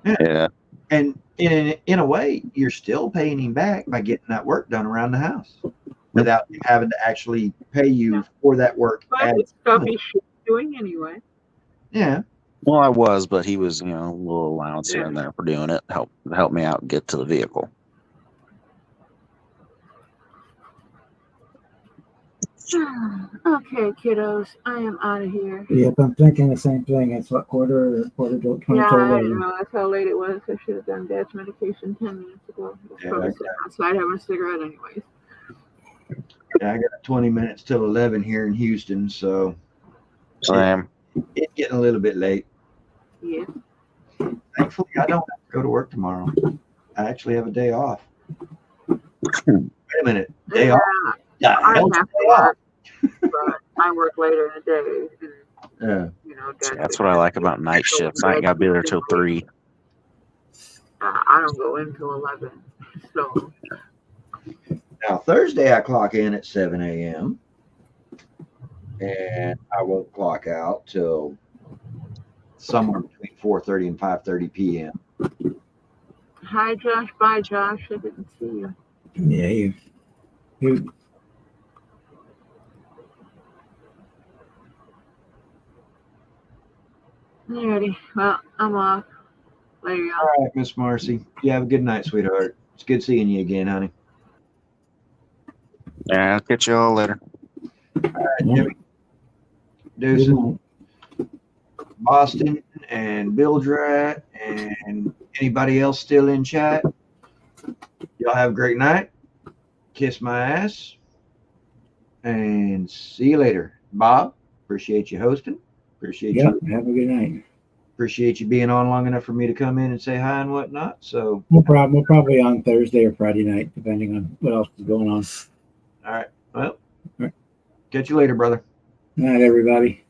Yeah. And in a way, you're still paying him back by getting that work done around the house. without him having to actually pay you for that work. Well, it's stuff he should be doing anyway. Yeah. Well, I was, but he was, a little allowance here and there for doing it. Help me out and get to the vehicle. Okay, kiddos, I am out of here. Yep, I'm thinking the same thing. It's what, quarter to 20 Yeah, to I 11. know. That's how late it was. I should have done Dad's medication 10 minutes ago. I was Yeah, probably I sitting outside having a cigarette anyways. I got 20 minutes till 11 here in Houston, so Same. it's getting a little bit late. Yeah. Thankfully, I don't have to go to work tomorrow. I actually have a day off. Wait a minute, day off? Yeah, I hell, have day to off. work, but I work later in the day. And, Yeah. Dad That's said, what I like about night shifts. I ain't got to be there till 3. I don't go in till 11. So, Now Thursday I clock in at 7 a.m. and I won't clock out till somewhere between 4:30 and 5:30 p.m. hi, Josh. Bye, Josh. I didn't see you. Yeah, you Alrighty. Well, I'm off. Later, y'all. All right, Miss Marcy. You have a good night, sweetheart. It's good seeing you again, honey. Yeah, I'll catch you all later. All right, Jimmy. Deuces, Boston, and Bildrat, and anybody else still in chat. Y'all have a great night. Kiss my ass. And see you later. Bob, appreciate you hosting. Appreciate Yep, you. have a good night. Appreciate you being on long enough for me to come in and say hi and whatnot. So, No problem. We're probably on Thursday or Friday night, depending on what else is going on. all right. Well, All right. catch you later, brother. Good night, everybody.